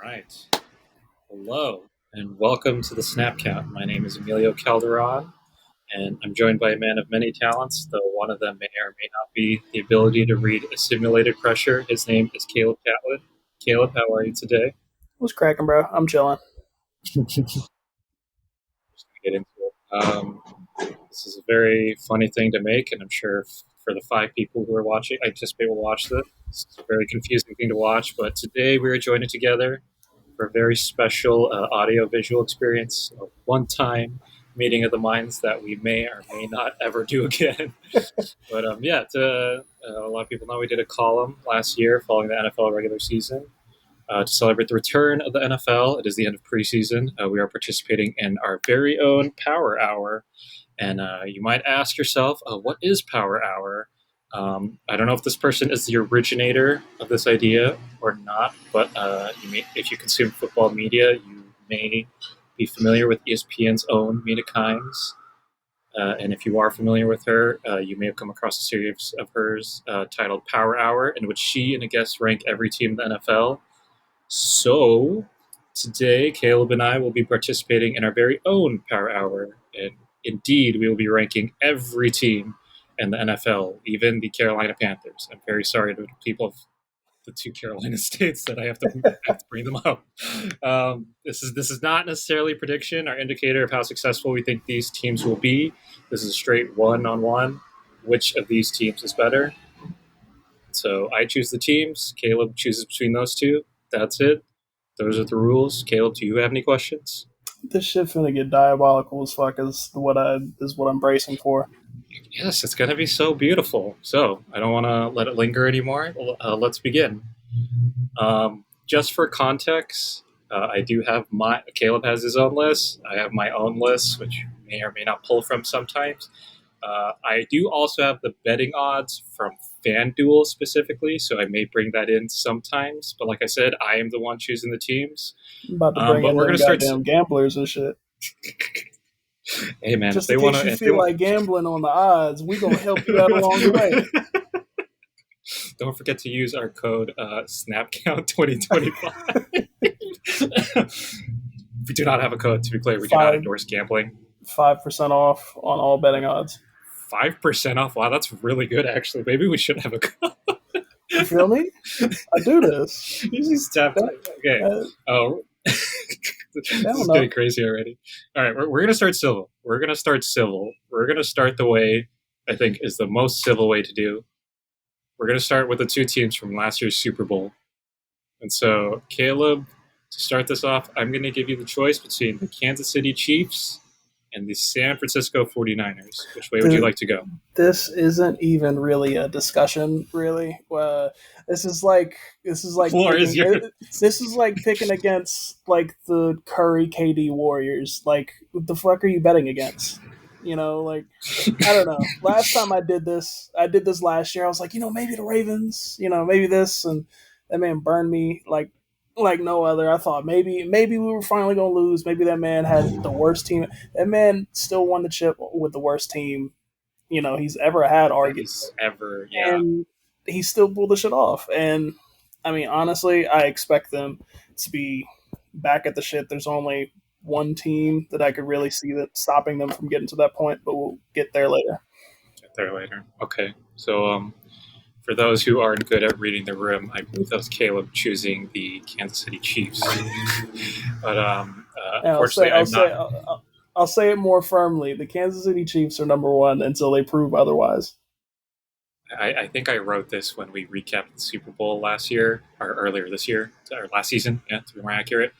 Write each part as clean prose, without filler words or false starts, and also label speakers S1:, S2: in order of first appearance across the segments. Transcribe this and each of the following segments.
S1: right. Hello, and welcome to the Snap Count. My name is Emilio Calderon, and I'm joined by a man of many talents, though one of them may or may not be the ability to read a simulated pressure. His name is Caleb Catlett. Caleb, how are you today?
S2: What's cracking, bro? I'm chilling.
S1: Just gonna get into it. This is a very funny thing to make, and I'm sure for the five people who are watching, I anticipate will watch this. This is a very confusing thing to watch, but today we are joining together for a very special audio-visual experience, a one-time meeting of the minds that we may or may not ever do again. But a lot of people know we did a column last year following the NFL regular season to celebrate the return of the NFL. It is the end of preseason. We are participating in our very own Power Hour. And you might ask yourself, what is Power Hour? I don't know if this person is the originator of this idea or not, but if you consume football media, you may be familiar with ESPN's own Mina Kimes. And if you are familiar with her, you may have come across a series of hers titled Power Hour, in which she and a guest rank every team in the NFL. So today, Caleb and I will be participating in our very own Power Hour. And indeed, we will be ranking every team in the NFL, even the Carolina Panthers. I'm very sorry to the people of the two Carolina states that I have to bring them up. This is not necessarily a prediction or indicator of how successful we think these teams will be. This is a straight one-on-one. Which of these teams is better? So I choose the teams. Caleb chooses between those two. That's it. Those are the rules. Caleb, do you have any questions?
S2: This shit finna get diabolical as fuck. Is what I'm bracing for.
S1: Yes, it's going to be so beautiful. So I don't want to let it linger anymore. Let's begin. Just for context, I do have Caleb has his own list. I have my own list, which may or may not pull from sometimes. I do also have the betting odds from FanDuel specifically, so I may bring that in sometimes. But like I said, I am the one choosing the teams.
S2: I'm about to bring
S1: But
S2: in
S1: we're
S2: them
S1: going to start.
S2: goddamn gamblers and shit.
S1: Hey man, if
S2: Just
S1: they
S2: in
S1: want
S2: case you
S1: to,
S2: feel like gambling on the odds, we gonna help you out along the way.
S1: Don't forget to use our code SNAPCOUNT2025. We do not have a code, to be clear. We do not
S2: Five
S1: endorse gambling.
S2: 5% off on all betting odds.
S1: 5% off? Wow, that's really good, actually. Maybe we should have a code.
S2: You feel me? I do this.
S1: Usually step. Okay. Oh, this is getting crazy already. All right, we're going to start civil. We're going to start the way I think is the most civil way to do. We're going to start with the two teams from last year's Super Bowl. And so, Caleb, to start this off, I'm going to give you the choice between the Kansas City Chiefs and the San Francisco 49ers. Which way would you like to go?
S2: This isn't even really a discussion, really. This is like picking against like the Curry KD Warriors. Like, what the fuck are you betting against? Like, I don't know. Last time I did this last year. I was like, maybe the Ravens. Maybe this, and that man burned me like no other. I thought maybe we were finally gonna lose. Maybe that man had the worst team. That man still won the chip with the worst team he's ever had, arguably. And he still pulled the shit off. And I mean, honestly, I expect them to be back at the shit. There's only one team that I could really see that stopping them from getting to that point, but we'll get there later.
S1: Okay. So, for those who aren't good at reading the room, I believe that was Caleb choosing the Kansas City Chiefs. But unfortunately,
S2: I'll say it more firmly. The Kansas City Chiefs are number one until they prove otherwise.
S1: I think I wrote this when we recapped the Super Bowl last year, or earlier this year, or last season, to be more accurate.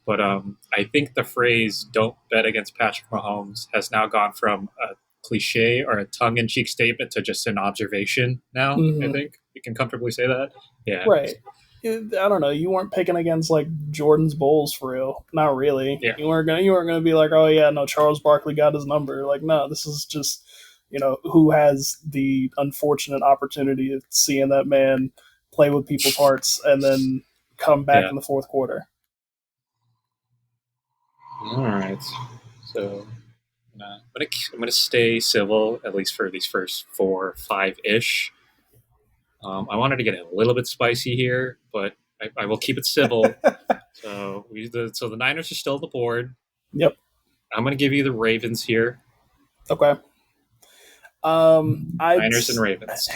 S1: But I think the phrase "don't bet against Patrick Mahomes" has now gone from a cliche or a tongue-in-cheek statement to just an observation now. I think we can comfortably say that. Yeah.
S2: Right. I don't know. You weren't picking against like Jordan's Bulls for real. Not really.
S1: Yeah.
S2: You weren't gonna be like, oh yeah, no, Charles Barkley got his number. Like, no, this is just who has the unfortunate opportunity of seeing that man play with people's hearts and then come back in the fourth quarter.
S1: All right. So I'm gonna stay civil at least for these first 4 or 5-ish. I wanted to get a little bit spicy here, but I will keep it civil. So So the Niners are still on the board.
S2: Yep.
S1: I'm going to give you the Ravens here.
S2: Okay. I'd.
S1: Niners and Ravens.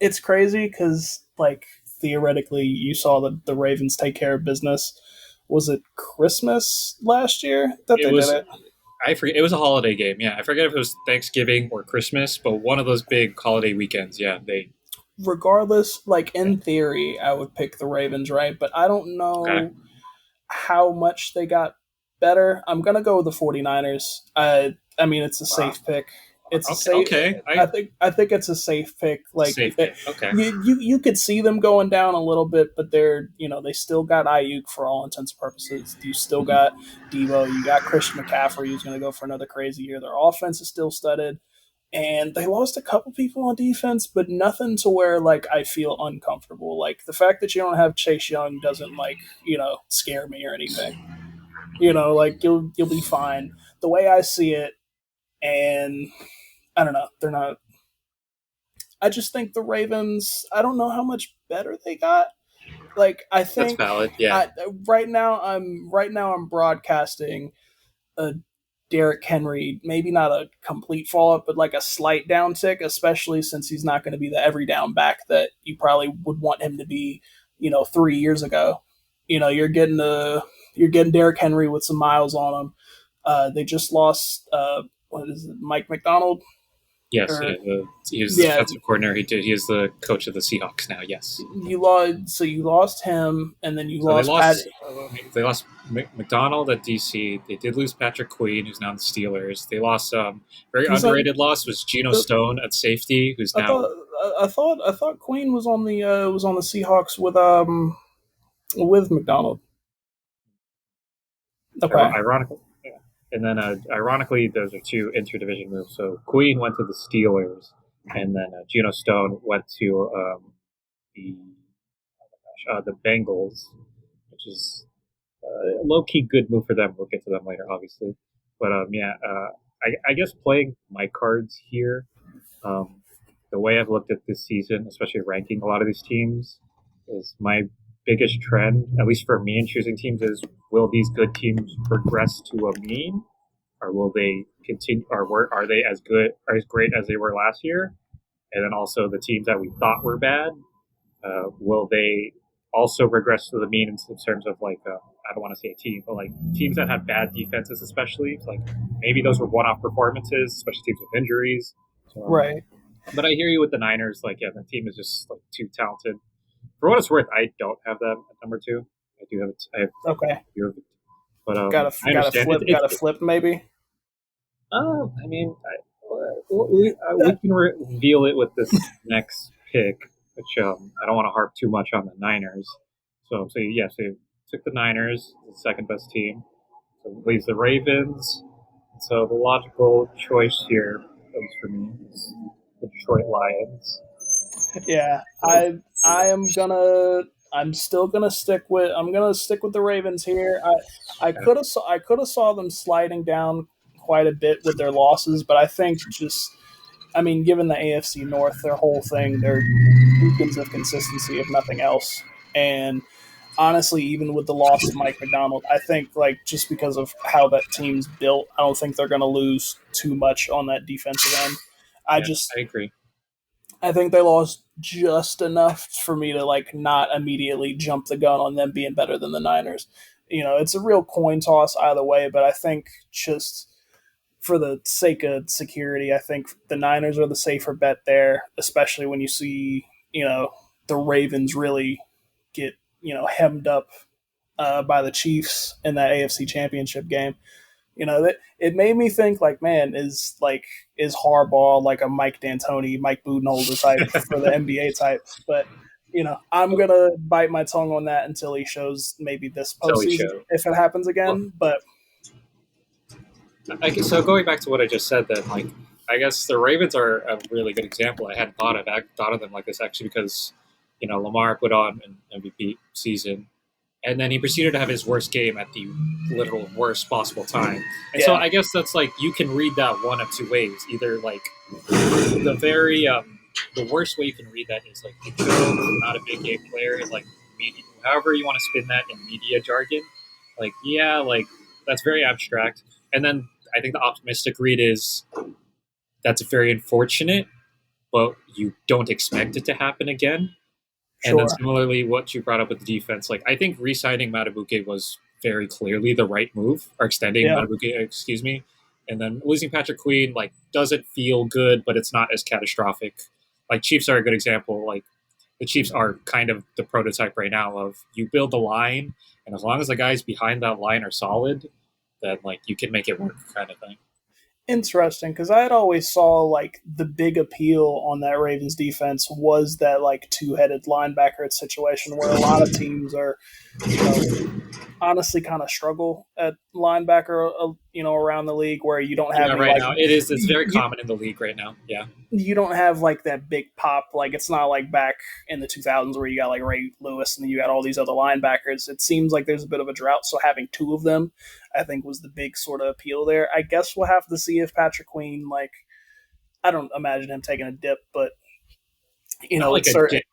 S2: It's crazy because, like, theoretically, you saw the Ravens take care of business. Was it Christmas last year that
S1: It
S2: they did
S1: was
S2: it?
S1: I forget. It was a holiday game. Yeah, I forget if it was Thanksgiving or Christmas, but one of those big holiday weekends. Yeah, they.
S2: Regardless, like
S1: Yeah.
S2: in theory, I would pick the Ravens, right? But I don't
S1: Okay.
S2: know how much they got better. I'm gonna go with the 49ers. I mean, it's a
S1: Wow.
S2: safe pick. It's a
S1: Okay.
S2: safe.
S1: Okay.
S2: I think it's a safe pick. Like
S1: Safe pick. Okay.
S2: you could see them going down a little bit, but they still got Ayuk for all intents and purposes. You still
S1: Mhm.
S2: got Debo. You got Christian McCaffrey, who's going to go for another crazy year. Their offense is still studded, and they lost a couple people on defense, but nothing to where like I feel uncomfortable. Like the fact that you don't have Chase Young doesn't scare me or anything. Like you'll be fine. The way I see it, and I don't know, they're not. I just think the Ravens. I don't know how much better they got. Like I
S1: That's
S2: think
S1: valid. Yeah.
S2: I right now I'm broadcasting a Derrick Henry, maybe not a complete fall up, but like a slight downtick, especially since he's not going to be the every down back that you probably would want him to be, 3 years ago. You're getting Derrick Henry with some miles on him. They just lost what is it, Mike McDonald?
S1: Yes.
S2: Or
S1: Yeah. He was the
S2: yeah,
S1: defensive coordinator. He is the coach of the Seahawks now. Yes.
S2: you lost him, and then you
S1: So they
S2: lost Pat.
S1: lost. McDonald at DC. They did lose Patrick Queen, who's now in the Steelers. They lost. Very
S2: He's not.
S1: underrated loss was Geno Stone at safety, who's
S2: I
S1: now
S2: thought I thought Queen was on the Seahawks with McDonald. Okay.
S1: ironically. Yeah. And then, ironically, those are two interdivision moves. So Queen went to the Steelers, and then Geno Stone went to the the Bengals, which is a low key good move for them. We'll get to them later, obviously. But yeah, I guess playing my cards here, um, the way I've looked at this season, especially ranking a lot of these teams, is my biggest trend, at least for me in choosing teams, is will these good teams progress to a mean, or will they continue, or are they as good or as great as they were last year? And then also the teams that we thought were bad, will they also regress to the mean in terms of like I don't want to say a team, but like teams that have bad defenses, especially like maybe those were one-off performances, especially teams with injuries. So,
S2: Right.
S1: but I hear you with the Niners. Like, yeah, the team is just like too talented. For what it's worth, I don't have them at number two. I do have it. I have,
S2: Okay.
S1: but
S2: Got to
S1: I understand
S2: flip. Got to flip. Maybe.
S1: I mean, we can reveal it with this next pick, which I don't want to harp too much on the Niners. So yeah, so you took the Niners, the second best team. So it leaves the Ravens. So the logical choice here, at least for me, is the Detroit Lions.
S2: Yeah.
S1: So,
S2: I'm still gonna stick with. I'm gonna stick with the Ravens here. I
S1: yeah,
S2: could have saw them sliding down quite a bit with their losses, but I think just. I mean, given the AFC North, their whole thing, they're beacons of consistency, if nothing else. And honestly, even with the loss of Mike McDonald, I think like just because of how that team's built, I don't think they're going to lose too much on that defensive end. I
S1: yeah,
S2: just
S1: I agree.
S2: I think they lost just enough for me to like not immediately jump the gun on them being better than the Niners. It's a real coin toss either way, but I think just for the sake of security, I think the Niners are the safer bet there, especially when you see, the Ravens really get, hemmed up by the Chiefs in that AFC Championship game. That it made me think like, man, is Harbaugh like a Mike D'Antoni, Mike Budenholzer type for the NBA type? But I'm gonna bite my tongue on that until he shows maybe this
S1: Silly
S2: postseason
S1: show.
S2: if it happens
S1: Well,
S2: again. But
S1: so going back to what I just said, then like I guess the Ravens are a really good example. I hadn't thought of them like this actually because Lamar put on an MVP season, and then he proceeded to have his worst game at the literal worst possible time. And so
S2: yeah,
S1: I guess that's like you can read that one of two ways. Either like the very the worst way you can read that is like the Joe, not a big game player, is like media, however you want to spin that in media jargon. Like, yeah, like that's very abstract. And then I think the optimistic read is that's very unfortunate, but you don't expect it to happen again. And then
S2: Sure.
S1: similarly, what you brought up with the defense, like I think re-signing Matabuke was very clearly the right move, or extending
S2: Yeah.
S1: Matabuke, excuse me. And then losing Patrick Queen, like, doesn't feel good, but it's not as catastrophic. Like Chiefs are a good example. Like the Chiefs are kind of the prototype right now of you build the line, and as long as the guys behind that line are solid, then like you can make it work, kind of thing.
S2: Interesting, because I had always saw like the big appeal on that Ravens defense was that like two-headed linebacker situation where a lot of teams are, you know, honestly kind of struggle at linebacker, around the league where you don't have
S1: Yeah,
S2: any
S1: right
S2: like
S1: now it is. It's very
S2: you
S1: common in the league right now. Yeah,
S2: you don't have like that big pop. Like it's not like back in the 2000s where you got like Ray Lewis and then you got all these other linebackers. It seems like there's a bit of a drought. So having two of them, I think, was the big sort of appeal there. I guess we'll have to see if Patrick Queen, like, I don't imagine him taking a dip, but
S1: not like
S2: it's
S1: a
S2: certain.
S1: dip.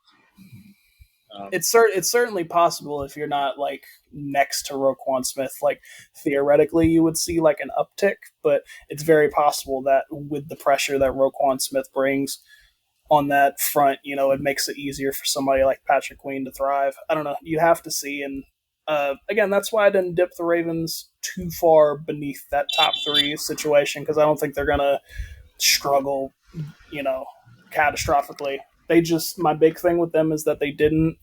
S1: Um,
S2: It's certainly possible if you're not like next to Roquan Smith. Like theoretically, you would see like an uptick, but it's very possible that with the pressure that Roquan Smith brings, on that front, it makes it easier for somebody like Patrick Queen to thrive. I don't know. You have to see. And again, that's why I didn't dip the Ravens too far beneath that top three situation because I don't think they're going to struggle, you know, catastrophically. My big thing with them is that uh, they didn't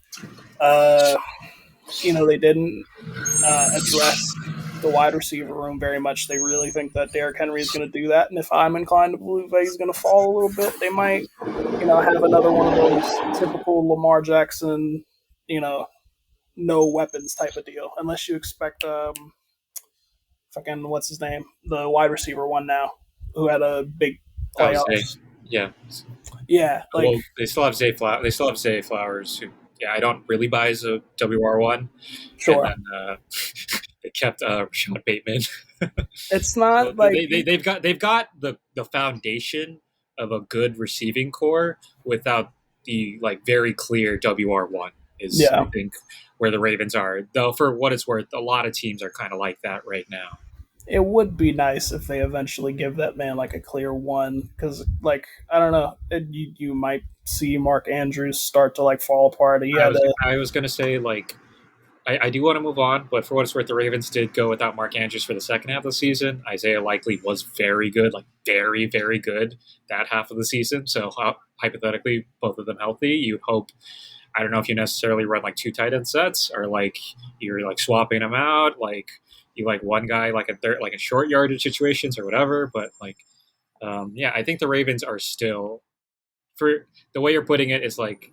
S2: address the wide receiver room very much. They really think that Derrick Henry is going to do that. And if I'm inclined to believe that he's going to fall a little bit, they might have another one of those typical Lamar Jackson, you know, no weapons type of deal. Unless you expect fucking what's his name, the wide receiver one now, who had a big
S1: oh, Zay.
S2: playoffs.
S1: Yeah.
S2: Yeah, like
S1: Well, they still have Zay. They still have Zay Flowers. Who, yeah, I don't really buy as a WR1. And
S2: sure,
S1: then they kept Rashad Bateman.
S2: it's
S1: So
S2: not like
S1: they've got the foundation of a good receiving core without the like very clear WR1 is I
S2: yeah.
S1: think where the Ravens are. Though for what it's worth, a lot of teams are kind of like that right now.
S2: It would be nice if they eventually give that man like a clear one because like I don't know, you might see Mark Andrews start to like fall apart. He had a
S1: I was gonna say like I do want to move on, but for what it's worth, the Ravens did go without Mark Andrews for the second half of the season. Isaiah Likely was very good, like very, very good that half of the season. So hypothetically, both of them healthy, you'd hope. I don't know if you necessarily run like two tight end sets or like you're like swapping them out, like you like one guy like a third, like a short yardage situations or whatever. But like, yeah, I think the Ravens are still for the way you're putting it is like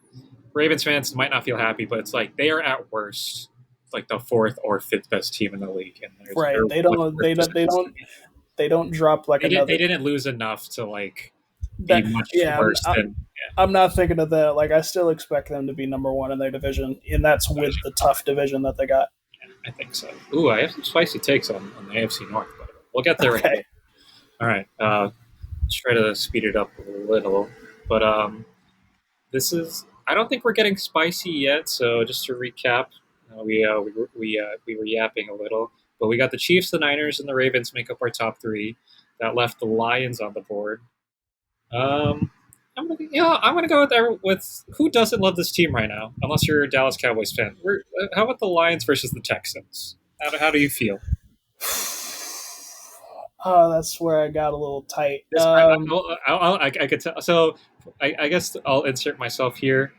S1: Ravens fans might not feel happy, but it's like they are at worst like the fourth or fifth best team in the league, and they're
S2: right. They
S1: much
S2: don't
S1: worse
S2: they don't they
S1: positions to
S2: don't
S1: be.
S2: they don't drop like
S1: They
S2: another
S1: didn't lose enough to like be
S2: that.
S1: much
S2: Yeah,
S1: worse than
S2: I'm not thinking of that. Like I still expect them to be number one in their division, and that's with the tough division that they got.
S1: I think so. Ooh, I have some spicy takes on the AFC North, but we'll get there in a
S2: Okay.
S1: bit. All right, let's try to speed it up a little, but this is. I don't think we're getting spicy yet. So just to recap, we were yapping a little, but we got the Chiefs, the Niners, and the Ravens make up our top three. That left the Lions on the board. Um, I'm gonna go with who doesn't love this team right now, unless you're a Dallas Cowboys fan. How about the Lions versus the Texans? How do you feel?
S2: Oh, that's where I got a little tight.
S1: This I could tell. So I guess I'll insert myself here.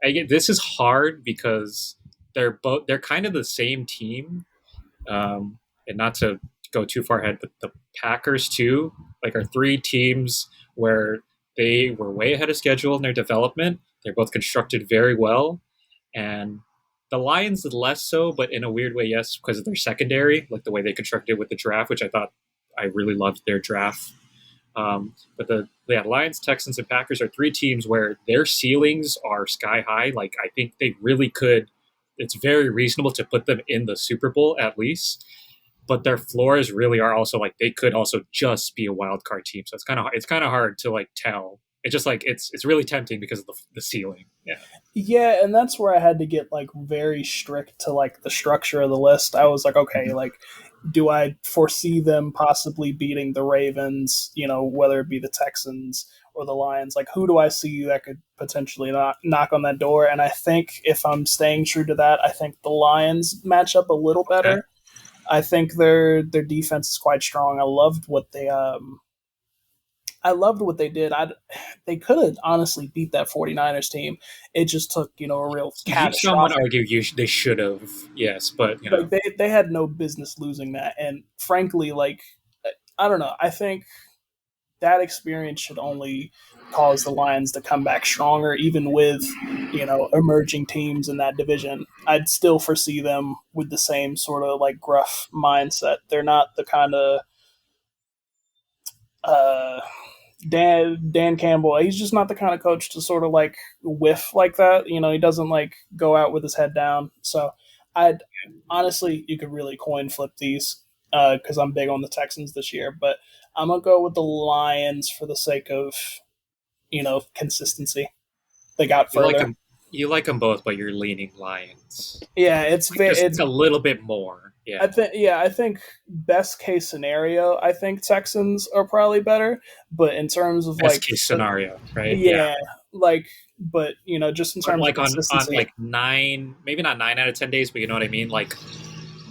S1: This is hard because they're kind of the same team, and not to go too far ahead, but the Packers too, like are three teams where they were way ahead of schedule in their development. They're both constructed very well, and the Lions less so, but in a weird way, yes, because of their secondary, like the way they constructed with the draft, which I thought I really loved their draft. But the Lions, Texans, and Packers are three teams where their ceilings are sky high. Like I think they really could. It's very reasonable to put them in the Super Bowl at least. But their floors really are also like they could also just be a wild card team. So it's kind of hard to like tell. it's just like it's really tempting because of the ceiling. Yeah.
S2: Yeah, and that's where I had to get like very strict to like the structure of the list. I was like, okay,
S1: Mhm.
S2: like do I foresee them possibly beating the Ravens, whether it be the Texans or the Lions? Like who do I see that could potentially knock on that door? And I think if I'm staying true to that, I think the Lions match up a little
S1: Okay.
S2: better. I think their defense is quite strong. I loved what they did. They could have honestly beat that 49ers team. It just took, a real
S1: Some would
S2: catastrophic.
S1: argue they should have, yes, but
S2: Like they had no business losing that. And frankly, like I don't know. I think that experience should only cause the Lions to come back stronger, even with, emerging teams in that division. I'd still foresee them with the same sort of like gruff mindset. They're not the kind of uh Dan Campbell, he's just not the kind of coach to sort of like whiff like that. He doesn't like go out with his head down. So I'd honestly, you could really coin flip these because I'm big on the Texans this year, but I'm gonna go with the Lions for the sake of consistency. They got
S1: you like
S2: further.
S1: them. You like them both, but you're leaning Lions.
S2: Yeah, it's
S1: Just
S2: it's
S1: a little bit more. Yeah.
S2: I think best case scenario, I think Texans are probably better, but in terms of
S1: Best
S2: like
S1: case scenario, right? Yeah.
S2: yeah, like but just in
S1: But
S2: terms of
S1: like on
S2: consistency.
S1: like nine, maybe not 9 out of 10 days, but you know what I mean. Like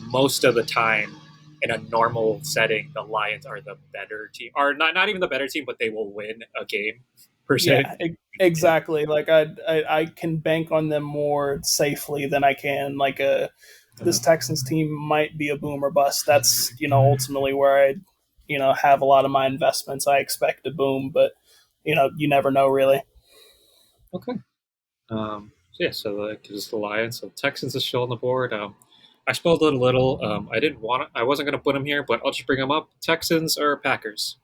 S1: most of the time, in a normal setting, the Lions are the better team, or not even the better team, but they will win a game per se.
S2: Yeah,
S1: Yeah.
S2: exactly. Like I can bank on them more safely than I can like this
S1: Uh-huh.
S2: Texans team might be a boom or bust. That's ultimately where I have a lot of my investments. I expect to boom, but you never know really.
S1: Okay. So yeah, so that gives us the Lions. So Texans is still on the board. I spoiled it a little. I didn't want to, I wasn't going to put them here, but I'll just bring them up. Texans or Packers?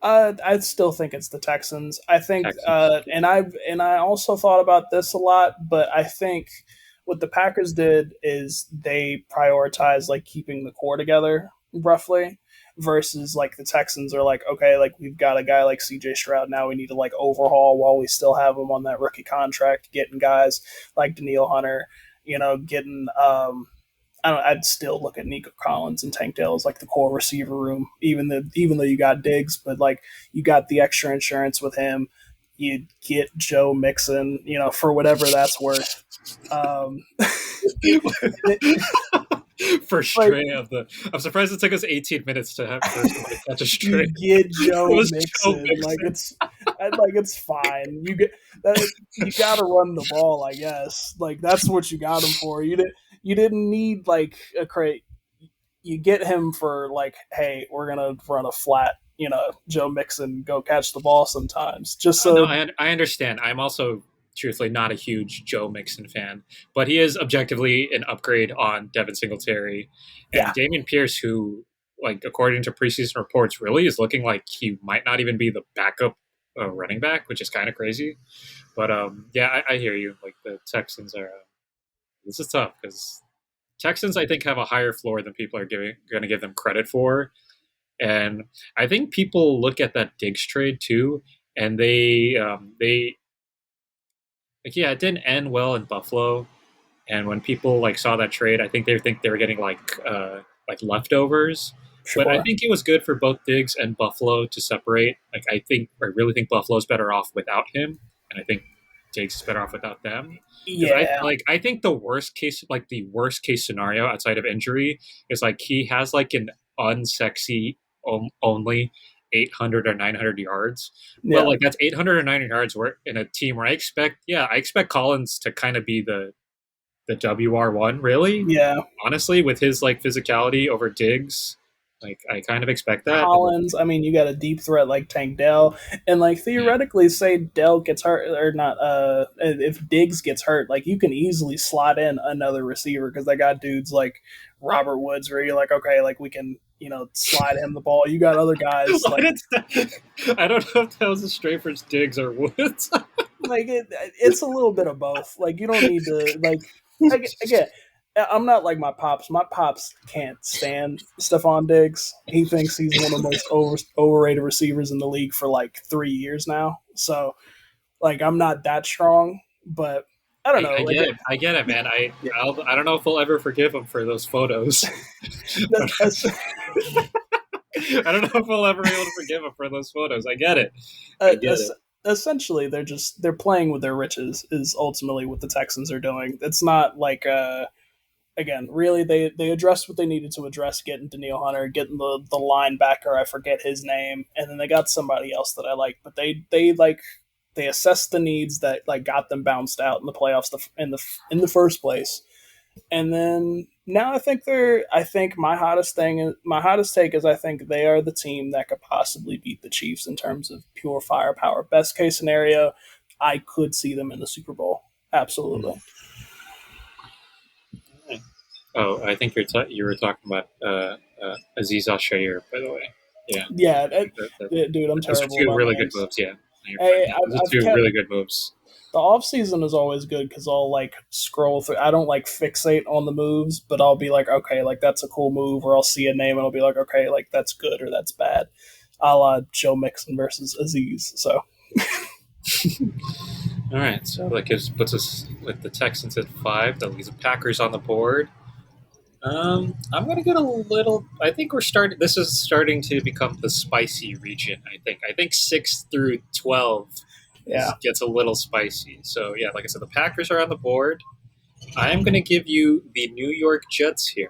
S2: I still think it's the Texans. I think,
S1: Texans.
S2: and I also thought about this a lot, but I think what the Packers did is they prioritize like keeping the core together, roughly, versus like the Texans are like, okay, like we've got a guy like C.J. Stroud now, we need to like overhaul while we still have him on that rookie contract, getting guys like Daniil Hunter, getting I don't. I'd still look at Nico Collins and Tank Dell as like the core receiver room, even though you got Diggs, but like you got the extra insurance with him. You get Joe Mixon, for whatever that's worth. Um,
S1: For
S2: like
S1: stray of the, I'm surprised it took us 18 minutes to have for someone to catch a
S2: you
S1: stray.
S2: get
S1: It
S2: Joe
S1: was Joe
S2: Mixon, like
S1: Mixon.
S2: it's fine. You get that you got to run the ball, I guess. Like that's what you got him for. You didn't need like a crate. You get him for like, hey, we're gonna run a flat, Joe Mixon go catch the ball sometimes, just
S1: No,
S2: so
S1: I understand. I'm also truthfully not a huge Joe Mixon fan, but he is objectively an upgrade on Devin Singletary and
S2: yeah,
S1: Damian Pierce, who, like according to preseason reports, really is looking like he might not even be the backup running back, which is kind of crazy. But yeah, I hear you. Like the Texans are. This is tough because Texans, I think, have a higher floor than people are going to give them credit for. And I think people look at that Diggs trade too, and they like, yeah, it didn't end well in Buffalo. And when people like saw that trade, I think they were getting like leftovers. But I
S2: sure,
S1: think it was good for both Diggs and Buffalo to separate. Like I really think Buffalo's better off without him, and I think Diggs is better off without them. Because
S2: yeah,
S1: I think the worst case scenario outside of injury is like he has like an unsexy only 800 or 900 yards, but
S2: yeah,
S1: like that's 800 or 900 yards where in a team where I expect Collins to kind of be the WR1 really,
S2: yeah.
S1: honestly, with his like physicality over Diggs. Like I kind of expect that.
S2: Collins, I mean, you got a deep threat like Tank Dell, and like
S1: Yeah.
S2: theoretically, say Dell gets hurt or not, if Diggs gets hurt, like you can easily slot in another receiver because they got dudes like Robert Woods where you're like, okay, like we can, slide him the ball. You got other guys
S1: Why did I don't know if that was a straight for Diggs or Woods.
S2: it's a little bit of both. Like you don't need to like again. I'm not like my pops. My pops can't stand Stephon Diggs. He thinks he's one of the most overrated receivers in the league for like 3 years now. So like I'm not that strong, but I don't know.
S1: I
S2: Like
S1: get it. I get it, man.
S2: yeah,
S1: I don't know if we'll ever forgive him for those photos.
S2: that's,
S1: I don't know if we'll ever be able to forgive him for those photos. I get it. I
S2: uh,
S1: get it.
S2: essentially they're playing with their riches is ultimately what the Texans are doing. It's not like again, really they addressed what they needed to address, getting Daniil Hunter, getting the linebacker, I forget his name, and then they got somebody else that I like, but they assessed the needs that like got them bounced out in the playoffs in the first place. And then now I think my hottest take is I think they are the team that could possibly beat the Chiefs in terms of pure firepower. Best case scenario, I could see them in the Super Bowl. Absolutely.
S1: Oh, I think you were talking about Aziz Al Shair, by the way. Yeah,
S2: Yeah,
S1: that,
S2: dude, I'm
S1: those are
S2: terrible
S1: two
S2: about
S1: really good
S2: names.
S1: moves. Yeah, you're fine.
S2: Hey,
S1: Yeah, those are
S2: I've
S1: two
S2: kept
S1: really good moves.
S2: the off season is always good because I'll like scroll through. I don't like fixate on the moves, but I'll be like, okay, like that's a cool move, or I'll see a name and I'll be like, okay, like that's good or that's bad. A la Joe Mixon versus Aziz. So
S1: All right, so that puts us with the Texans at 5. That leaves the Packers on the board. I'm gonna get a little. I think we're starting. This is starting to become the spicy region. I think 6 through 12
S2: yeah,
S1: gets a little spicy. So yeah, like I said, the Packers are on the board. I'm gonna give you the New York Jets here.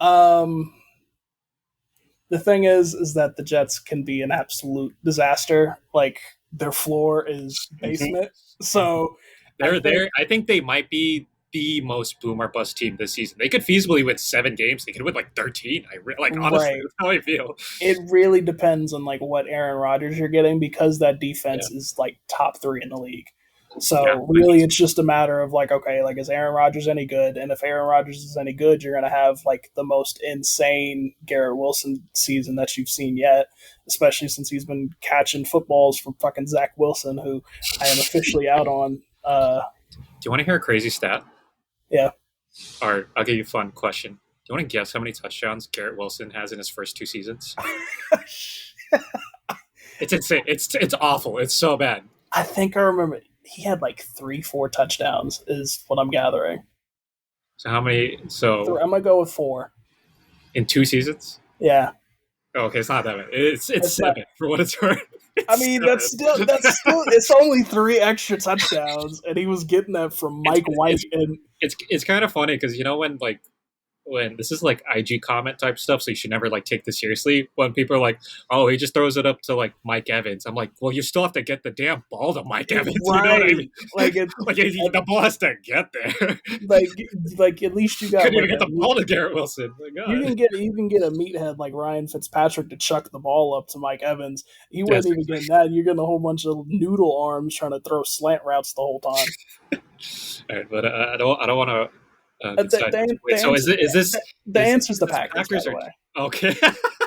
S2: um, the thing is that the Jets can be an absolute disaster. Like their floor is
S1: Mm-hmm.
S2: basement. So I
S1: They're
S2: think
S1: there. I think they might be the most boom or bust team this season. They could feasibly win 7 games. They could win like 13. Like honestly,
S2: right.
S1: that's how I feel.
S2: It really depends on like what Aaron Rodgers you're getting because that
S1: Yeah,
S2: defense is like top three in the league.
S1: yeah.
S2: So really, it's just a matter of like, okay, like is Aaron Rodgers any good? And if Aaron Rodgers is any good, you're gonna have like the most insane Garrett Wilson season that you've seen yet, especially since he's been catching footballs from fucking Zach Wilson, who I am officially out on.
S1: Do you want to hear a crazy stat?
S2: Yeah,
S1: Or I'll give you a fun question. Do you want to guess how many touchdowns Garrett Wilson has in his first 2 seasons? It's insane. It's awful. It's so bad.
S2: I think I remember he had like 3, 4 touchdowns, is what I'm gathering.
S1: So how many? So
S2: I'm gonna go with 4.
S1: in 2 seasons?
S2: Yeah,
S1: Oh, okay, it's not that bad. It's
S2: it's not.
S1: 7 for what it's worth.
S2: I
S1: It's
S2: mean,
S1: seven.
S2: it's only 3 extra touchdowns, and he was getting that from
S1: it's
S2: Mike White. And
S1: it's kind of funny because you know when this is like IG comment type stuff, so you should never like take this seriously. When people are like, "Oh, he just throws it up to like Mike Evans," I'm like, "Well, you still have to get the damn ball to Mike Evans." You know what I
S2: right,
S1: mean?
S2: like
S1: Like the ball has to get there.
S2: like like at least you got
S1: Couldn't
S2: like
S1: even get the ball to Garrett Wilson. My God.
S2: you can get a meathead like Ryan Fitzpatrick to chuck the ball up to Mike Evans. He
S1: Yes.
S2: wasn't even getting that. You're getting a whole bunch of noodle arms trying to throw slant routes the whole time.
S1: All right, but I don't want to get sidetracked.
S2: The
S1: Wait, so
S2: answer the answer is the
S1: is this
S2: Packers, by
S1: Packers
S2: the
S1: or
S2: way.
S1: okay?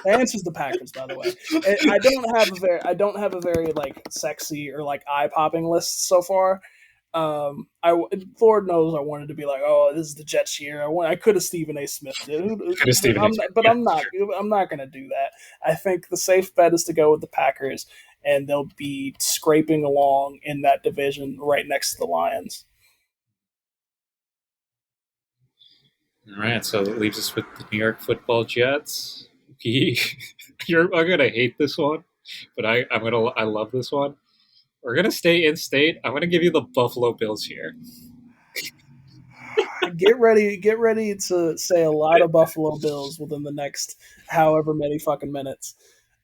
S2: The answer is the Packers, by the way. I don't have a very like sexy or like eye popping list so far. I Lord knows I wanted to be like, oh, this is the Jets year. I could have Stephen A. Smith did,
S1: Could have Stephen A. Smith.
S2: but
S1: Yeah,
S2: I'm not.
S1: sure.
S2: I'm not going to do that. I think the safe bet is to go with the Packers, and they'll be scraping along in that division right next to the Lions.
S1: All right, so that leaves us with the New York Football Jets. I'm gonna hate this one, but I love this one. We're gonna stay in state. I'm gonna give you the Buffalo Bills here.
S2: Get ready to say a lot of Buffalo Bills within the next however many fucking minutes.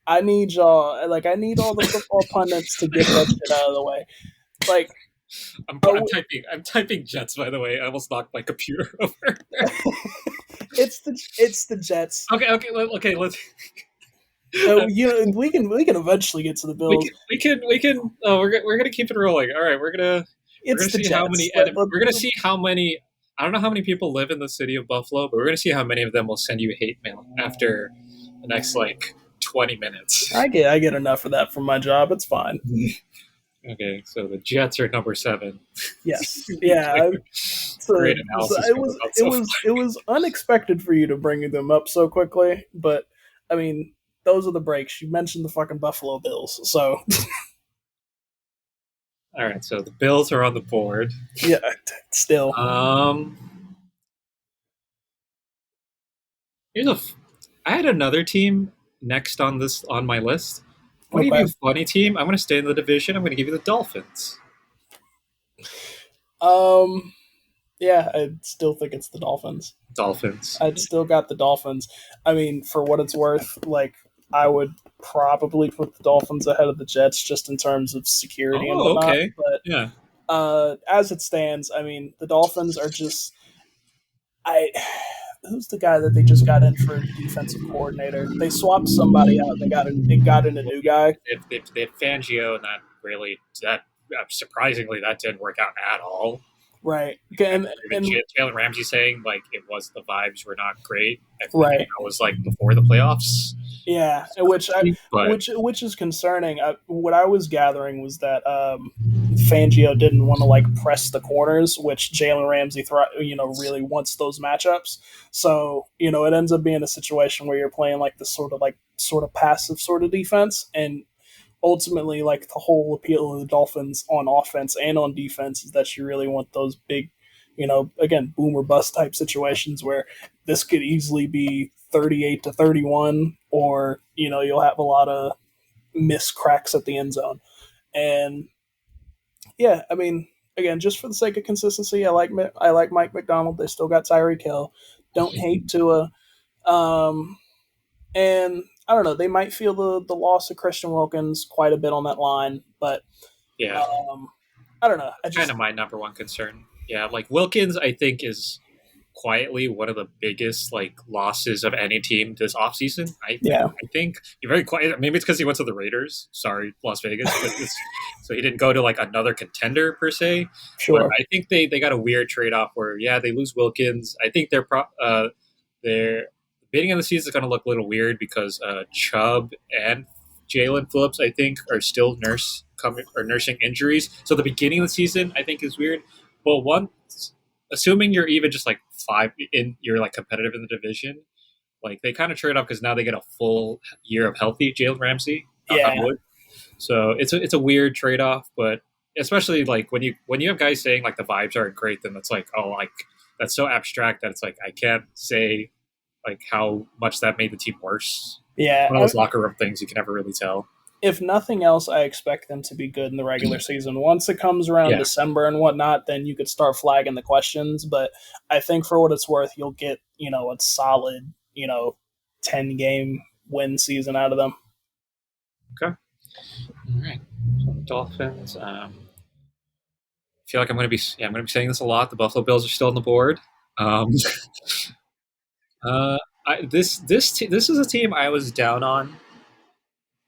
S2: I need y'all, like, I need all the football pundits to get that shit out of the way. Like, oh,
S1: I'm typing Jets. By the way, I almost knocked my computer over.
S2: it's the Jets.
S1: Okay. Let's.
S2: You know, we can eventually get to the Bills.
S1: We can. Oh, we're gonna keep it rolling. All right, we're gonna
S2: It's the
S1: see how
S2: Jets.
S1: many. We're gonna see how many. I don't know how many people live in the city of Buffalo, but we're gonna see how many of them will send you hate mail after the next like 20 minutes.
S2: I get enough of that from my job. It's fine.
S1: Okay, so the Jets are number 7.
S2: Yes, yeah.
S1: Great
S2: So
S1: analysis going on so far.
S2: it was unexpected for you to bring them up so quickly, but I mean, those are the breaks. You mentioned the fucking Buffalo Bills, so
S1: All right, so the Bills are on the board.
S2: yeah, still
S1: Um, here's a. I had another team next on this on my list. I'm gonna give
S2: okay.
S1: you a funny team. I'm gonna stay in the division. I'm gonna give you the Dolphins.
S2: Um, yeah, I still think it's the Dolphins.
S1: Dolphins.
S2: I'd still got the Dolphins. I mean, for what it's worth, like I would probably put the Dolphins ahead of the Jets just in terms of security and
S1: Oh,
S2: whatnot.
S1: okay.
S2: But
S1: Yeah.
S2: as it stands, I mean, the Dolphins are just I. Who's the guy that they just got in for defensive coordinator? They swapped somebody out. They got in a
S1: Well,
S2: new guy.
S1: they had Fangio, and that surprisingly that didn't work out at all.
S2: Right.
S1: Even
S2: And
S1: Jalen Ramsey saying like it was the vibes were not great. I think
S2: right.
S1: that was like before the playoffs.
S2: Yeah,
S1: But
S2: which is concerning. What I was gathering was that Fangio didn't want to like press the corners, which Jalen Ramsey, really wants those matchups. So it ends up being a situation where you're playing like this sort of passive sort of defense, and ultimately, like the whole appeal of the Dolphins on offense and on defense is that you really want those big, again, boom or bust type situations where this could easily be 38-31, or you'll have a lot of missed cracks at the end zone. And yeah, I mean, again, just for the sake of consistency, I like Mike McDonald. They still got Tyreek Hill. Don't hate Tua. Um, and I don't know, they might feel the loss of Christian Wilkins quite a bit on that line, but
S1: yeah,
S2: um, I don't know. I
S1: kind
S2: just
S1: of my number one concern. Yeah, like Wilkins, I think is quietly one of the biggest like losses of any team this offseason.
S2: yeah,
S1: I think you're very quiet. Maybe it's because he went to the Raiders. Sorry, Las Vegas, but so he didn't go to like another contender per se. But
S2: sure,
S1: I think they got a weird trade off where yeah they lose Wilkins. I think their beginning of the season is going to look a little weird because Chubb and Jalen Phillips I think are still nursing injuries. So the beginning of the season I think is weird. But once assuming you're even just like you're like competitive in the division. Like they kind of trade off because now they get a full year of healthy Jalen Ramsey. Knock on
S2: yeah,
S1: wood. So it's a weird trade off, but especially like when you have guys saying like the vibes aren't great, then it's like oh like that's so abstract that it's like I can't say like how much that made the team worse.
S2: yeah.
S1: One of those locker room things you can never really tell.
S2: If nothing else, I expect them to be good in the regular season. Once it comes around
S1: Yeah.
S2: December and whatnot, then you could start flagging the questions. But I think for what it's worth, you'll get a solid 10-game win season out of them.
S1: Okay. All right. So Dolphins. I feel like I'm gonna be saying this a lot. The Buffalo Bills are still on the board. Um, this is a team I was down on,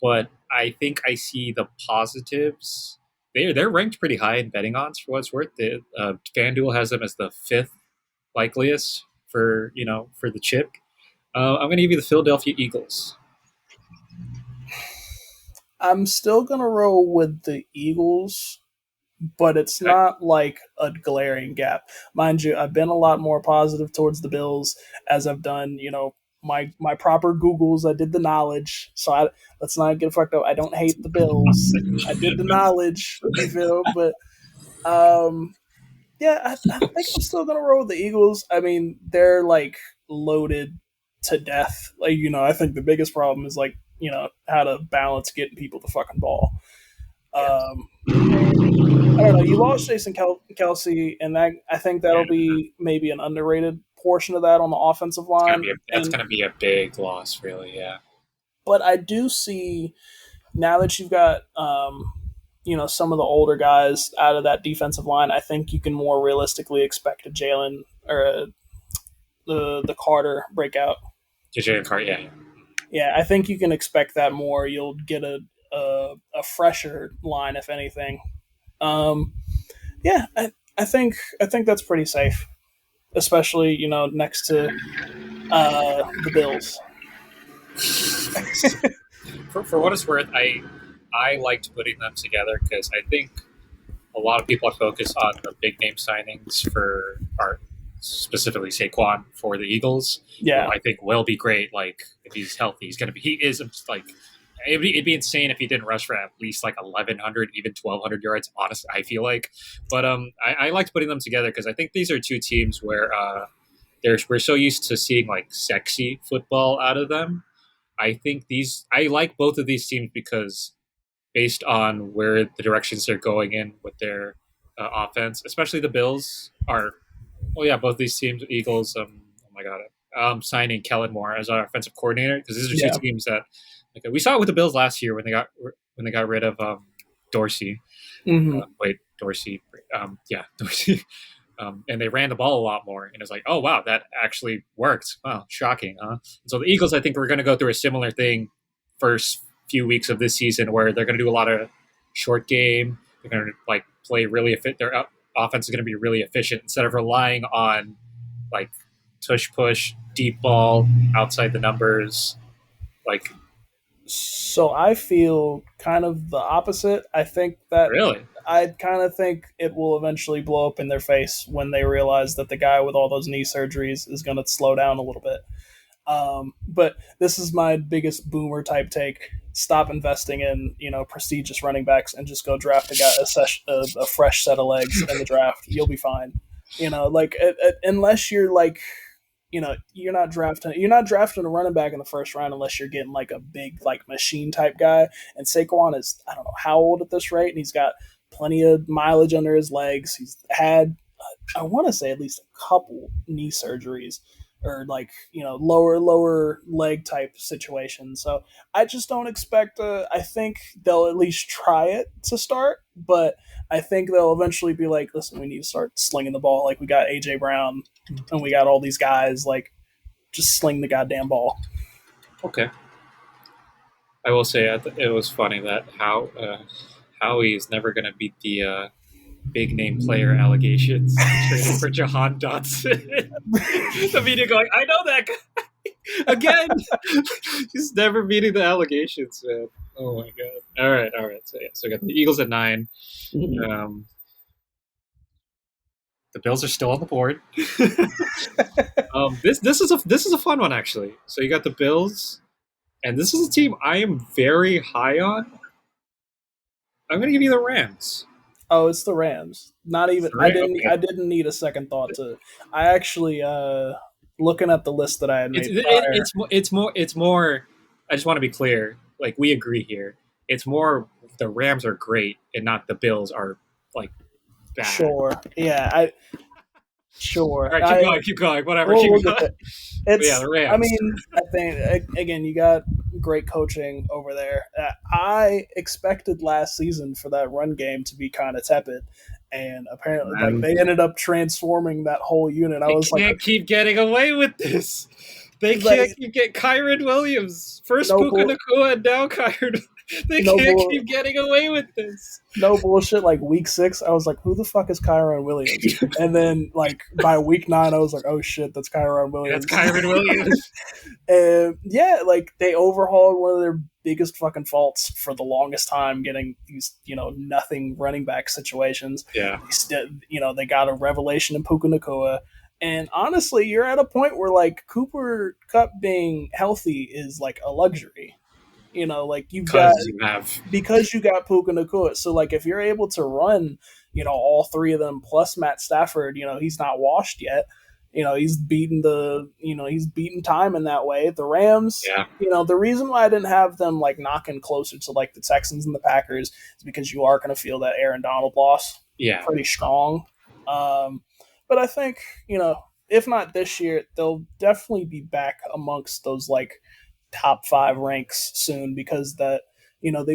S1: but I think I see the positives. They're ranked pretty high in betting odds for what it's worth. FanDuel has them as the fifth likeliest for for the chip. I'm going to give you the Philadelphia Eagles.
S2: I'm still gonna roll with the Eagles, but it's
S1: Okay.
S2: not like a glaring gap. Mind you, I've been a lot more positive towards the Bills as I've done, my proper Googles. I did the knowledge, so let's not get fucked up. I don't hate the Bills. I did the knowledge, you feel, but um, yeah, I think I'm still gonna roll with the Eagles. I mean, they're like loaded to death. Like I think the biggest problem is like how to balance getting people the fucking ball.
S1: Yeah,
S2: And I don't know. You lost Kelsey, and that I think
S1: yeah.
S2: that'll be maybe an underrated portion of that on the offensive line.
S1: That's
S2: And
S1: gonna be a big loss, really. Yeah,
S2: but I do see now that you've got some of the older guys out of that defensive line, I think you can more realistically expect a Jalen or the Carter breakout.
S1: JJ Cart. Yeah, yeah.
S2: Yeah, I think you can expect that more. You'll get a fresher line, if anything. Um, yeah, I think that's pretty safe, especially next to the Bills.
S1: For what it's worth, I liked putting them together because I think a lot of people are focused on the big name signings for our specifically Saquon for the Eagles, who
S2: Yeah.
S1: I think will be great. Like if he's healthy, he's gonna be. He is like. It'd be insane if he didn't rush for at least like 1,100, even 1,200 yards. Honestly, I feel like, but I liked putting them together because I think these are two teams where we're so used to seeing like sexy football out of them. I like both of these teams because based on where the directions they're going in with their offense, especially the Bills are. Oh yeah, both these teams, Eagles. Oh my god, signing Kellen Moore as our offensive coordinator because these are two
S2: Yeah.
S1: teams that like we saw it with the Bills last year when they got rid of Dorsey.
S2: Hmm.
S1: Wait, Dorsey. Yeah, Dorsey. And they ran the ball a lot more, and it's like, oh wow, that actually worked. Wow, shocking, huh? So the Eagles, I think, we're going to go through a similar thing first few weeks of this season, where they're going to do a lot of short game. They're going to like play really efficient. Their offense is going to be really efficient instead of relying on like tush push, deep ball, outside the numbers. Like
S2: So I feel kind of the opposite.
S1: really,
S2: I kind of think it will eventually blow up in their face when they realize that the guy with all those knee surgeries is going to slow down a little bit. But this is my biggest boomer type take. Stop investing in prestigious running backs and just go draft a fresh set of legs in the draft. You'll be fine. Like unless you're like you're not drafting a running back in the first round unless you're getting like a big like machine type guy. And Saquon is I don't know how old at this rate, and he's got plenty of mileage under his legs. He's had I want to say at least a couple knee surgeries or like lower leg type situations. So I just don't expect. I think they'll at least try it to start, but I think they'll eventually be like, listen, we need to start slinging the ball. Like we got AJ Brown and we got all these guys. Like just sling the goddamn ball.
S1: okay. I will say it was funny that Howie's never going to beat the big name player allegations trading for Jahan Dotson. The media going, I know that guy again. He's never beating the allegations, man. Oh my god! All right. So yeah, so we got the Eagles at 9.
S2: Mhm.
S1: Um, the Bills are still on the board. This is a fun one actually. So you got the Bills, and this is a team I am very high on. I'm going to give you the Rams.
S2: Oh, it's the Rams. Not even. I didn't.
S1: Okay.
S2: I didn't need a second thought to. I actually looking at the list that I had made prior.
S1: It's more. I just want to be clear. Like we agree here. It's more the Rams are great and not the Bills are like bad.
S2: Sure. Yeah.
S1: All
S2: Sure.
S1: right, keep going, keep going. Whatever,
S2: We'll,
S1: keep
S2: we'll get
S1: going.
S2: there.
S1: But yeah,
S2: It's.
S1: the
S2: I
S1: Rams.
S2: mean, I think again, you got great coaching over there. I expected last season for that run game to be kind of tepid, and apparently, like
S1: Man,
S2: they ended up transforming that whole unit. I
S1: they
S2: was like,
S1: can't keep getting away with this. They
S2: like
S1: can't keep get Kyron Williams first
S2: no
S1: Puka
S2: bull,
S1: Nakua and now Kyron. They
S2: no
S1: can't
S2: bull,
S1: keep getting away with this.
S2: no bullshit. Like week 6, I was like, who the fuck is Kyron Williams? And then like by week 9, I was like, oh shit, that's Kyron
S1: That's
S2: Williams.
S1: Kyron Williams.
S2: And yeah, like they overhauled one of their biggest fucking faults for the longest time, getting these nothing running back situations.
S1: Yeah,
S2: They still, they got a revelation in Puka Nakua. And honestly, you're at a point where like Cooper Cup being healthy is like a luxury. Like you've got
S1: because you have.
S2: because you got Puka Nakua. So like if you're able to run, all three of them plus Matt Stafford, he's not washed yet. He's beaten time in that way. The Rams,
S1: Yeah,
S2: the reason why I didn't have them like knocking closer to like the Texans and the Packers is because you are going to feel that Aaron Donald loss
S1: yeah,
S2: pretty strong. Um, but I think, if not this year, they'll definitely be back amongst those like top 5 ranks soon because they've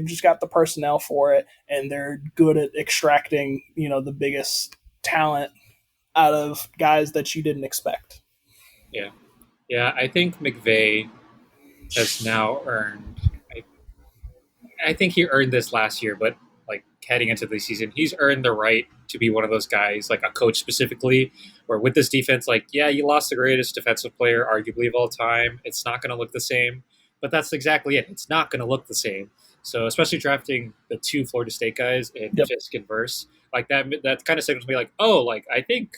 S2: just got the personnel for it and they're good at extracting the biggest talent out of guys that you didn't expect.
S1: yeah, yeah. I think McVay has now earned. I think he earned this last year, but like heading into the season, he's earned the right to be one of those guys, like a coach specifically, where with this defense, like, yeah, you lost the greatest defensive player, arguably of all time. It's not going to look the same, but that's exactly it. It's not going to look the same. So especially drafting the two Florida State guys in
S2: Yep.
S1: Fisk and Verse, like that kind of signals me like, oh, like I think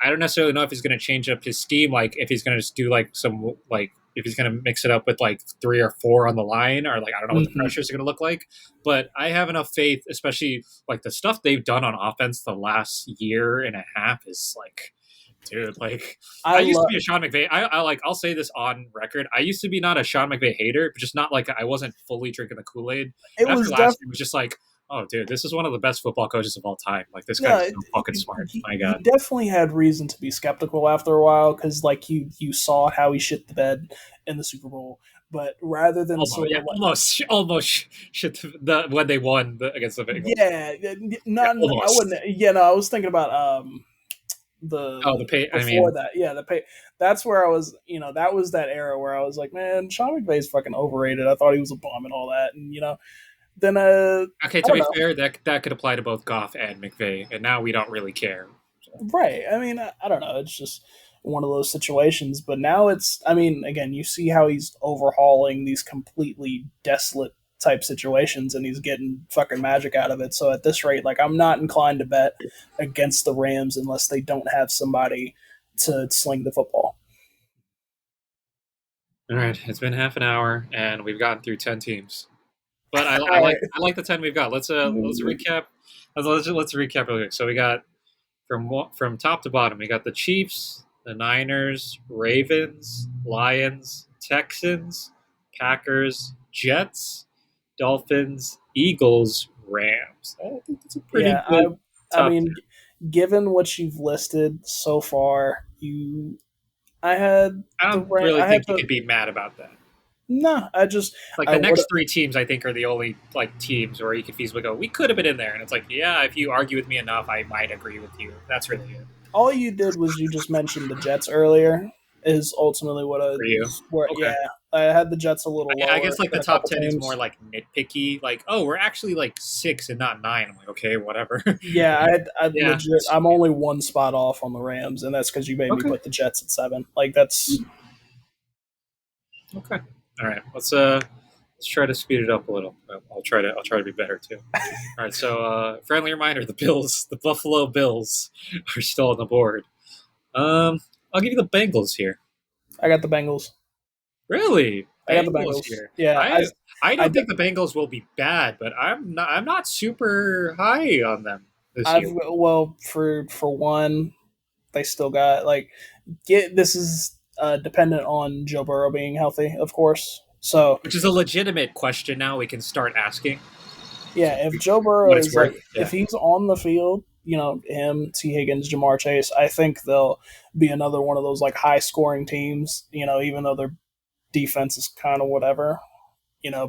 S1: I don't necessarily know if he's going to change up his scheme, like if he's going to just do like some like if he's going to mix it up with like three or four on the line, or like I don't know what the
S2: Hmm.
S1: pressures are going to look like. But I have enough faith, especially like the stuff they've done on offense the last year and a half is like, dude, like
S2: I
S1: I used to
S2: love.
S1: be a Sean McVay. I like I'll say this on record. I used to be not a Sean McVay hater, but just not like I wasn't fully drinking the Kool Aid.
S2: It
S1: And after
S2: was
S1: last year, it was just like, oh, dude, this is one of the best football coaches of all time. Like this
S2: no.
S1: guy's so fucking smart. My
S2: You
S1: God.
S2: definitely had reason to be skeptical after a while because, like, you saw how he shit the bed in the Super Bowl. But rather than
S1: Almost,
S2: sort
S1: yeah,
S2: of like,
S1: almost shit the when they won against the Bengals.
S2: yeah,
S1: Yeah,
S2: none. I
S1: almost.
S2: wouldn't. Yeah, no, I was thinking about
S1: Oh,
S2: the
S1: the pay. I
S2: before
S1: mean,
S2: that. Yeah, the pay. That's where I was. That was that era where I was like, man, Sean McVay's fucking overrated. I thought he was a bum and all that, and then
S1: okay.
S2: I
S1: To
S2: don't
S1: be
S2: know.
S1: fair, that could apply to both Goff and McVay, and now we don't really care. So.
S2: Right. I mean, I don't know. It's just one of those situations. But now it's, I mean, again, you see how he's overhauling these completely desolate type situations and he's getting fucking magic out of it. So at this rate, like, I'm not inclined to bet against the Rams unless they don't have somebody to sling the football.
S1: All right, it's been half an hour, and we've gotten through 10 teams. But
S2: All right.
S1: I like the 10 we've got. Let's recap. Let's recap real quick. So we got from top to bottom. We got the Chiefs, the Niners, Ravens, Lions, Texans, Packers, Jets, Dolphins, Eagles, Rams. I think that's a pretty
S2: Yeah.
S1: good
S2: I
S1: top
S2: mean, given what you've listed so far, I had
S1: I
S2: the
S1: don't
S2: rank.
S1: really
S2: I had
S1: think you
S2: the
S1: could be mad about that.
S2: no.
S1: Like
S2: I
S1: the
S2: would.
S1: next three teams, I think are the only like teams where you could feasibly go, we could have been in there, and it's like, yeah, if you argue with me enough, I might agree with you. That's really it
S2: All you did was you just mentioned the Jets earlier. Is ultimately what I
S1: for you.
S2: where
S1: Okay.
S2: yeah I had the Jets a little
S1: I
S2: lower
S1: guess like the
S2: than a
S1: top
S2: couple
S1: 10 is more
S2: teams.
S1: like nitpicky. Like, oh, we're actually like six and not nine. I'm like, okay, whatever.
S2: Yeah, I
S1: Yeah.
S2: legit. I'm only one spot off on the Rams, and that's because you made me
S1: Okay.
S2: put the Jets at 7. Like that's
S1: Okay. All right. Let's try to speed it up a little. I'll try to be better too. All right. So friendly reminder: the Buffalo Bills, are still on the board. Um, I'll give you the Bengals here.
S2: I got the Bengals.
S1: Really,
S2: I got the
S1: Bengals
S2: Bengals.
S1: here.
S2: Yeah,
S1: I
S2: I
S1: don't think the Bengals will be bad, but I'm not super high on them this
S2: I've
S1: year.
S2: well for one, they still got like get this is dependent on Joe Burrow being healthy, of course. So
S1: Which is a legitimate question. Now we can start asking
S2: yeah, if Joe
S1: what
S2: Burrow
S1: it's
S2: is like
S1: worth.
S2: if
S1: Yeah.
S2: he's on the field, him, T. Higgins, Jamar Chase, I think they'll be another one of those like high scoring teams. Even though their defense is kind of whatever.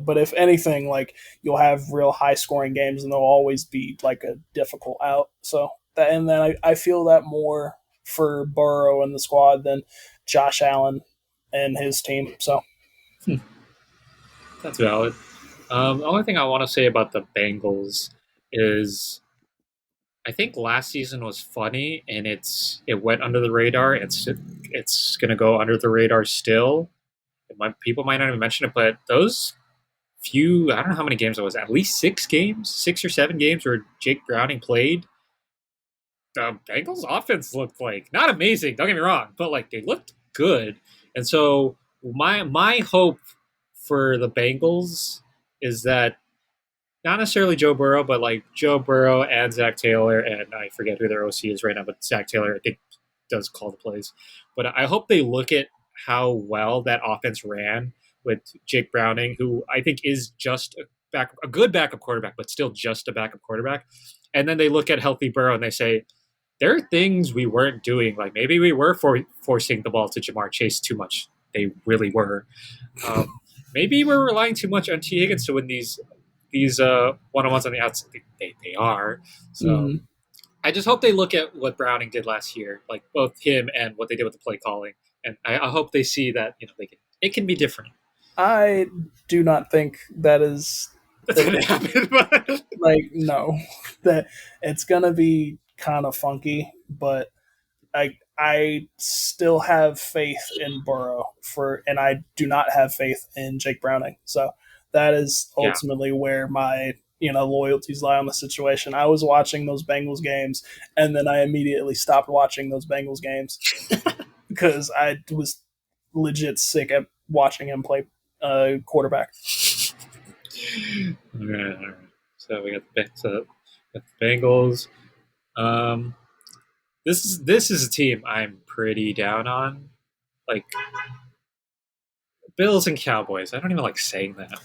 S2: But if anything, like you'll have real high scoring games, and they'll always be like a difficult out. So that, and then I feel that more for Burrow and the squad than Josh Allen and his team. So
S1: That's valid. The only thing I want to say about the Bengals is I think last season was funny and it went under the radar. It's gonna go under the radar still. People might not even mention it, but those few I don't know how many games it was. At least 6 games, 6 or 7 games where Jake Browning played. The Bengals offense looked like not amazing. Don't get me wrong, but like they looked good. And so my hope for the Bengals is that not necessarily Joe Burrow, but like Joe Burrow and Zach Taylor, and I forget who their OC is right now, but Zach Taylor I think does call the plays. But I hope they look at how well that offense ran with Jake Browning, who I think is just a good backup quarterback, but still just a backup quarterback. And then they look at healthy Burrow and they say, there are things we weren't doing. Like maybe we were forcing the ball to Jamar Chase too much. They really were. Maybe we're relying too much on T. Higgins to win these one on ones on the outside. They are. So
S2: mhm.
S1: I just hope they look at what Browning did last year, like both him and what they did with the play calling, and I hope they see that it can be different.
S2: I do not think that is
S1: That's
S2: that
S1: gonna happen, but
S2: like no that it's gonna be kind of funky, but I still have faith in Burrow and I do not have faith in Jake Browning. So that is
S1: Yeah.
S2: ultimately where my loyalties lie on the situation. I was watching those Bengals games, and then I immediately stopped watching those Bengals games because I was legit sick at watching him play quarterback.
S1: All right, all right. So we got the Bengals. Um, this is a team I'm pretty down on. Like Bills and Cowboys. I don't even like saying that, man.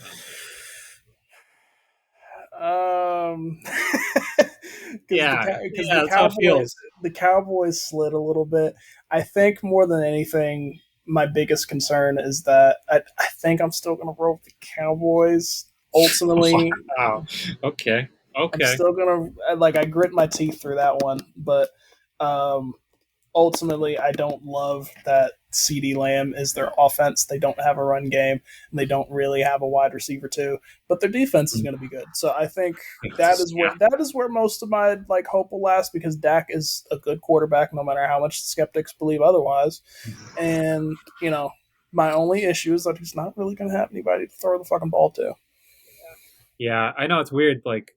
S2: Um, because
S1: Yeah,
S2: because
S1: yeah, that's how it feels.
S2: The Cowboys slid a little bit. I think more than anything, my biggest concern is that I think I'm still going to roll with the Cowboys. Ultimately,
S1: Wow. Okay.
S2: I'm
S1: Okay.
S2: still gonna I grit my teeth through that one, but um, ultimately, I don't love that CD Lamb is their offense. They don't have a run game, and they don't really have a wide receiver too. But their defense is going to be good. So I think
S1: Yeah.
S2: that is where most of my hope will last because Dak is a good quarterback, no matter how much skeptics believe otherwise. And my only issue is that he's not really going to have anybody to throw the fucking ball to.
S1: Yeah, I know it's weird. Like,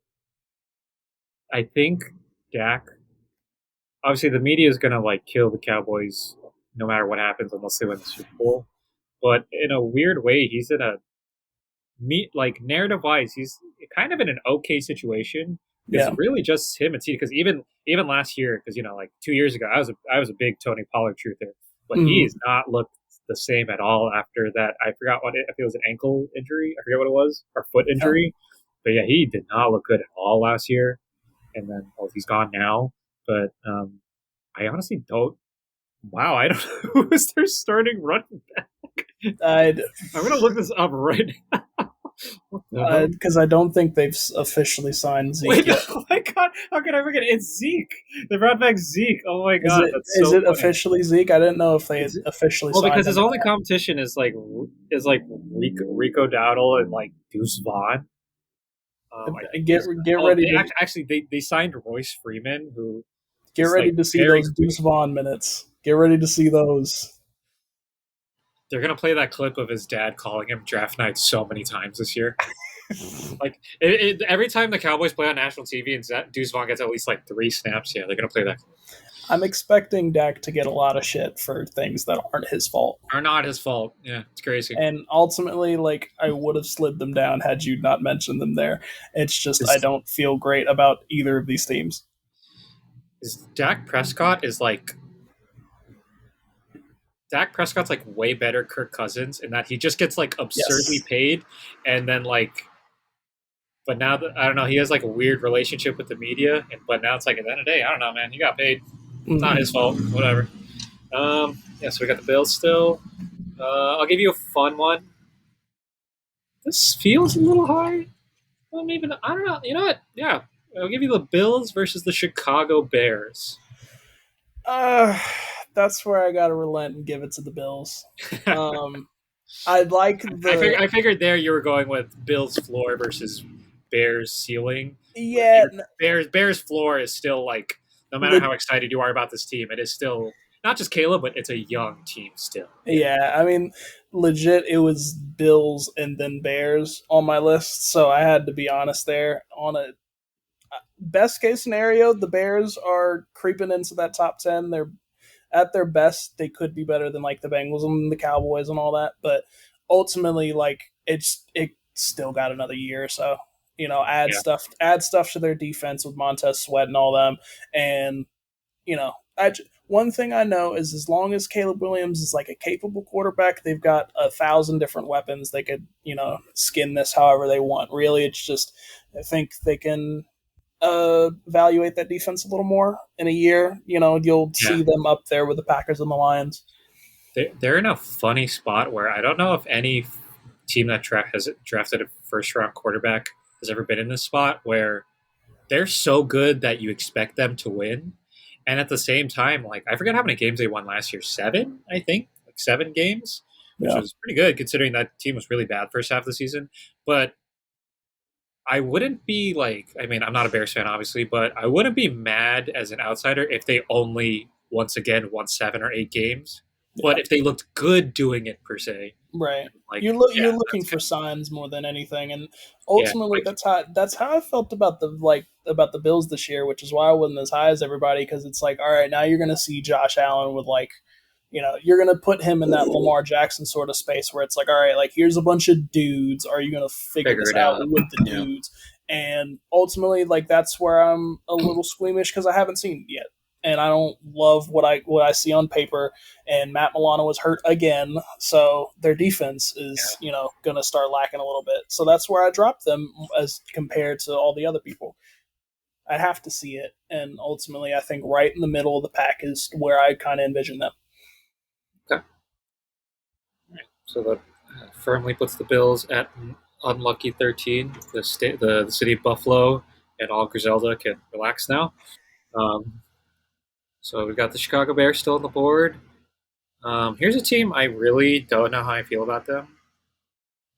S1: I think Dak. Obviously, the media is gonna like kill the Cowboys no matter what happens unless they win the Super Bowl. But in a weird way, he's in a meet like narrative wise, he's kind of in an okay situation because
S2: Yeah.
S1: it's really just him and C. Because even last year, because like 2 years ago, I was a big Tony Pollard truther, but he
S2: Mm-hmm.
S1: has not looked the same at all after that. I forgot if it was an ankle injury. I forget what it was or foot
S2: Yeah.
S1: injury, but yeah, he did not look good at all last year. And then he's gone now, but I honestly don't. Wow, I don't know who is their starting running back.
S2: I'd
S1: I'm gonna look this up right now. What the hell?
S2: because I don't think they've officially signed Zeke
S1: Wait,
S2: yet.
S1: oh my god, how can I forget? It's Zeke. They brought back Zeke. Oh my
S2: Is
S1: god,
S2: it
S1: that's
S2: is
S1: so
S2: it
S1: funny.
S2: officially Zeke? I didn't know if they
S1: It's
S2: had officially
S1: well
S2: signed
S1: because
S2: him
S1: his
S2: or
S1: only
S2: not.
S1: competition is like Rico Dowdle and like Deuce Vaughn. I think
S2: Get
S1: he's.
S2: get
S1: Oh,
S2: ready
S1: they
S2: to
S1: actually they signed Royce Freeman, who
S2: get
S1: is
S2: ready
S1: like
S2: to see
S1: very
S2: those
S1: quick.
S2: Deuce Vaughn minutes. Get ready to see those.
S1: They're gonna play that clip of his dad calling him draft night so many times this year. Like every time the Cowboys play on national TV and Deuce Vaughn gets at least like 3 snaps, yeah, they're gonna play that.
S2: I'm expecting Dak to get a lot of shit for things that aren't his fault.
S1: Are not his fault. Yeah, it's crazy.
S2: And ultimately, I would have slid them down had you not mentioned them there. It's just I
S1: Is
S2: don't feel great about either of these teams.
S1: is Dak Prescott is like Dak Prescott's like way better Kirk Cousins in that he just gets like absurdly
S2: Yes.
S1: paid and then like but now that I don't know, he has like a weird relationship with the media and but now it's like at the end of the day, I don't know, man, he got paid. It's not his
S2: Mm-hmm.
S1: fault. Whatever. Yeah, so we got the Bills still. I'll give you a fun one. This feels a little high. Well, maybe not. I don't know. You know what? Yeah, I'll give you the Bills versus the Chicago Bears.
S2: Uh, that's where I got to relent and give it to the Bills. Um, I like the
S1: I figured there you were going with Bills floor versus Bears ceiling. But
S2: yeah,
S1: Bears floor is still like no matter
S2: le-
S1: how excited you are about this team, it is still not just Caleb, but it's a young team still. Yeah,
S2: yeah. I mean, legit, it was Bills and then Bears on my list, so I had to be honest there. On a best case scenario, the Bears are creeping into that top 10. They're at their best, they could be better than the Bengals and the Cowboys and all that. But ultimately, it still got another year or so.
S1: yeah,
S2: Add stuff to their defense with Montez Sweat and all them. And one thing I know is as long as Caleb Williams is like a capable quarterback, they've got 1,000 different weapons. They could skin this however they want. Really, it's just I think they can evaluate that defense a little more in a year. You'll
S1: yeah.
S2: see them up there with the Packers and the Lions.
S1: They're in a funny spot where I don't know if any team that has drafted a first round quarterback has ever been in this spot where they're so good that you expect them to win. And at the same time, like I forget how many games they won last year. 7, I think. Like 7 games, which
S2: Yeah,
S1: was pretty good considering that team was really bad first half of the season. But I wouldn't be like I mean, I'm not a Bears fan, obviously, but I wouldn't be mad as an outsider if they only once again won 7 or 8 games. But
S2: Yeah,
S1: if they looked good doing it per se,
S2: right.
S1: like
S2: You're
S1: yeah,
S2: looking
S1: that's
S2: for
S1: good.
S2: signs more than anything, and
S1: Yeah,
S2: ultimately
S1: like
S2: that's how I felt about the Bills this year, which is why I wasn't as high as everybody because it's like, all right, now you're gonna see Josh Allen with like, you're gonna put him in that Lamar Jackson sort of space where it's like, all right, like here's a bunch of dudes. Are you gonna figure
S1: figure
S2: this
S1: it
S2: out
S1: out.
S2: with the
S1: Yeah,
S2: dudes? And ultimately, like that's where I'm a little squeamish because I haven't seen it yet, and I don't love what I see on paper. And Matt Milano was hurt again, so their defense is
S1: yeah,
S2: gonna start lacking a little bit. So that's where I dropped them as compared to all the other people. I have to see it, and ultimately, I think right in the middle of the pack is where I kind of envision them.
S1: okay. So that firmly puts the Bills at unlucky 13. The city of Buffalo and all Griselda can relax now. Um, so we've got the Chicago Bears still on the board. Here's a team I really don't know how I feel about them.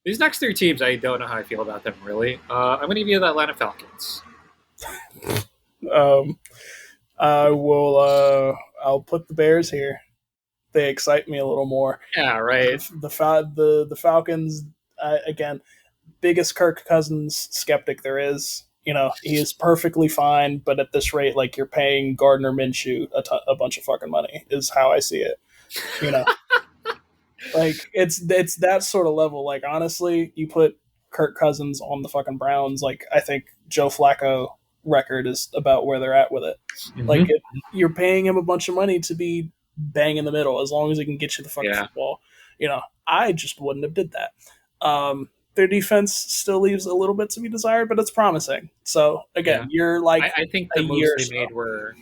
S1: These next three teams, I don't know how I feel about them really. I'm going to give you the Atlanta Falcons.
S2: Um, I will. I'll put the Bears here. They excite me a little more.
S1: Yeah, right.
S2: The Falcons again, biggest Kirk Cousins skeptic there is. He is perfectly fine, but at this rate, like you're paying Gardner Minshew a bunch of fucking money is how I see it. You know, like it's that sort of level. Like honestly, you put Kirk Cousins on the fucking Browns, like I think Joe Flacco record is about where they're at with it. Like
S1: Mm-hmm.
S2: you're paying him a bunch of money to be bang in the middle as long as he can get you the fucking
S1: Yeah,
S2: football. I just wouldn't have did that. Their defense still leaves a little bit to be desired, but it's promising. So
S1: yeah.
S2: again, you're like
S1: I think
S2: a
S1: the
S2: year
S1: moves
S2: or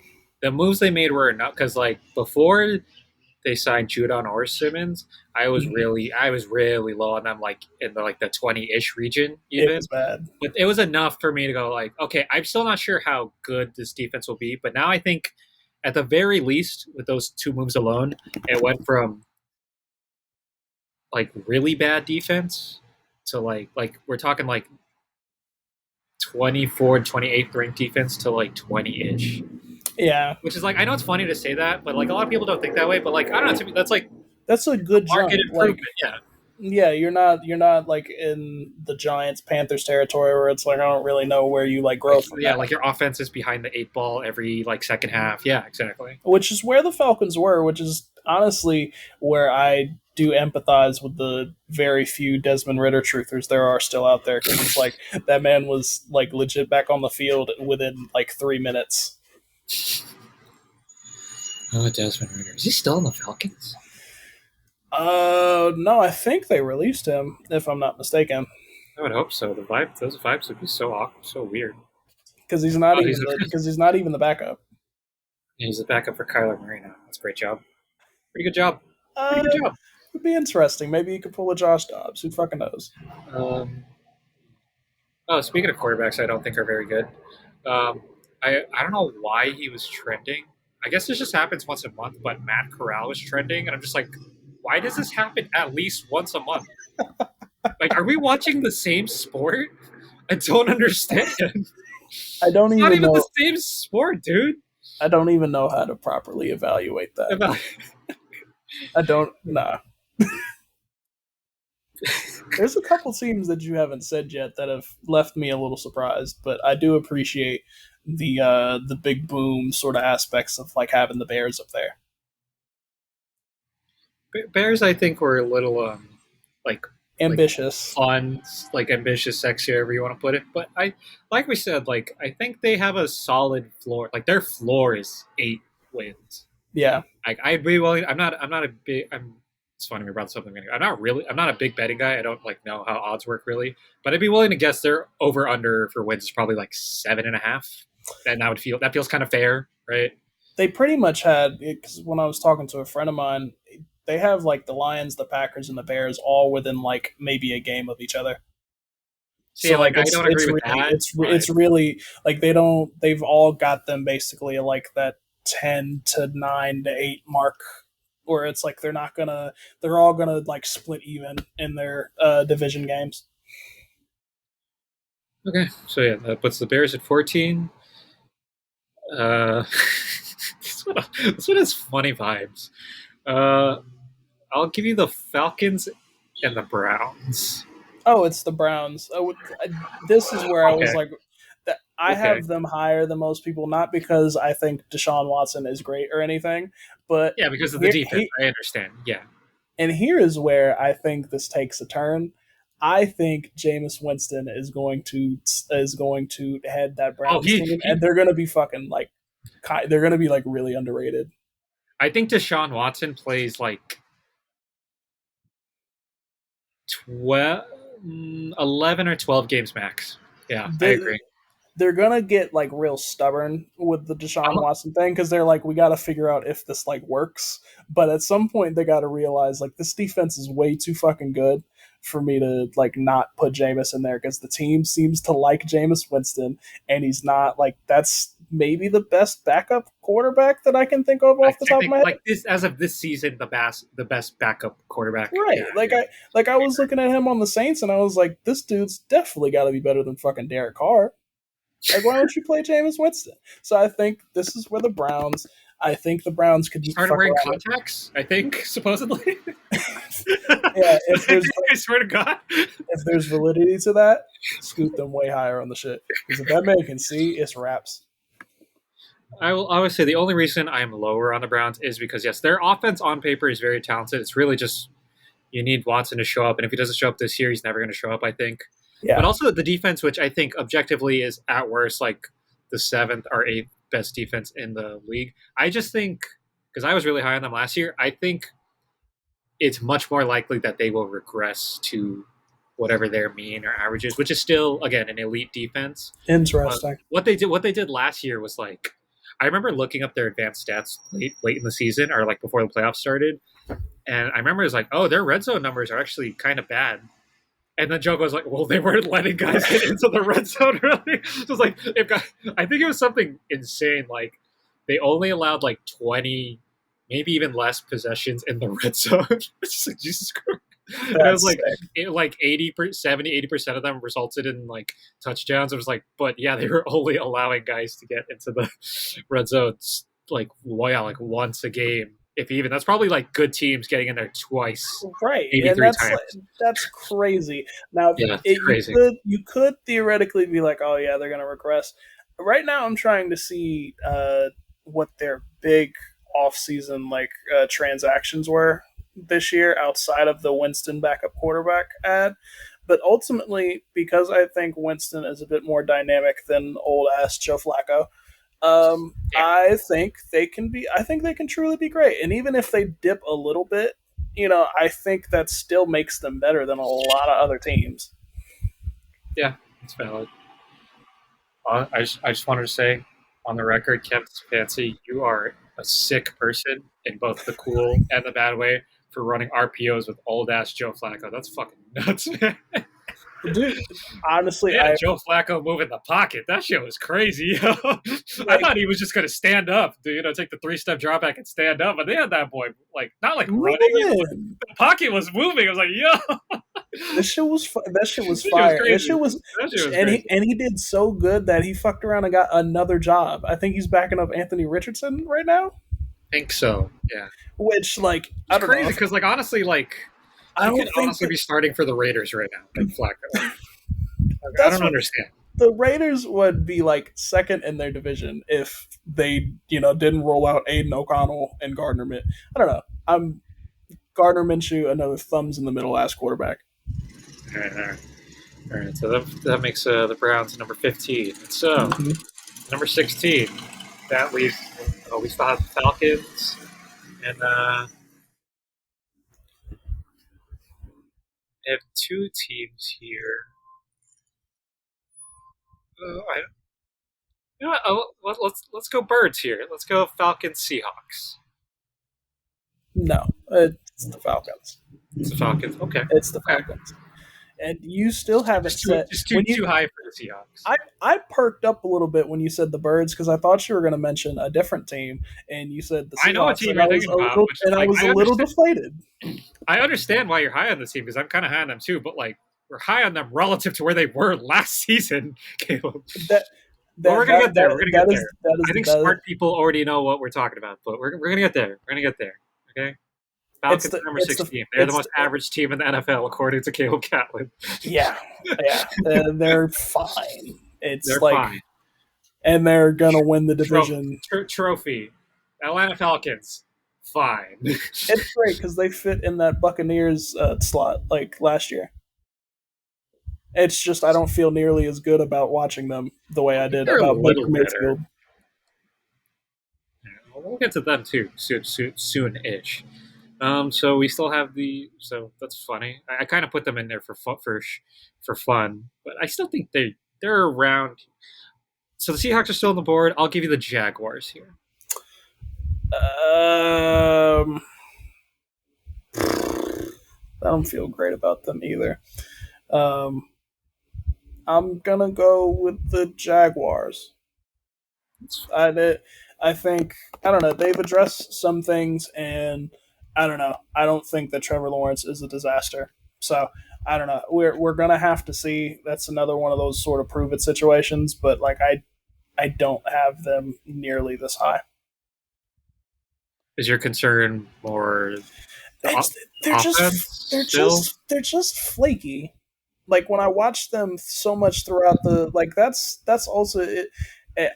S1: they
S2: so.
S1: made were enough because like before they signed Judon or Simmons,
S2: Mhm.
S1: I was really low on them, like in the 20-ish region
S2: It was
S1: even.
S2: bad.
S1: But it was enough for me to go like, okay, I'm still not sure how good this defense will be, but now I think at the very least with those two moves alone, it went from like really bad defense to like we're talking like 24 28th ranked defense to like 20-ish.
S2: Yeah,
S1: Which is like I know it's funny to say that, but like a lot of people don't think that way. But like I don't know, to me that's like
S2: that's a
S1: a
S2: good
S1: market
S2: jump. Like
S1: improvement. Yeah,
S2: yeah, you're not like in the Giants Panthers territory where it's like I don't really know where you like grow
S1: like
S2: from
S1: yeah,
S2: that.
S1: like your offense is behind the eight ball every like second half. Yeah, exactly.
S2: Which is where the Falcons were, which is honestly where I do empathize with the very few Desmond Ritter truthers there are still out there because it's like that man was like legit back on the field within like 3 minutes.
S1: Oh, Desmond Ritter. Is he still in the Falcons?
S2: No, I think they released him if I'm not mistaken
S1: I would hope so. Those vibes would be so awkward, so weird.
S2: because
S1: Oh, he's
S2: he's not even the backup.
S1: he's the backup for Kyler Murray now. That's a great job. Pretty good job. Pretty good
S2: Uh,
S1: job.
S2: would be interesting. Maybe you could pull a Josh Dobbs. Who fucking knows?
S1: Um, oh, speaking of quarterbacks, I don't think are very good. Um, I don't know why he was trending. I guess this just happens once a month, but Matt Corral was trending, and I'm just like, why does this happen at least once a month? Like, are we watching the same sport? I don't understand.
S2: I don't
S1: It's not
S2: even
S1: even the
S2: know.
S1: same sport, dude.
S2: I don't even know how to properly evaluate that.
S1: About
S2: I don't. Nah. There's a couple teams that you haven't said yet that have left me a little surprised, but I do appreciate the big boom sort of aspects of like having the Bears up there.
S1: Bears, I think were a little like like
S2: Ambitious.
S1: fun, like ambitious, sexy, however you want to put it. But like we said, like I think they have a solid floor. Like their floor is 8 wins.
S2: Yeah.
S1: Like I'd be willing. I'm not a big. It's funny we brought this up. I'm not a big betting guy. I don't like know how odds work really. But I'd be willing to guess their over under for wins is probably like 7.5. And that feels kind of fair, right?
S2: They pretty much had because when I was talking to a friend of mine, they have like the Lions, the Packers, and the Bears all within like maybe a game of each other.
S1: See,
S2: So like
S1: like I don't agree with that, but
S2: it's really like they've all got them basically like that 10 to 9 to 8 mark where it's like they're all gonna like split even in their division games.
S1: okay. So yeah, that puts the Bears at 14. Uh, this one has funny vibes. Uh, I'll give you the Falcons and the Browns.
S2: Oh, it's the Browns. This is where I was
S1: Okay,
S2: like, that I
S1: okay,
S2: have them higher than most people, not because I think Deshaun Watson is great or anything, but
S1: yeah, because of the
S2: here
S1: defense.
S2: he
S1: I understand. Yeah.
S2: and here is where I think this takes a turn. I think Jameis Winston is going to head that
S1: Oh,
S2: Browns team, and
S1: he.
S2: they're going to be fucking like they're going to be like really underrated.
S1: I think Deshaun Watson plays like 12, 11 or 12 games max. Yeah, I
S2: The,
S1: agree.
S2: they're gonna get like real stubborn with the Deshaun
S1: I'm,
S2: Watson thing because they're like, we got to figure out if this like works. But at some point, they got to realize like this defense is way too fucking good for me to like not put Jameis in there because the team seems to like Jameis Winston, and he's not like that's maybe the best backup quarterback that I can think of
S1: I,
S2: off the
S1: I
S2: top of
S1: think
S2: my head.
S1: like this as of this season, the best backup quarterback. Yeah,
S2: Right, like I was looking at him on the Saints, and I was like, this dude's definitely got to be better than fucking Derek Carr. Like, why don't you play Jameis Winston? So I think this is where the Browns. I think the Browns could
S1: started
S2: fuck
S1: wearing
S2: around.
S1: contacts. I think supposedly.
S2: Yeah,
S1: I swear to God.
S2: if there's validity to that, scoot them way higher on the shit. Because if that man can see, it's raps.
S1: I will always say the only reason I'm lower on the Browns is because yes, their offense on paper is very talented. It's really just you need Watson to show up, and if he doesn't show up this year, he's never going to show up. I think, but
S2: Yeah,
S1: also the defense, which I think objectively is at worst like the seventh or eighth best defense in the league. I just think because I was really high on them last year, I think it's much more likely that they will regress to whatever their mean or average is, which is still again an elite defense. But
S2: interesting.
S1: what they did last year was like I remember looking up their advanced stats late in the season or like before the playoffs started, and I remember it was like, oh, their red zone numbers are actually kind of bad. And then Joe goes like, "Well, they weren't letting guys get into the red zone really." So it was like, I think it was something insane. Like they only allowed like 20, maybe even less possessions in the red zone. It's just like Jesus Christ. And it was
S2: That's
S1: like,
S2: sick.
S1: 70, 80% of them resulted in like touchdowns. It was like, but yeah, they were only allowing guys to get into the red zones like, well, yeah, like once a game, if even. That's probably like good teams getting in there twice,
S2: Right,
S1: maybe
S2: and
S1: three times.
S2: that's crazy. Now,
S1: Yeah, it's
S2: you
S1: crazy.
S2: could theoretically be like, oh yeah, they're gonna regress. Right now, I'm trying to see what their big off-season like transactions were this year outside of the Winston backup quarterback ad. But ultimately, because I think Winston is a bit more dynamic than old ass Joe Flacco,
S1: Yeah.
S2: I think they can be. I think they can truly be great. And even if they dip a little bit, I think that still makes them better than a lot of other teams.
S1: Yeah, it's valid. I just wanted to say, on the record, Kevin Fancy, you are a sick person in both the cool and the bad way for running RPOs with old ass Joe Flacco. That's fucking nuts, man.
S2: Dude, honestly,
S1: They had
S2: I
S1: Joe Flacco move in the pocket. That shit was crazy. I
S2: like
S1: thought he was just gonna stand up, take the 3-step drop back and stand up. But they had that boy like not like running.
S2: moving.
S1: The pocket was moving. I was like, yo,
S2: That shit was
S1: this shit was
S2: fire. That shit
S1: crazy.
S2: was,
S1: That shit was
S2: and
S1: crazy.
S2: he did so good that he fucked around and got another job. I think he's backing up Anthony Richardson right now.
S1: I think so. Yeah.
S2: Which, like, I
S1: It's
S2: don't know.
S1: crazy because, like, honestly, like
S2: I
S1: he
S2: don't
S1: could
S2: think
S1: honestly
S2: that
S1: be starting for the Raiders right now, like Flacco. I
S2: that's
S1: don't
S2: what
S1: understand.
S2: the Raiders would be like second in their division if they, didn't roll out Aiden O'Connell and Gardner Minshew. I don't know. I'm Gardner Minshew, another thumbs in the middle ass quarterback.
S1: All right, all right, all right. So that makes the Browns number 15. So
S2: Mm-hmm.
S1: number 16, that leaves we still have the Falcons, and they have two teams here. I, you know what? Let's go Birds here. Let's go Falcons Seahawks.
S2: No, it's the Falcons.
S1: It's the Falcons. Okay,
S2: It's the
S1: okay.
S2: Falcons. And you still haven't
S1: Just too
S2: said
S1: just too
S2: when you.
S1: too high for the Seahawks.
S2: I perked up a little bit when you said the Birds because I thought you were going to mention a different team, and you said the
S1: I know what
S2: Seahawks,
S1: team
S2: and
S1: you're thinking about, which is
S2: I
S1: like
S2: was a little deflated.
S1: I understand why you're high on this team because I'm kind of high on them too, but like we're high on them relative to where they were last season, Caleb.
S2: That
S1: But we're
S2: that
S1: gonna
S2: that
S1: get there. We're
S2: that
S1: gonna get
S2: that is
S1: there.
S2: that
S1: I
S2: is
S1: think
S2: that
S1: smart people already know what we're talking about, but we're gonna get there. We're gonna get there. Okay.
S2: It's
S1: Falcons
S2: the
S1: are number
S2: it's the
S1: 16. They're the
S2: it's
S1: most
S2: the,
S1: average team in the NFL, according to Caleb Catlin.
S2: yeah, yeah. They're fine. It's
S1: They're
S2: like,
S1: fine.
S2: and they're gonna win the
S1: Tro-
S2: division.
S1: trophy. Atlanta Falcons. Fine.
S2: It's great because they fit in that Buccaneers slot like last year. It's just I don't feel nearly as good about watching them the way
S1: I
S2: I
S1: think
S2: did
S1: they're a
S2: about Baker
S1: little better.
S2: Mayfield.
S1: Yeah, we'll get to them too soon-ish. So we still have the. So that's funny. I kind of put them in there for fun, but I still think they're around. So the Seahawks are still on the board. I'll give you the Jaguars here.
S2: Um, I don't feel great about them either. Um, I'm gonna go with the Jaguars. I I think I don't know. They've addressed some things, and I don't know. I don't think that Trevor Lawrence is a disaster. So I don't know. We're gonna have to see. That's another one of those sort of prove it situations. But like I don't have them nearly this high.
S1: Is your concern more the
S2: It's
S1: offense still?
S2: they're just flaky. Like when I watch them so much throughout the like that's also it.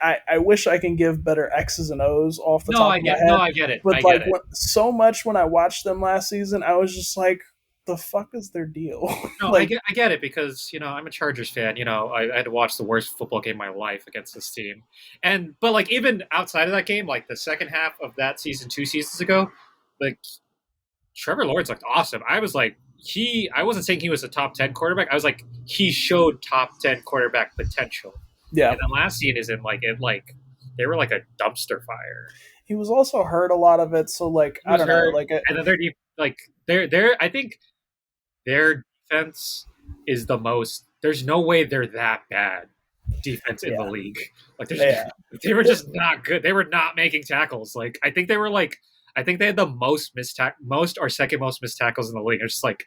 S2: I wish I can give better X's and O's off the top of my
S1: No,
S2: head,
S1: I get it. I
S2: but
S1: get
S2: like
S1: it.
S2: so much when I watched them last season, I was just like, the fuck is their deal?
S1: No,
S2: Like,
S1: I get it because I'm a Chargers fan. I had to watch the worst football game of my life against this team, but like even outside of that game, like the second half of that season 2 seasons ago, like Trevor Lawrence looked awesome. I was like I wasn't saying he was a top 10 quarterback. I was like he showed top 10 quarterback potential,
S2: yeah,
S1: and then last season like they were like a dumpster fire.
S2: he was also hurt a lot of it. So like,
S1: He
S2: I
S1: was
S2: don't know.
S1: hurt,
S2: Like,
S1: and then they're I think their defense is the most. There's no way they're that bad defense in the
S2: yeah,
S1: league. Like
S2: yeah.
S1: they were just not good. They were not making tackles. Like I think they had the most or second most missed tackles in the league. It's just like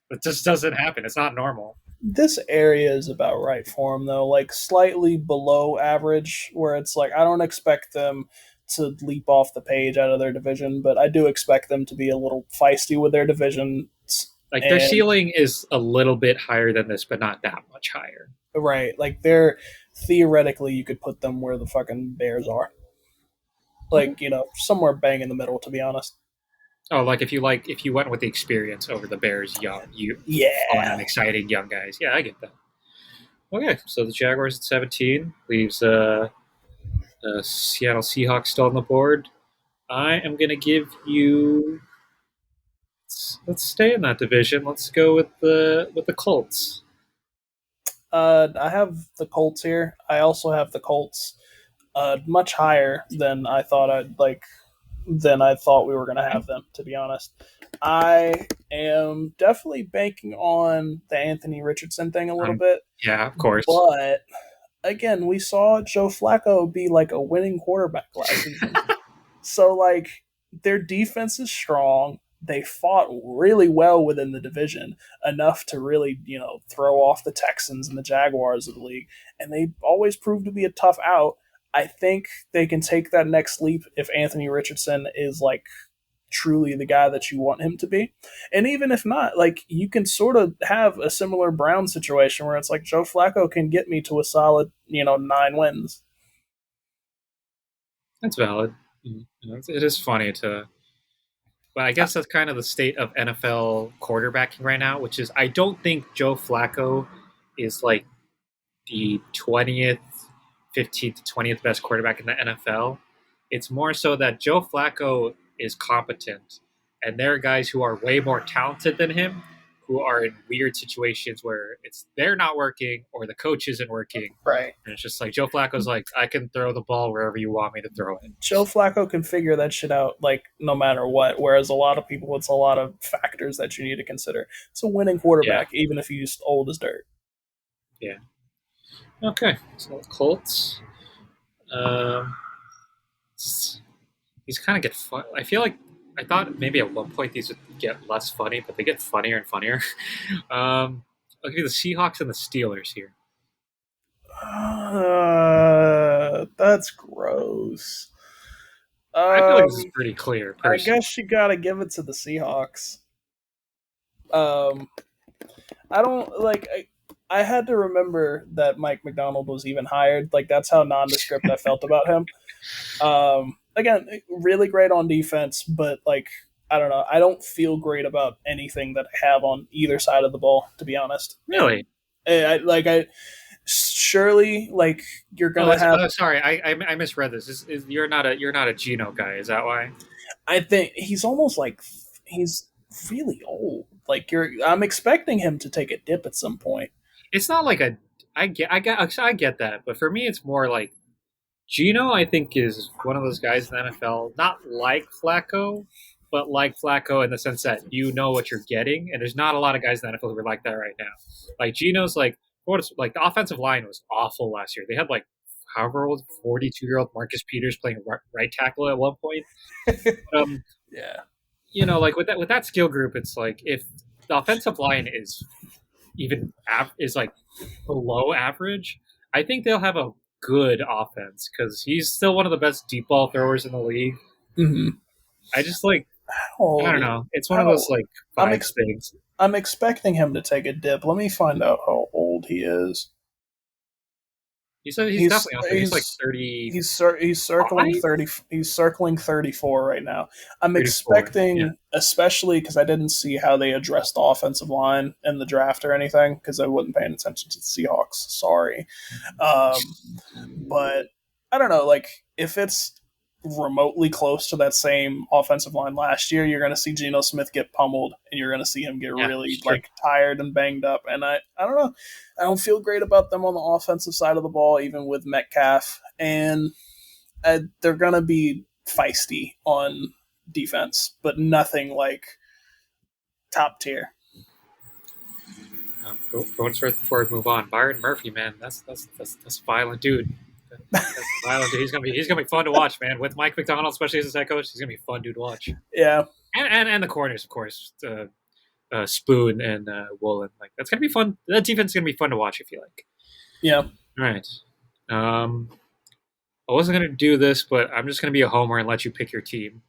S1: it just doesn't happen. It's not normal.
S2: This area is about right for them though, like slightly below average, where it's like I don't expect them to leap off the page out of their division, but I do expect them to be a little feisty with their division.
S1: Like their
S2: And
S1: ceiling is a little bit higher than this, but not that much higher.
S2: right, like they're theoretically you could put them where the fucking Bears are,
S1: Okay.
S2: like somewhere bang in the middle. To be honest,
S1: Oh, like if you went with the experience over the Bears, young, fun and
S2: yeah.
S1: exciting young guys. Yeah, I get that. Okay, so the Jaguars at 17 leaves Seattle Seahawks still on the board. I am going to give you. Let's stay in that division. Let's go with the Colts.
S2: I have the Colts here. I also have the Colts much higher than I thought I'd like than I thought we were going to
S1: Okay.
S2: have them, to be honest. I am definitely banking on the Anthony Richardson thing a little bit,
S1: Yeah, of course.
S2: but again, we saw Joe Flacco be like a winning quarterback last season. So, like, their defense is strong. They fought really well within the division, enough to really, throw off the Texans and the Jaguars of the league. And they always prove to be a tough out. I think they can take that next leap if Anthony Richardson is like truly the guy that you want him to be. And even if not, like you can sort of have a similar Brown situation where it's like Joe Flacco can get me to a solid, 9 wins.
S1: That's valid. It is funny to. But I guess that's kind of the state of NFL quarterbacking right now, which is I don't think Joe Flacco is like the 20th, 15th to 20th best quarterback in the NFL. It's more so that Joe Flacco is competent, and there are guys who are way more talented than him who are in weird situations where they're not working or the coach isn't working.
S2: Right.
S1: And it's just like Joe Flacco's like, I can throw the ball wherever you want me to throw it.
S2: Joe Flacco can figure that shit out, like no matter what. Whereas a lot of people, it's a lot of factors that you need to consider. It's a winning
S1: Yeah.
S2: quarterback, even if he's old as dirt.
S1: Yeah. Okay. So Colts. Um, these kind of get fun. I feel like I thought maybe at one point these would get less funny, but they get funnier and funnier. I'll give you the Seahawks and the Steelers here.
S2: That's gross.
S1: I feel like this is
S2: Um,
S1: pretty clear,
S2: I
S1: personally.
S2: guess you gotta give it to the Seahawks. Um, I don't like. I had to remember that Mike McDonald was even hired. Like that's how nondescript I felt about him. Again, really great on defense, but like I don't know. I don't feel great about anything that I have on either side of the ball, to be honest. And
S1: Really?
S2: I surely like you're
S1: Oh,
S2: gonna have.
S1: sorry, I misread this. You're not a Geno guy. Is that why?
S2: I think he's almost like he's really old. Like you're, I'm expecting him to take a dip at some point.
S1: It's not like a. I get that, but for me, it's more like Geno. I think is one of those guys in the NFL, not like Flacco, but like Flacco in the sense that you know what you're getting, and there's not a lot of guys in the NFL who are like that right now. Like Geno's like like the offensive line was awful last year. They had like however old 42-year-old Marcus Peters playing right tackle at one point. Um,
S2: Yeah.
S1: like with that skill group, it's like if the offensive line is is like below average, I think they'll have a good offense because he's still one of the best deep ball throwers in the league.
S2: Mm-hmm.
S1: I just like
S2: How
S1: I don't
S2: old?
S1: know. It's one of those
S2: How
S1: like
S2: I'm
S1: vibes
S2: ex-
S1: things.
S2: I'm expecting him to take a dip. Let me find out how old he is.
S1: He's
S2: He's
S1: definitely up there. He's like
S2: he's
S1: 35,
S2: he's circling 30. He's circling 34 right now. I'm
S1: 34. Yeah,
S2: expecting, especially because I didn't see how they addressed the offensive line in the draft or anything because I wasn't paying attention to the Seahawks. Sorry. Um, but I don't know. Like if it's remotely close to that same offensive line last year, you're going to see Geno Smith get pummeled, and you're going to see him get
S1: yeah,
S2: really
S1: it's true.
S2: like tired and banged up. And I don't know. I don't feel great about them on the offensive side of the ball, even with Metcalf, and they're going to be feisty on defense, but nothing like top tier.
S1: For what's worth, before we move on, Byron Murphy, man, that's a violent dude. That's a violent dude. He's gonna be fun to watch, man. With Mike McDonald, especially as his head coach, he's gonna be a fun dude to watch.
S2: Yeah,
S1: And the corners, of course, Spoon and Woolen. Like that's gonna be fun. That defense is gonna be fun to watch if you like.
S2: yeah.
S1: All right. Um, I wasn't gonna do this, but I'm just gonna be a homer and let you pick your team.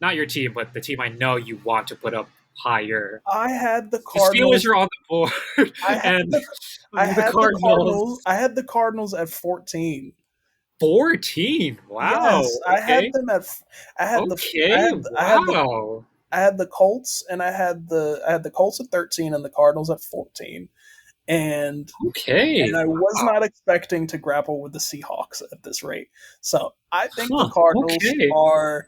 S1: Not your team, but the team I know you want to put up higher.
S2: I had the
S1: The Steelers
S2: Cardinals.
S1: are on the board,
S2: I had
S1: and
S2: the I
S1: the
S2: had the Cardinals.
S1: Cardinals
S2: I had the Cardinals at 14.
S1: 14. Wow.
S2: Yes, I had
S1: Okay.
S2: them at. I had the. I
S1: Okay.
S2: had. I had the.
S1: Wow.
S2: I had the Colts, and I had the Colts at 13, and the Cardinals at 14, and
S1: Okay.
S2: I was
S1: Wow.
S2: not expecting to grapple with the Seahawks at this rate. So I think the
S1: Huh.
S2: Cardinals
S1: Okay.
S2: are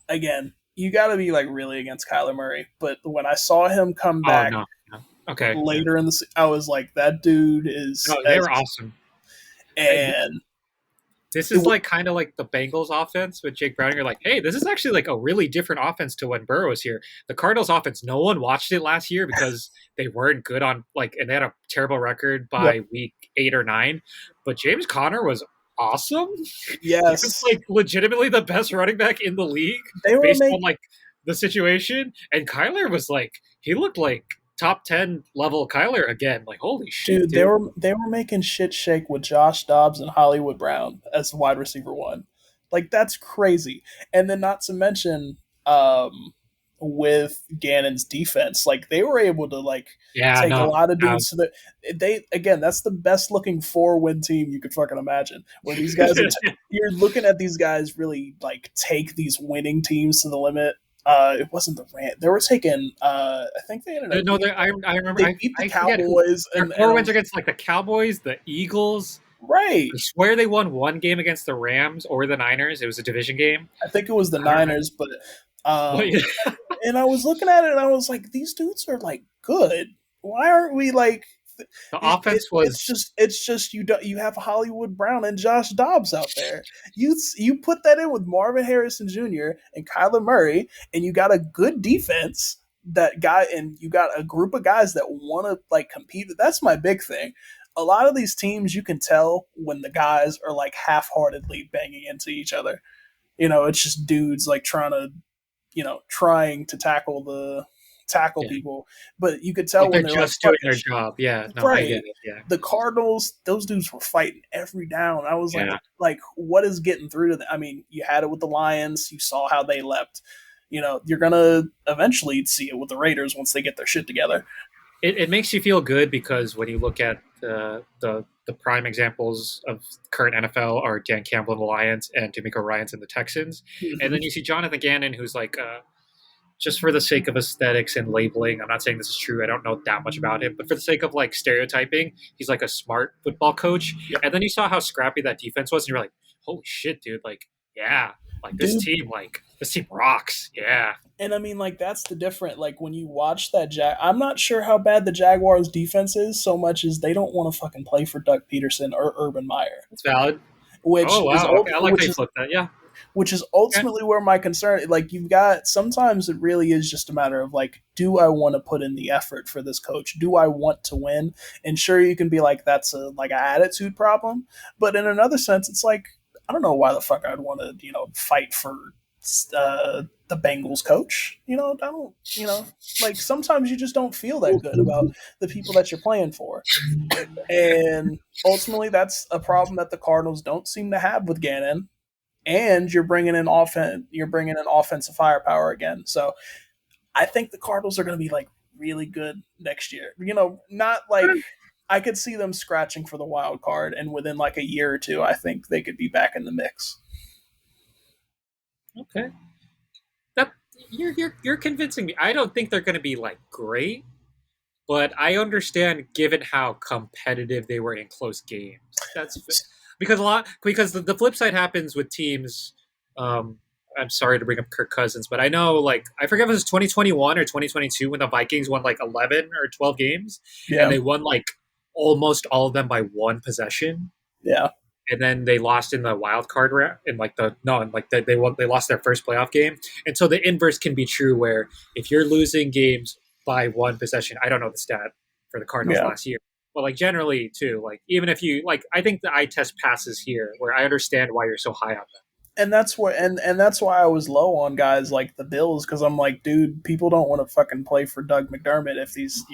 S2: again. You got to be like really against Kyler Murray, but when I saw him come
S1: Oh
S2: back
S1: no. No. Okay. Yeah.
S2: later in I was like, that dude
S1: No,
S2: is
S1: they
S2: as
S1: were awesome. I,
S2: and
S1: this
S2: it,
S1: is like kind of like the Bengals offense with Jake Browning. You're like, hey, this is actually like a really different offense to when Burrow was here. The Cardinals offense, no one watched it last year because they weren't good on like, and they had a terrible record
S2: yep,
S1: by week 8 or 9. But James Conner was awesome. He was
S2: yes,
S1: like legitimately the best running back in the league
S2: they were
S1: based
S2: make
S1: on like the situation. And Kyler was like, he looked like top 10 level Kyler again. Like, holy shit,
S2: dude, they
S1: dude.
S2: were making shit shake with Josh Dobbs and Hollywood Brown as wide receiver one. Like that's crazy. And then not to mention with Gannon's defense, like they were able to like
S1: Yeah,
S2: take a
S1: no.
S2: lot of
S1: Uh,
S2: dudes to the they again, that's the best looking 4-win team you could fucking imagine. Where these guys are you're looking at these guys really like take these winning teams to the limit. It wasn't the Rams. They were taking I think they ended up
S1: no,
S2: beating
S1: I remember.
S2: they beat the
S1: I forget who
S2: Cowboys
S1: their
S2: and
S1: four wins against, like the Cowboys, the Eagles.
S2: right.
S1: I swear they won one game against the Rams or the Niners. It was a division game.
S2: I think it was the
S1: I don't remember.
S2: Niners, but
S1: What,
S2: and I was looking at it and I was like, these dudes are like good. Why aren't we like?
S1: the offense was
S2: It's just you have Hollywood Brown and Josh Dobbs out there. You put that in with Marvin Harrison Jr. and Kyler Murray, and you got a good defense. That guy and you got a group of guys that want to like compete. That's my big thing. A lot of these teams, you can tell when the guys are like half-heartedly banging into each other. It's just dudes like trying to tackle tackle
S1: Yeah.
S2: people, but you could tell
S1: Like
S2: when
S1: they're
S2: they're like,
S1: just
S2: fuck
S1: doing their
S2: it.
S1: job. Yeah. No, I get
S2: Right.
S1: it. Yeah.
S2: The Cardinals, those dudes were fighting every down. I was
S1: Yeah.
S2: like, what is getting through to them? I mean, you had it with the Lions. You saw how they leapt. You're gonna eventually see it with the Raiders once they get their shit together.
S1: It makes you feel good because when you look at the prime examples of current NFL are Dan Campbell in the Lions and D'Amico Ryans in the Texans, and
S2: Mhm.
S1: then you see Jonathan Gannon, who's like just for the sake of aesthetics and labeling. I'm not saying this is true. I don't know that much about him, but for the sake of like stereotyping, he's like a smart football coach.
S2: Yep.
S1: And then you saw how scrappy that defense was, and you're like, holy shit, dude! Like, yeah, like
S2: Dude,
S1: this team rocks. Yeah,
S2: and I mean, like that's the different. Like when you watch that I'm not sure how bad the Jaguars' defense is, so much as they don't want to fucking play for Doug Peterson or Urban Meyer,
S1: that's valid.
S2: which
S1: Oh
S2: is
S1: wow, okay, I like how
S2: which
S1: you
S2: is
S1: flipped that. Yeah,
S2: which is
S1: okay.
S2: ultimately where my concern. Like you've got sometimes it really is just a matter of like, do I want to put in the effort for this coach? Do I want to win? And sure, you can be like that's a like an attitude problem, but in another sense, it's like I don't know why the fuck I'd want to fight for the Bengals coach. I don't. Like sometimes you just don't feel that good about the people that you're playing for, and ultimately that's a problem that the Cardinals don't seem to have with Gannon. And you're bringing in offensive firepower again. So I think the Cardinals are going to be like really good next year. Not like I could see them scratching for the wild card, and within like a year or two, I think they could be back in the mix.
S1: Okay, that you're convincing me. I don't think they're going to be like great, but I understand given how competitive they were in close games. Because the flip side happens with teams. Um, I'm sorry to bring up Kirk Cousins, but I know like I forget if it was 2021 or 2022 when the Vikings won like 11 or 12 games, and
S2: Yeah,
S1: they won like almost all of them by one possession,
S2: yeah,
S1: and then they lost in the wild card round in like the no in like they lost their first playoff game. And so the inverse can be true where if you're losing games by one possession, I don't know the stat for the Cardinals
S2: yeah.
S1: last year, but like generally too, like even if you like, I think the eye test passes here where I understand why you're so high on them.
S2: And that's why I was low on guys like the Bills because I'm like, dude, people don't want to fucking play for Doug McDermott if he's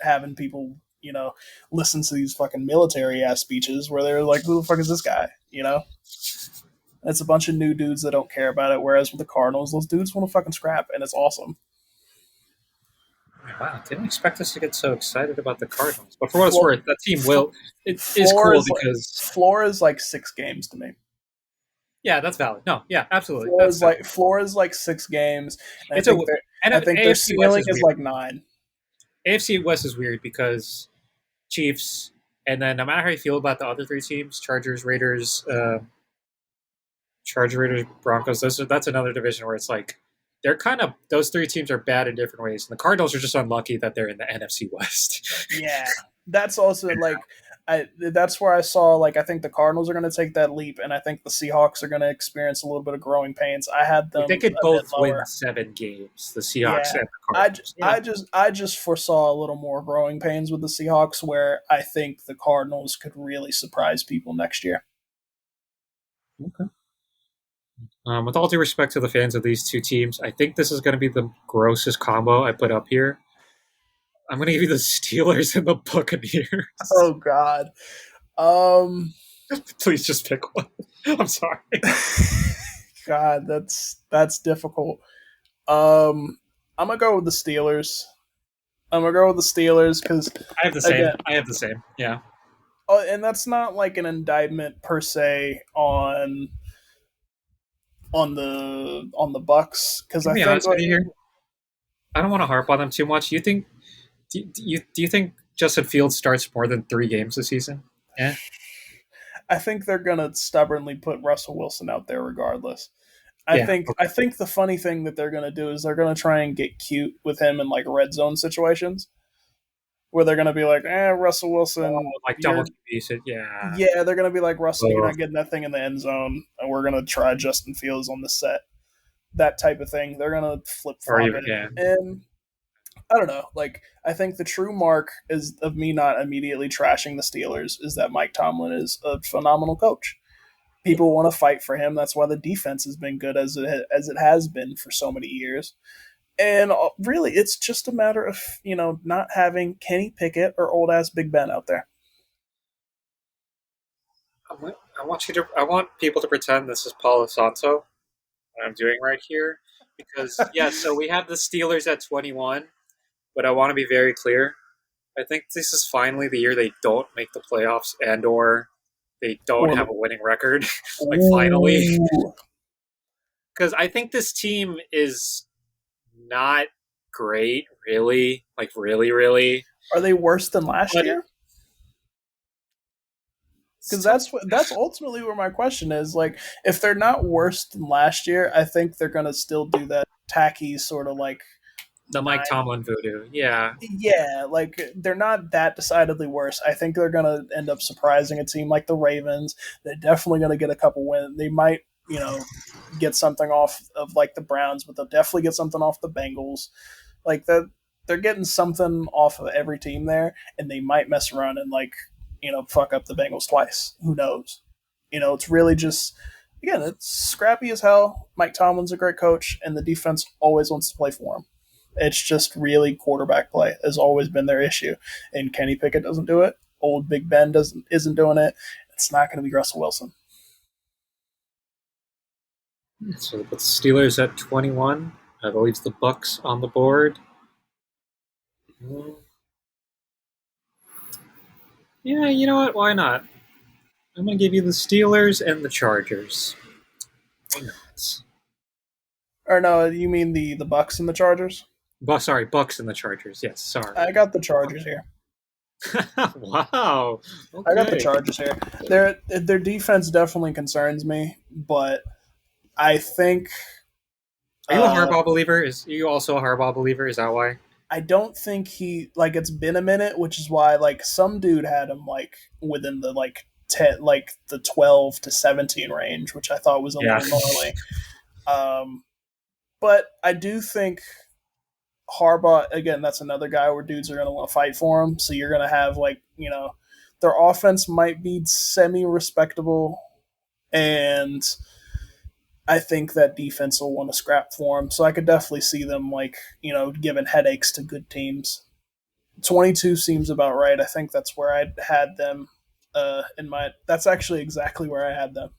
S2: having people listen to these fucking military ass speeches where they're like, who the fuck is this guy? It's a bunch of new dudes that don't care about it. Whereas with the Cardinals, those dudes want to fucking scrap, and it's awesome.
S1: Wow, didn't expect us to get so excited about the Cardinals, but for what it's
S2: Flo-
S1: worth, that team
S2: F-
S1: will it is cool because
S2: Floor is like 6 games to me.
S1: yeah, that's valid. No, yeah, absolutely,
S2: Floor
S1: that's
S2: is like floor is like 6 games, and
S1: it's a
S2: I
S1: and
S2: think their
S1: AFC West
S2: ceiling
S1: is
S2: is
S1: weird.
S2: like 9.
S1: AFC West is weird because Chiefs, and then no matter how you feel about the other three teams, Broncos. That's another division where it's like they're kind of those three teams are bad in different ways, and the Cardinals are just unlucky that they're in the NFC West.
S2: Yeah, that's also like that's where I saw like I think the Cardinals are going to take that leap, and I think the Seahawks are going to experience a little bit of growing pains. I had
S1: Like they
S2: them
S1: could
S2: a bit
S1: both win
S2: lower.
S1: 7 games, the Seahawks
S2: Yeah,
S1: and the Cardinals. Yeah,
S2: I just foresaw a little more growing pains with the Seahawks, where I think the Cardinals could really surprise people next year.
S1: okay. With all due respect to the fans of these two teams, I think this is going to be the grossest combo I put up here. I'm going to give you the Steelers and the Buccaneers.
S2: Oh God, um,
S1: Please just pick one. I'm sorry.
S2: God, that's difficult. Um, I'm gonna go with the Steelers. I'm gonna go with the Steelers because
S1: I have the same.
S2: again,
S1: I have the same. Yeah.
S2: and that's not like an indictment per se on the Bucks because
S1: Can
S2: I
S1: I be
S2: think
S1: honest with
S2: like
S1: you here? I don't want to harp on them too much. Do you think Justin Fields starts more than 3 games this season? Yeah.
S2: I think they're gonna stubbornly put Russell Wilson out there regardless. I
S1: Yeah.
S2: think I think the funny thing that they're gonna do is they're gonna try and get cute with him in like red zone situations where they're gonna be like, Russell Wilson,
S1: Like double
S2: you're
S1: QB said, yeah.
S2: yeah, they're gonna be like Russell, you're
S1: Oh,
S2: not getting that thing in the end zone, and we're gonna try Justin Fields on the set. That type of thing. They're gonna flip
S1: or
S2: flop
S1: even
S2: it,
S1: yeah.
S2: and I don't know. Like I think the true mark is of me not immediately trashing the Steelers is that Mike Tomlin is a phenomenal coach.
S1: Yeah.
S2: People want to fight for him. That's why the defense has been good as it has been for so many years. And really, it's just a matter of not having Kenny Pickett or old ass Big Ben out there.
S1: I want people to pretend this is Paulo Santo. What I'm doing right here, because yeah. So we have the Steelers at 21, but I want to be very clear. I think this is finally the year they don't make the playoffs and or they don't have
S2: Or
S1: a winning record. Like finally,
S2: ooh,
S1: because I think this team is not great, really, like really, really.
S2: are they worse than last
S1: But
S2: year?
S1: it's
S2: Because
S1: tough.
S2: that's ultimately where my question is. Like, if they're not worse than last year, I think they're gonna still do that tacky sort of like
S1: The Mike
S2: nine.
S1: Tomlin voodoo, yeah.
S2: Yeah, like they're not that decidedly worse. I think they're gonna end up surprising a team like the Ravens. They're definitely gonna get a couple wins. They might, get something off of like the Browns, but they'll definitely get something off the Bengals. Like that, they're getting something off of every team there, and they might mess around and like fuck up the Bengals twice. Who knows? It's really just again, it's scrappy as hell. Mike Tomlin's a great coach, and the defense always wants to play for him. It's just really quarterback play has always been their issue, and Kenny Pickett doesn't do it. Old Big Ben isn't doing it. It's not going to be Russell Wilson.
S1: So the Steelers at 21. That leaves the Bucks on the board. Yeah, you know what? Why not? I'm going to give you the Steelers and the Chargers. Why not?
S2: Or no, you mean the Bucks and the Chargers?
S1: Sorry, Bucks and the Chargers. Yes, sorry.
S2: I got the Chargers here.
S1: Wow.
S2: I got the
S1: Okay.
S2: Chargers here. Their defense definitely concerns me, but I think
S1: Are you a
S2: uh,
S1: Harbaugh believer? Are you also a Harbaugh believer? Is that why?
S2: I don't think he like it's been a minute, which is why like some dude had him like within the like 10 like the 12 to 17 range, which I thought was a
S1: Yeah.
S2: little gnarly. Um, but I do think Harbaugh again. That's another guy where dudes are going to want to fight for him. So you're going to have like their offense might be semi respectable, and I think that defense will want to scrap for him. So I could definitely see them like giving headaches to good teams. 22 seems about right. I think that's where I had them in my. That's actually exactly where I had them,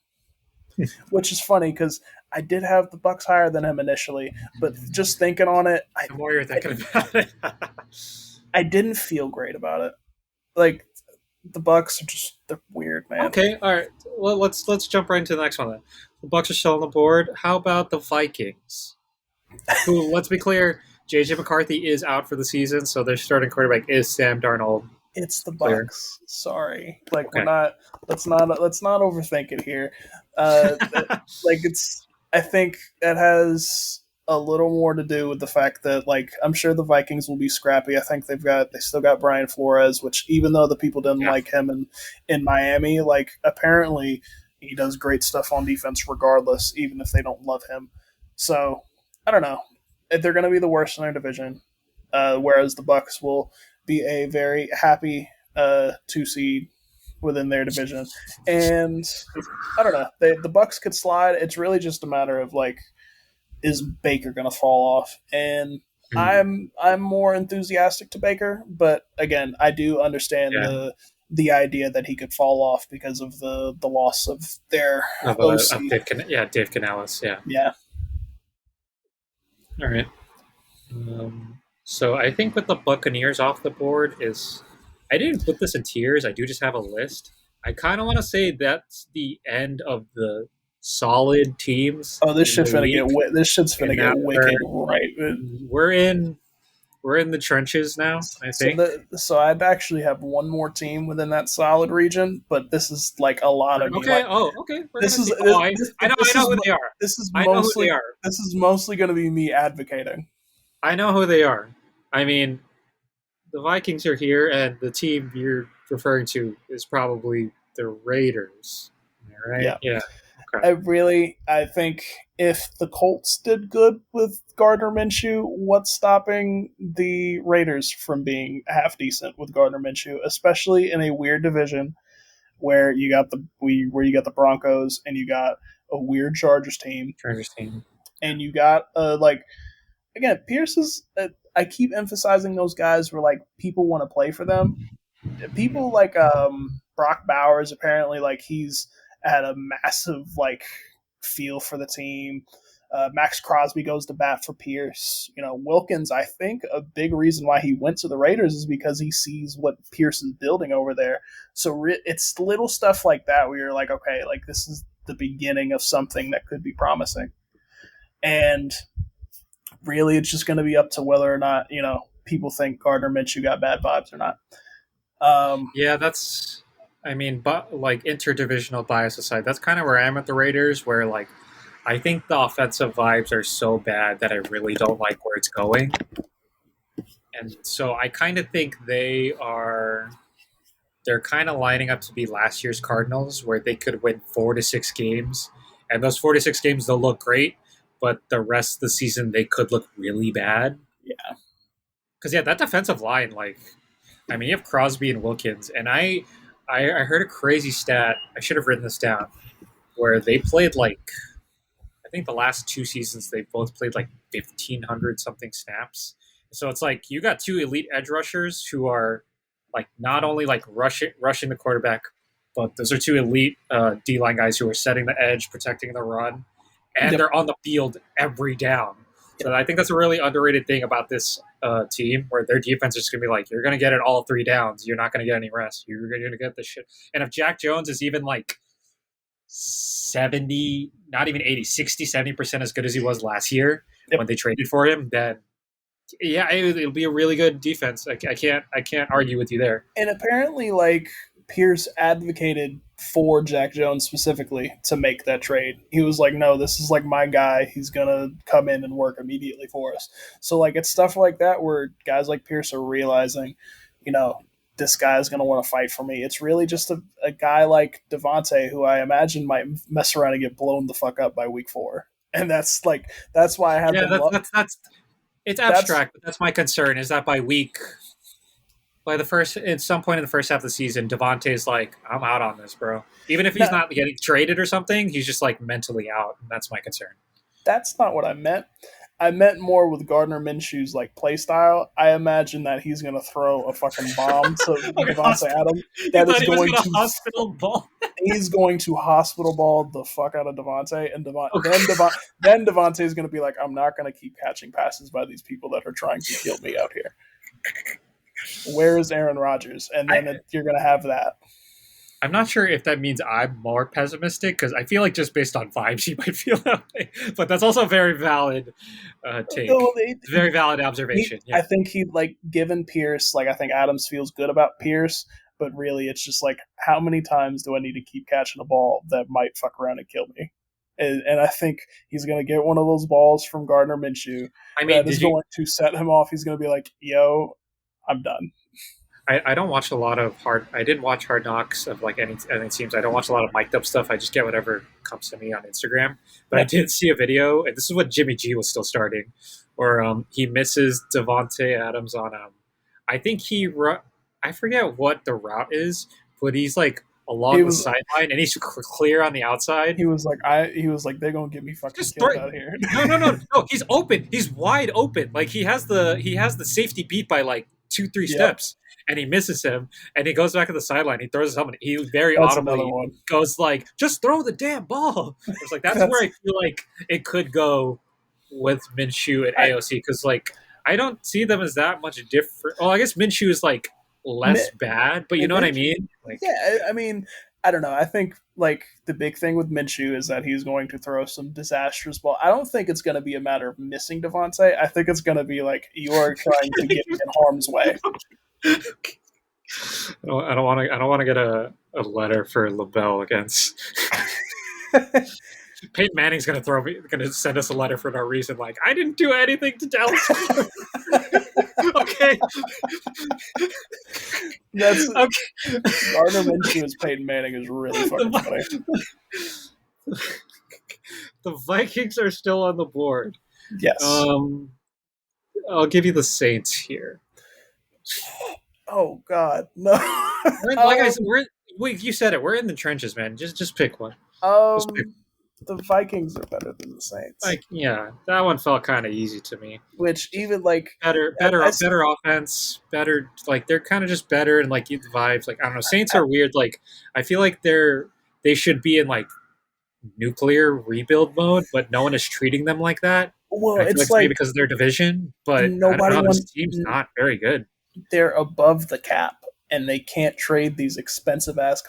S2: which is funny because I did have the Bucks higher than him initially, but just thinking on it,
S1: The more you're thinking about it.
S2: I didn't feel great about it. Like the Bucks are just they're weird, man.
S1: Okay, all right. Well, let's jump right into the next one then. The Bucks are still on the board. How about the Vikings? Who, let's be clear, JJ McCarthy is out for the season, so their starting quarterback is Sam Darnold.
S2: It's the
S1: Clear.
S2: Bucks. Sorry, like we're
S1: Okay.
S2: not. Let's not overthink it here. Like it's. I think it has a little more to do with the fact that like I'm sure the Vikings will be scrappy. I think they still got Brian Flores, which even though the people didn't
S1: Yeah.
S2: like him in Miami, like apparently he does great stuff on defense regardless, even if they don't love him. So I don't know. They're going to be the worst in their division, whereas the Bucks will be a very happy 2 seed within their division. And I don't know, the Bucks could slide. It's really just a matter of like, is Baker going to fall off? And
S1: Hmm.
S2: I'm more enthusiastic to Baker, but again, I do understand
S1: Yeah.
S2: the idea that he could fall off because of the loss of their
S1: Of
S2: OC.
S1: Dave Canales. Yeah.
S2: Yeah,
S1: All right. So I think with the Buccaneers off the board is, I didn't put this in tiers. I do just have a list. I kind of want to say that's the end of the solid teams
S2: oh, this
S1: in the
S2: shit's gonna
S1: league,
S2: get this shit's
S1: and
S2: gonna get
S1: now
S2: wicked right.
S1: we're in we're in the trenches now. I think.
S2: So I'd actually have one more team within that solid region, but this is like a lot of me.
S1: Okay.
S2: Like
S1: Oh, okay. We're
S2: this
S1: gonna
S2: is
S1: see. Oh, I
S2: this
S1: know
S2: is
S1: who they are.
S2: this is
S1: I know who they
S2: mostly
S1: are.
S2: this is mostly going to be me advocating.
S1: I know who they are. I mean, the Vikings are here, and the team you're referring to is probably the Raiders. Am I right?
S2: Yeah,
S1: Yeah. Okay.
S2: I think if the Colts did good with Gardner Minshew, what's stopping the Raiders from being half decent with Gardner Minshew, especially in a weird division where where you got the Broncos and you got a weird Chargers team
S1: Chargers team. Yeah.
S2: and you got like again, Pierce is. I keep emphasizing those guys where like people want to play for them. People like Brock Bowers apparently like he's had a massive like feel for the team. Max Crosby goes to bat for Pierce. You know, Wilkins, I think a big reason why he went to the Raiders is because he sees what Pierce is building over there. So it's little stuff like that where you're like, okay, like this is the beginning of something that could be promising. And really, it's just going to be up to whether or not, people think Gardner Minshew got bad vibes or not. Um,
S1: Yeah, that's. I mean, but like interdivisional bias aside, that's kind of where I am at the Raiders. Where like, I think the offensive vibes are so bad that I really don't like where it's going, and so I kind of think they're kind of lining up to be last year's Cardinals, where they could win 4 to 6 games, and those 4 to 6 games they'll look great, but the rest of the season they could look really bad.
S2: yeah,
S1: Because yeah, that defensive line, like, I mean, you have Crosby and Wilkins, and I heard a crazy stat. I should have written this down, where they played like I think the last 2 seasons they both played like 1,500 something snaps. So it's like you got two elite edge rushers who are like not only like rushing the quarterback, but those are two elite D line guys who are setting the edge, protecting the run, and
S2: yep,
S1: they're on the field every down.
S2: yep.
S1: So I think that's a really underrated thing about this team, where their defense is going to be like, you're going to get it all 3 downs. You're not going to get any rest. You're going to get this shit. And if Jack Jones is even like 70, not even 80, 60, 70% as good as he was last year
S2: Yep.
S1: when they traded for him, then yeah, it'll be a really good defense. I can't argue with you there.
S2: And apparently, like Pierce advocated for Jack Jones specifically to make that trade. He was like, "No, this is like my guy. He's gonna come in and work immediately for us." So like it's stuff like that where guys like Pierce are realizing, you know, this guy is gonna want to fight for me. It's really just a guy like Devontae who I imagine might mess around and get blown the fuck up by week 4. And that's why I have
S1: Yeah,
S2: them.
S1: that's it's
S2: That's
S1: abstract, but that's my concern is that by the first at some point in the first half of the season, Devontae's like, I'm out on this, bro. Even if he's
S2: no,
S1: not getting traded or something, he's just like mentally out, and that's my concern.
S2: that's not what I meant. I meant more with Gardner Minshew's like play style. I imagine that he's going to throw a fucking bomb to
S1: Like
S2: Devontae Adams.
S1: you
S2: That
S1: thought
S2: is
S1: he was
S2: going
S1: gonna
S2: to
S1: hospital ball.
S2: he's going to hospital ball the fuck out of Devontae, and
S1: Okay.
S2: then Devontae is going to be like, I'm not going to keep catching passes by these people that are trying to kill me out here. Where is Aaron Rodgers? And
S1: I,
S2: then you're going to have that.
S1: I'm not sure if that means I'm more pessimistic because I feel like just based on vibes, he might feel that way. But that's also a very valid take.
S2: No,
S1: Very valid observation. Yeah.
S2: I think he like given Pierce like I think Adams feels good about Pierce, but really it's just like how many times do I need to keep catching a ball that might fuck around and kill me? And I think he's going to get one of those balls from Gardner Minshew
S1: I mean,
S2: that is
S1: did you?
S2: going to set him off. He's going to be like, "Yo, I'm done."
S1: I don't watch a lot of hard. I didn't watch Hard Knocks of like any teams. I don't watch a lot of mic'd up stuff. I just get whatever comes to me on Instagram. But I
S2: Yeah,
S1: did see a video, and this is what Jimmy G was still starting, where he misses Devonte Adams on I think I forget what the route is, but he's like
S2: he
S1: along the
S2: was
S1: sideline, and he's clear on the outside.
S2: he was like they're going to get me fucking
S1: Just
S2: killed
S1: throw.
S2: out here.
S1: No. He's open. He's wide open. Like he has the safety beat by like 2 3
S2: Yep,
S1: steps, and he misses him, and he goes back to the sideline. He throws his helmet. He very
S2: that's another
S1: audibly
S2: one.
S1: goes like, "Just throw the damn ball." It's like that's where
S2: That's
S1: I feel like it could go with Minshew and
S2: I
S1: AOC because like I don't see them as that much different. Well, I guess Minshew is like less bad, but you know what I
S2: Minshew,
S1: mean? Like
S2: yeah, I mean, I don't know. I think like the big thing with Minshew is that he's going to throw some disastrous ball. I don't think it's going to be a matter of missing Devontae. I think it's going to be like you are trying to get in harm's way.
S1: I don't want to. I don't want to get a letter for LaBelle against Peyton Manning's gonna send us a letter for no reason. Like I didn't do anything to Dallas. Okay,
S2: That's
S1: okay.
S2: Gardner Minshew as Peyton Manning is really fucking funny.
S1: The Vikings are still on the board.
S2: Yes.
S1: Um, I'll give you the Saints here.
S2: Oh God, no.
S1: Like I said, you said it. We're in the trenches, man. Just pick one. Just pick.
S2: um, the Vikings are better than the Saints.
S1: Like, yeah, that one felt kind of easy to me.
S2: Which
S1: Just
S2: even like
S1: better,
S2: I,
S1: better,
S2: I,
S1: better offense, better. Like they're kind of just better and like the vibes. Like I don't know, Saints are weird. Like I feel like they should be in like nuclear rebuild mode, but no one is treating them like that.
S2: well,
S1: And I feel like
S2: it's
S1: it's maybe
S2: like
S1: because of their division, but I don't
S2: nobody
S1: know. This
S2: want
S1: team's not very good.
S2: they're above the cap and they can't trade these expensive ass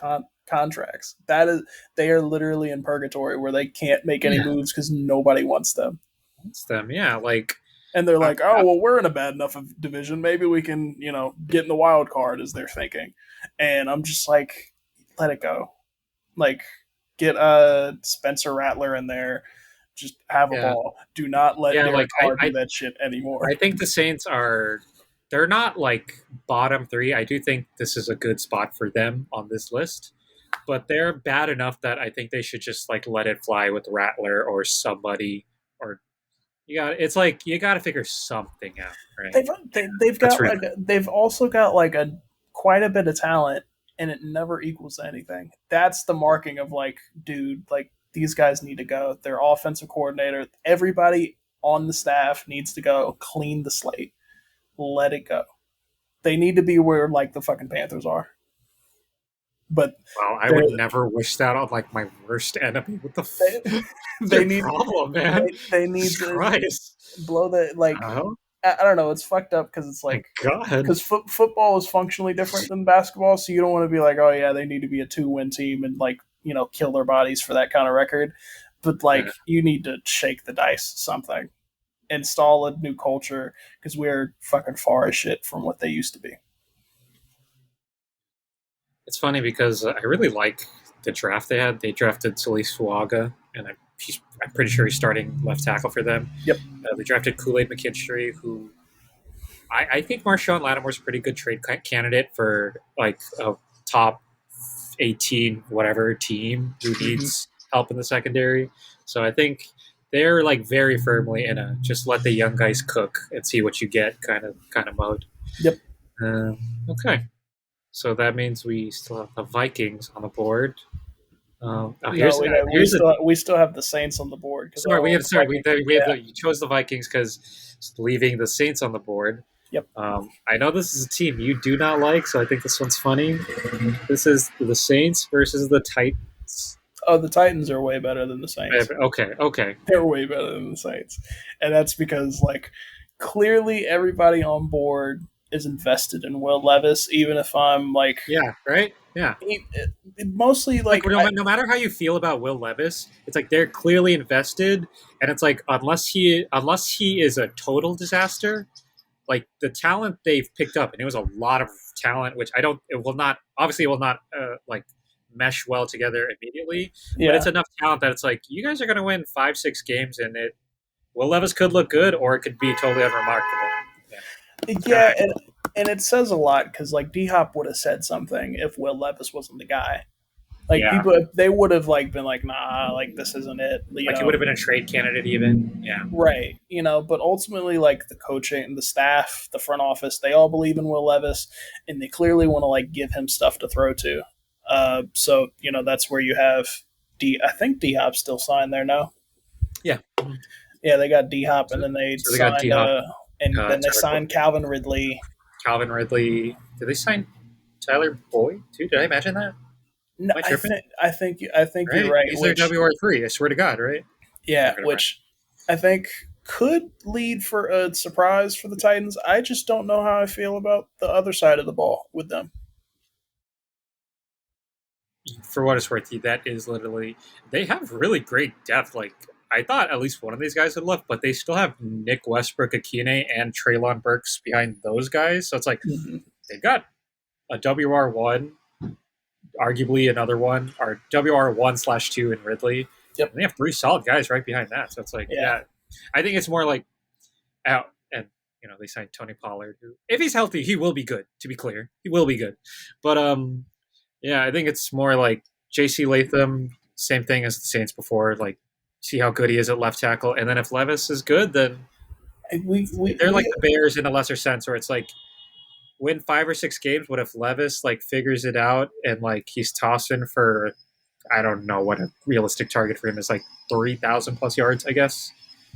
S2: contracts. That is, they are literally in purgatory where they can't make any
S1: Yeah,
S2: moves because nobody wants them.
S1: it's them. Yeah, like
S2: And they're
S1: I,
S2: like, oh well, we're in a bad enough of division. Maybe we can, get in the wild card, as they're thinking. And I'm just like, let it go. Like, get Spencer Rattler in there. Just have a
S1: yeah,
S2: ball. Do not let
S1: yeah.
S2: Derek
S1: Like
S2: Carr do that shit
S1: I
S2: anymore.
S1: think the Saints are. They're not like bottom three. I do think this is a good spot for them on this list, but they're bad enough that I think they should just like let it fly with Rattler or somebody. Or it's like you got to figure something out, right?
S2: They've
S1: That's
S2: got
S1: really
S2: like they've also got like a quite a bit of talent, and it never equals anything. That's the marking of like, dude, like these guys need to go. Their offensive coordinator, everybody on the staff needs to go. Clean the slate. Let it go. They need to be where like the fucking Panthers are, but
S1: well. I
S2: they're
S1: would never wish that on like my worst enemy. What the?
S2: they,
S1: What's
S2: they
S1: your
S2: need
S1: problem, man?
S2: they need
S1: Jesus
S2: to
S1: Christ!
S2: blow the like.
S1: Oh
S2: I don't know. It's fucked up because it's
S1: my
S2: like
S1: God!
S2: because football is functionally different than basketball, so you don't want to be like, oh yeah, they need to be a 2-win team and like kill their bodies for that kind of record. But
S1: Yeah.
S2: like, you need to shake the dice, something, install a new culture because we're fucking far as shit from what they used to be.
S1: It's funny because I really like the draft they had. They drafted Solis Fuaga, and I'm pretty sure he's starting left tackle for them.
S2: Yep.
S1: They drafted Kool Aid McKinstry, who I think Marshawn Lattimore's a pretty good trade candidate for like a top 18 whatever team who
S2: Mm-hmm.
S1: needs help in the secondary. So I think they're like very firmly in a just let the young guys cook and see what you get kind of mode.
S2: Yep.
S1: Okay, so that means we still have the Vikings on the board.
S2: No, we
S1: Here's a
S2: still have the Saints on the board because
S1: sorry
S2: our
S1: we
S2: old
S1: have sorry
S2: fucking
S1: we have
S2: yeah.
S1: you chose the Vikings because leaving the Saints on the board.
S2: Yep.
S1: I know this is a team you do not like, so I think this one's funny. This is the Saints versus the Titans.
S2: Oh, the Titans are way better than the Saints.
S1: Okay, okay,
S2: They're way better than the Saints, and that's because like clearly everybody on board is invested in Will Levis, even if I'm like
S1: yeah, right, yeah.
S2: mostly
S1: Like
S2: like
S1: no matter how you feel about Will Levis, it's like they're clearly invested, and it's like unless he is a total disaster, like the talent they've picked up, and it was a lot of talent, which I don't, it will not like mesh well together immediately, but
S2: yeah
S1: it's enough talent that it's like you guys are going to win 5-6 games, and it Will Levis could look good, or it could be totally unremarkable. Yeah, it's kind of
S2: yeah and it says a lot because like D Hop would have said something if Will Levis wasn't the guy. Like
S1: yeah,
S2: people, they would have like been like, nah, like this isn't it,
S1: like he would have been a trade candidate even. Yeah,
S2: right? But ultimately, like the coaching, the staff, the front office, they all believe in Will Levis, and they clearly want to like give him stuff to throw to. So that's where you have D. I think D Hop's still signed there now.
S1: yeah.
S2: Yeah, they got D Hop,
S1: So,
S2: and then they
S1: so they got D
S2: signed
S1: Hop, Tyler
S2: signed Calvin Ridley.
S1: Calvin Ridley. Did they sign Tyler Boyd too? Did I imagine that?
S2: No,
S1: Am I tripping?
S2: I think you're
S1: Right?
S2: right.
S1: He's their
S2: Which
S1: WR3. I swear to God, right?
S2: yeah,
S1: Never mind.
S2: which I think could lead for a surprise for the Titans. I just don't know how I feel about the other side of the ball with them.
S1: For what it's worth, that is literally they have really great depth. Like I thought, at least one of these guys had left, but they still have Nick Westbrook, Akine, and Traylon Burks behind those guys. So it's like
S2: Mm-hmm.
S1: they've got a WR1, arguably another one, or WR1/2 in Ridley,
S2: Yep.
S1: and they have three solid guys right behind that. So it's like,
S2: Yeah.
S1: yeah, I think it's more like out and they signed Tony Pollard, who if he's healthy, he will be good. To be clear, he will be good. But yeah, I think it's more like J.C. Latham, same thing as the Saints before. Like, see how good he is at left tackle, and then if Levis is good, then they're like the Bears in a lesser sense, where it's like win 5 or 6 games. What if Levis like figures it out and like he's tossing for I don't know what a realistic target for him is, like 3,000 plus yards, I guess.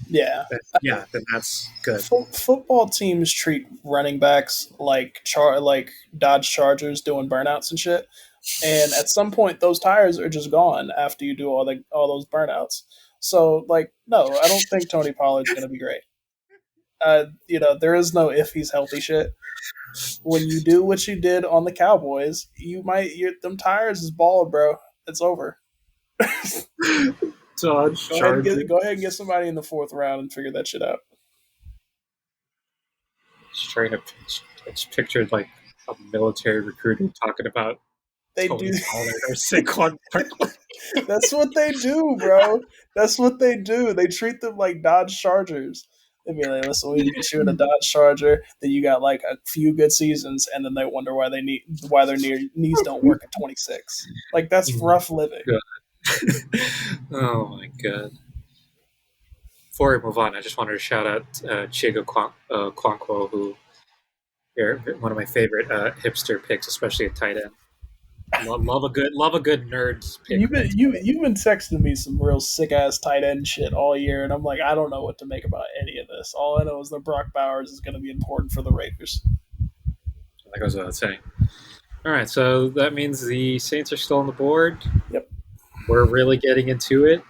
S2: Yeah.
S1: But yeah, then that's good.
S2: Football teams treat running backs like like Dodge Chargers doing burnouts and shit. And at some point, those tires are just gone after you do all those burnouts. So, like, no, I don't think Tony Pollard's going to be great. There is no if he's healthy shit. When you do what you did on the Cowboys, them tires is bald, bro. It's over.
S1: Dodge Charger.
S2: Go ahead and get somebody in the fourth round and figure that shit out.
S1: Straight up, it's pictured like a military recruiter talking about
S2: They do.
S1: Tony Pollard or Saquon Barkley.
S2: That's what they do, bro. That's what they do. They treat them like Dodge Chargers. They'd be like, "Listen, we can get you in a Dodge Charger. Then you got like a few good seasons, and then they wonder why their knees don't work at 26. Like that's rough living."
S1: Oh my god. Before we move on, I just wanted to shout out Chigo Kwankwo, who are one of my favorite hipster picks, especially at tight end. Love a good nerds pick.
S2: You've been texting me some real sick ass tight end shit all year, and I'm like, I don't know what to make about any of this. All I know is that Brock Bowers is going to be important for the Raiders.
S1: That goes without saying. All right, so that means the Saints are still on the board.
S2: Yep.
S1: We're really getting into it.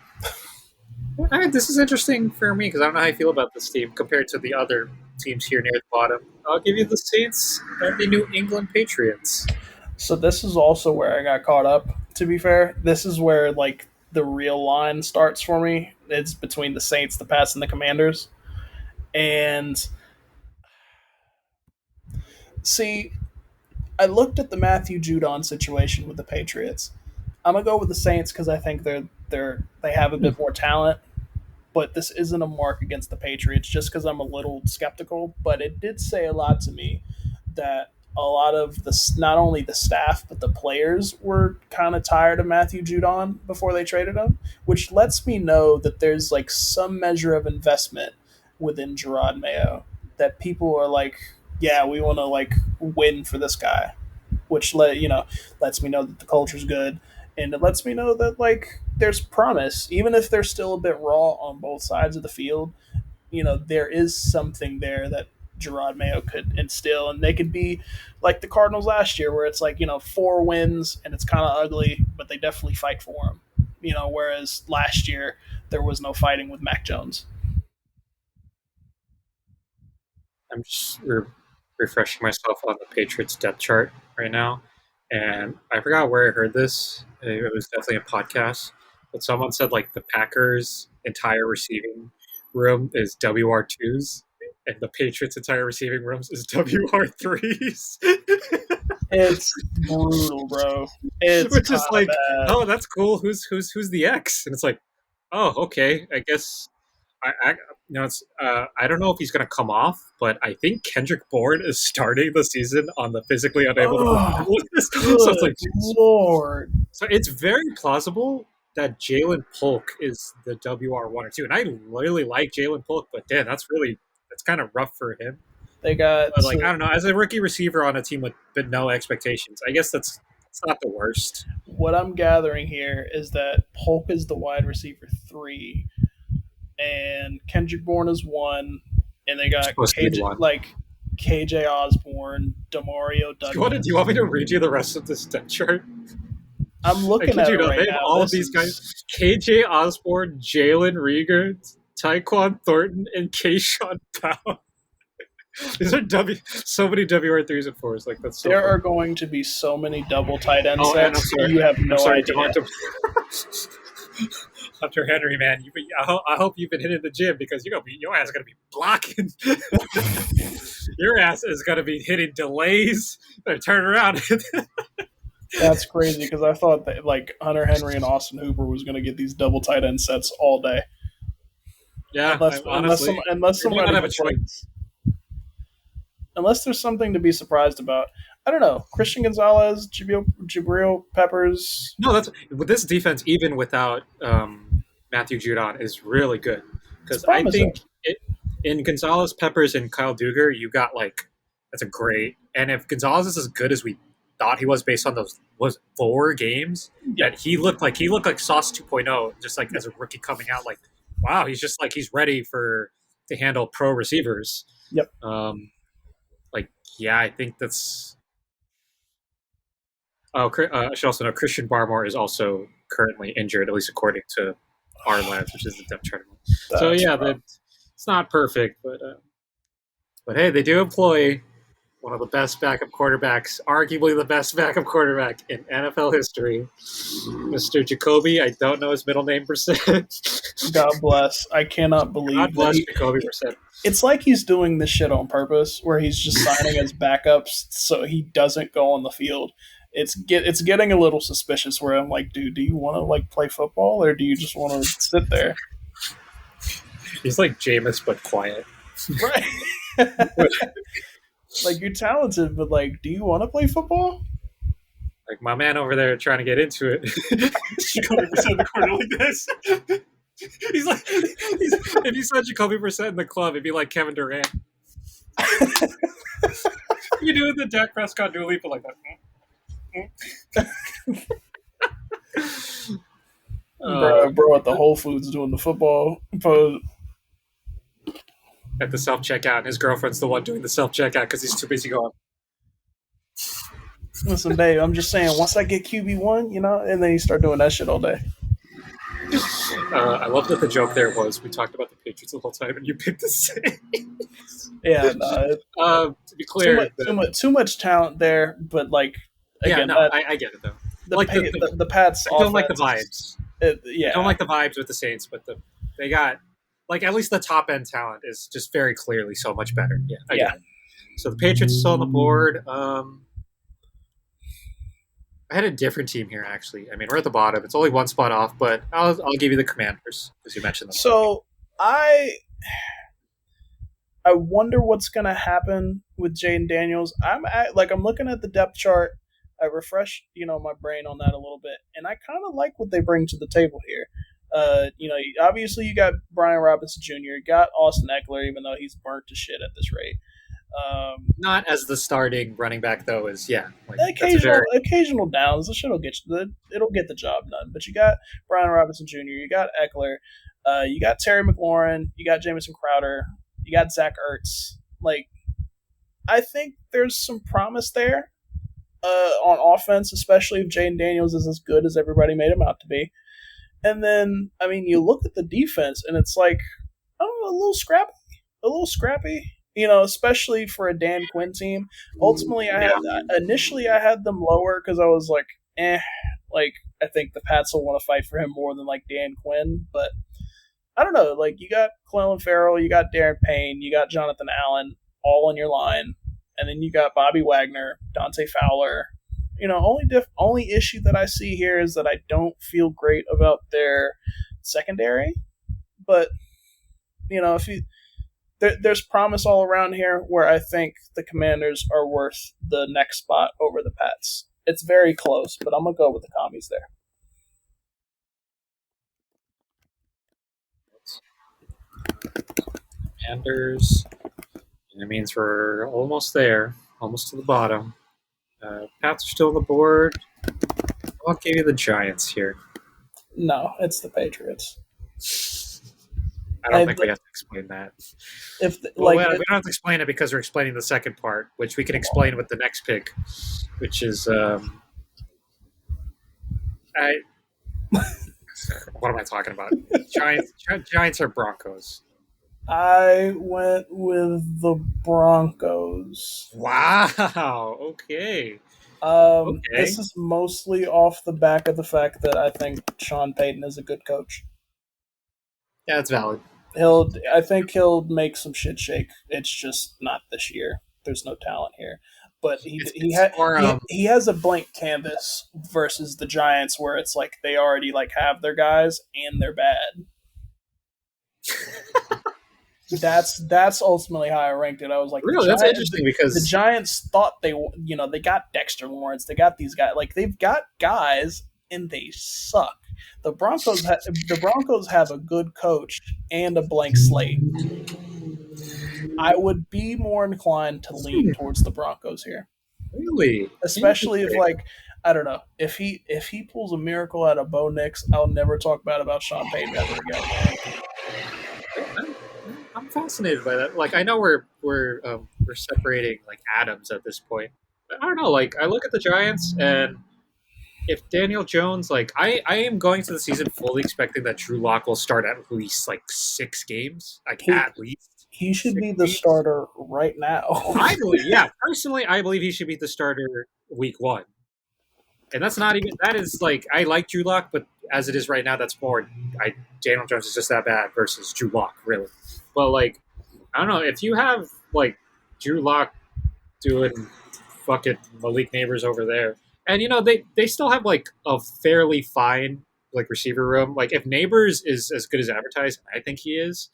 S1: This is interesting for me because I don't know how I feel about this team compared to the other teams here near the bottom. I'll give you the Saints and the New England Patriots.
S2: So this is also where I got caught up. To be fair, this is where like the real line starts for me. It's between the Saints, the Pats, and the Commanders. And see, I looked at the Matthew Judon situation with the Patriots. I'm gonna go with the Saints because I think they have a bit more talent. But this isn't a mark against the Patriots just because I'm a little skeptical. But it did say a lot to me that a lot of not only the staff but the players were kind of tired of Matthew Judon before they traded him, which lets me know that there's like some measure of investment within Gerard Mayo that people are like, yeah, we want to like win for this guy, which lets me know that the culture's good, and it lets me know that like there's promise, even if they're still a bit raw on both sides of the field. There is something there that Gerard Mayo could instill, and they could be like the Cardinals last year, where it's like 4 wins and it's kind of ugly, but they definitely fight for them. Whereas last year there was no fighting with Mac Jones.
S1: I'm just refreshing myself on the Patriots depth chart right now, and I forgot where I heard this. It was definitely a podcast, but someone said like the Packers' entire receiving room is WR2s, and the Patriots' entire receiving rooms is WR3s.
S2: It's brutal, bro. It's
S1: Which is like,
S2: bad.
S1: oh, that's cool. Who's the X? And it's like, oh, okay. I guess it's I don't know if he's going to come off, but I think Kendrick Bourne is starting the season on the physically unable to perform list. So it's like,
S2: Lord.
S1: so it's very plausible that Jalen Polk is the WR1 or 2, and I really like Jalen Polk, but damn, that's kind of rough for him.
S2: They got
S1: But like I don't know, as a rookie receiver on a team with no expectations, I guess that's not the worst.
S2: what I'm gathering here is that Polk is the wide receiver 3, and Kendrick Bourne is 1, and they got
S1: Supposed to be one.
S2: KJ Osborne, Demario Douglas.
S1: Do you want me to read you the rest of this depth chart?
S2: I'm looking at it right now.
S1: All of these guys: KJ Osborne, Jalen Rieger, Tyquan Thornton, and Keyshawn Powell. These are so many WR3s and 4s. Like that's so
S2: there
S1: funny.
S2: Are going to be so many double tight end
S1: and I'm
S2: sets.
S1: sorry.
S2: You have no idea.
S1: Hunter Henry, man, I hope you've been hitting the gym because your ass is gonna be blocking. Your ass is gonna be hitting delays. Better turn around.
S2: That's crazy because I thought that like Hunter Henry and Austin Hooper was going to get these double tight end sets all day.
S1: Yeah, honestly,
S2: unless somebody
S1: have a choice.
S2: Unless there's something to be surprised about. I don't know. Christian Gonzalez, Jabril Peppers.
S1: No, that's with this defense, even without Matthew Judon, is really good because I think in Gonzalez, Peppers, and Kyle Duggar, you got like that's a great. And if Gonzalez is as good as we thought he was based on those was 4 games.
S2: Yep.
S1: That he looked like Sauce 2.0, just like
S2: Yep.
S1: as a rookie coming out. Like, wow, he's just like he's ready for to handle pro receivers.
S2: Yep.
S1: Um, like, yeah, I think that's. Oh, I should also know Christian Barmore is also currently injured, at least according to our labs, which is the depth chart. So
S2: That's
S1: yeah,
S2: rough.
S1: that it's not perfect, but hey, they do employ one of the best backup quarterbacks, arguably the best backup quarterback in NFL history, Mr. Jacoby. I don't know his middle name percent.
S2: God bless. I cannot
S1: God
S2: believe that
S1: bless Jacoby percent.
S2: it's like he's doing this shit on purpose, where he's just signing as backups so he doesn't go on the field. It's getting a little suspicious. Where I'm like, dude, do you want to like play football or do you just want to sit there?
S1: He's like Jameis, but quiet.
S2: Right. Like you're talented, but like, do you want to play football?
S1: Like my man over there trying to get into it. Jacoby percent in the corner like this. He's like, if you saw Jacoby percent in the club, it'd be like Kevin Durant. You do the Dak Prescott Dua Lipa like that.
S2: Bro, at the Whole Foods doing the football.
S1: At the self checkout, and his girlfriend's the one doing the self checkout because he's too busy going.
S2: Listen, babe, I'm just saying. Once I get QB1, and then you start doing that shit all day.
S1: I love that the joke there was we talked about the Patriots the whole time, and you picked the Saints.
S2: Yeah, no,
S1: To be clear,
S2: too much talent there. But like, again,
S1: I get it though.
S2: The Pats.
S1: I don't like the vibes.
S2: Yeah,
S1: I don't like the vibes with the Saints, but they got like at least the top end talent is just very clearly so much better. Yeah, I get it. So the Patriots are still on the board. I had a different team here, actually. I mean, we're at the bottom. It's only one spot off, but I'll give you the Commanders because you mentioned them.
S2: So I wonder what's gonna happen with Jaden Daniels. I'm looking at the depth chart. I refreshed my brain on that a little bit, and I kind of like what they bring to the table here. Obviously you got Brian Robinson Jr., you got Austin Eckler, even though he's burnt to shit at this rate.
S1: Not as the starting running back though.
S2: Occasional downs. The shit it'll get the job done. But you got Brian Robinson Jr., you got Eckler, you got Terry McLaurin, you got Jamison Crowder, you got Zach Ertz. Like, I think there's some promise there on offense, especially if Jaden Daniels is as good as everybody made him out to be. And then, I mean, you look at the defense, and it's like, I don't know, a little scrappy. Especially for a Dan Quinn team. Ultimately, initially I had them lower because I was like, like I think the Pats will want to fight for him more than like Dan Quinn. But I don't know. Like you got Clelin Ferrell, you got Darren Payne, you got Jonathan Allen, all on your line, and then you got Bobby Wagner, Dante Fowler. Only issue that I see here is that I don't feel great about their secondary. But there's promise all around here where I think the Commanders are worth the next spot over the Pats. It's very close, but I'm going to go with the Commies there.
S1: Commanders. And it means we're almost there, almost to the bottom. Pats are still on the board. I'll give you the Giants here.
S2: No, it's the Patriots.
S1: I don't think we have to explain that. We don't have to explain it because we're explaining the second part, which we can explain with the next pick, which is what am I talking about? Giants or Broncos?
S2: I went with the Broncos.
S1: Wow. Okay.
S2: This is mostly off the back of the fact that I think Sean Payton is a good coach.
S1: Yeah, that's valid.
S2: I think he'll make some shit shake. It's just not this year. There's no talent here. But he has a blank canvas versus the Giants, where it's like they already like have their guys and they're bad. That's ultimately how I ranked it. I was like,
S1: really, that's interesting because
S2: the Giants thought they got Dexter Lawrence, they got these guys, like they've got guys and they suck. The Broncos have a good coach and a blank slate. I would be more inclined to lean towards the Broncos here.
S1: Really,
S2: Especially if
S1: interesting.
S2: like I don't know if he pulls a miracle out of Bo Nix, I'll never talk bad about Sean Payton ever again.
S1: I'm, I'm fascinated by that. Like, I know we're separating like atoms at this point. But I don't know. Like, I look at the Giants, and if Daniel Jones, like, I am going to the season fully expecting that Drew Lock will start at least like 6 games, like
S2: He
S1: at least
S2: he should
S1: six
S2: be the
S1: games.
S2: starter right now.
S1: I believe, yeah, personally, I believe he should be the starter week 1. And that's not even that is like I like Drew Lock, but as it is right now, that's more. Daniel Jones is just that bad versus Drew Lock, really. But like I don't know if you have like Drew Lock doing fucking Malik Neighbors over there, and they still have like a fairly fine like receiver room. Like if Neighbors is as good as advertised, I think he is.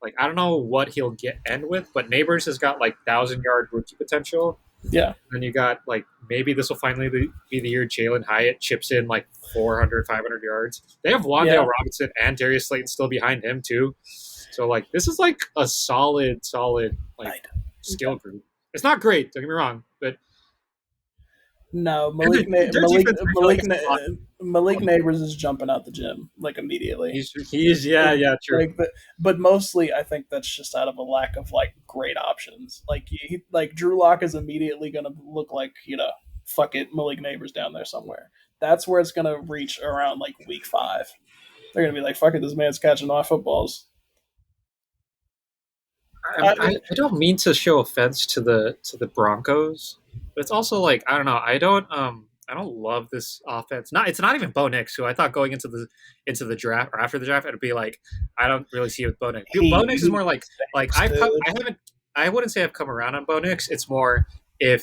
S1: Like I don't know what he'll get end with, but Neighbors has got like 1,000 yard rookie potential.
S2: Yeah,
S1: Then you got like maybe this will finally be the year Jalen Hyatt chips in like 400, 500 yards. They have Wandale
S2: yeah.
S1: Robinson and Darius Slayton still behind him too. So like this is like a solid like
S2: I,
S1: skill group. It's not great, don't get me wrong, but
S2: no,
S1: and their defense I feel like is a lot.
S2: Malik Neighbors is jumping out the gym like immediately.
S1: He's yeah, yeah, true.
S2: Like but mostly I think that's just out of a lack of like great options. Like Drew Lock is immediately going to look like fuck it, Malik Neighbors down there somewhere. That's where it's going to reach around like week 5. They're going to be like, fuck it, this man's catching off footballs.
S1: I don't mean to show offense to the Broncos, but it's also like I don't know. I don't love this offense. Not it's not even Bo Nix, who I thought going into the draft or after the draft it'd be like I don't really see it with Bo Nix. Bo Nix is
S2: He
S1: more like
S2: stinks, dude.
S1: I haven't I wouldn't say I've come around on Bo Nix. It's more if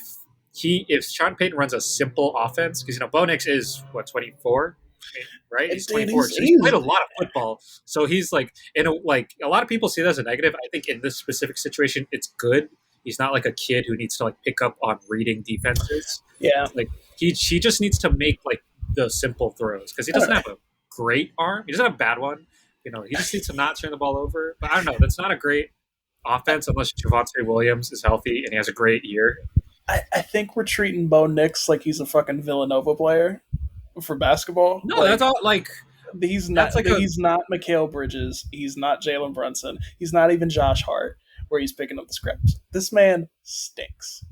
S1: if Sean Payton runs a simple offense because Bo Nix is what 24, right? He's
S2: Dude,
S1: 24, so he's played a lot of football. So he's like like a lot of people see that as a negative. I think in this specific situation, it's good. He's not like a kid who needs to like pick up on reading defenses.
S2: yeah.
S1: Like he just needs to make like the simple throws because he
S2: I don't
S1: doesn't
S2: know.
S1: have a great arm. He doesn't have a bad one. He just needs to not turn the ball over. But I don't know. That's not a great offense unless Javonte Williams is healthy and he has a great year.
S2: I think we're treating Bo Nix like he's a fucking Villanova player for basketball.
S1: No, that's
S2: Like
S1: all. Like that's like a
S2: he's not Mikal Bridges. He's not Jalen Brunson. He's not even Josh Hart, where he's picking up the scripts. This man stinks.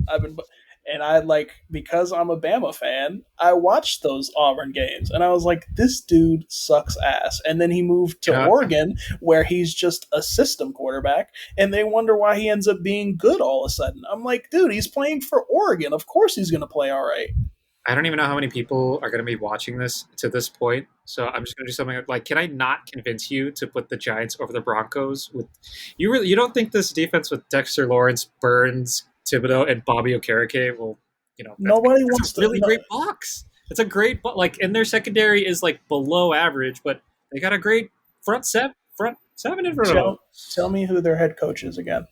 S2: I've been and I like because I'm a Bama fan. I watched those Auburn games, and I was like, this dude sucks ass. And then he moved
S1: you
S2: to
S1: know.
S2: Oregon, where he's just a system quarterback, and they wonder why he ends up being good all of a sudden. I'm like, dude, he's playing for Oregon. Of course, he's going to play all right.
S1: I don't even know how many people are going to be watching this to this point. So I'm just going to do something like, can I not convince you to put the Giants over the Broncos? With you don't think this defense with Dexter Lawrence, Burns, Thibodeau, and Bobby Okereke will,
S2: Nobody
S1: that's a
S2: wants to.
S1: really
S2: No,
S1: great box. It's a great like, and their secondary is like below average, but they got a great front seven in front of them.
S2: tell me who their head coach is again.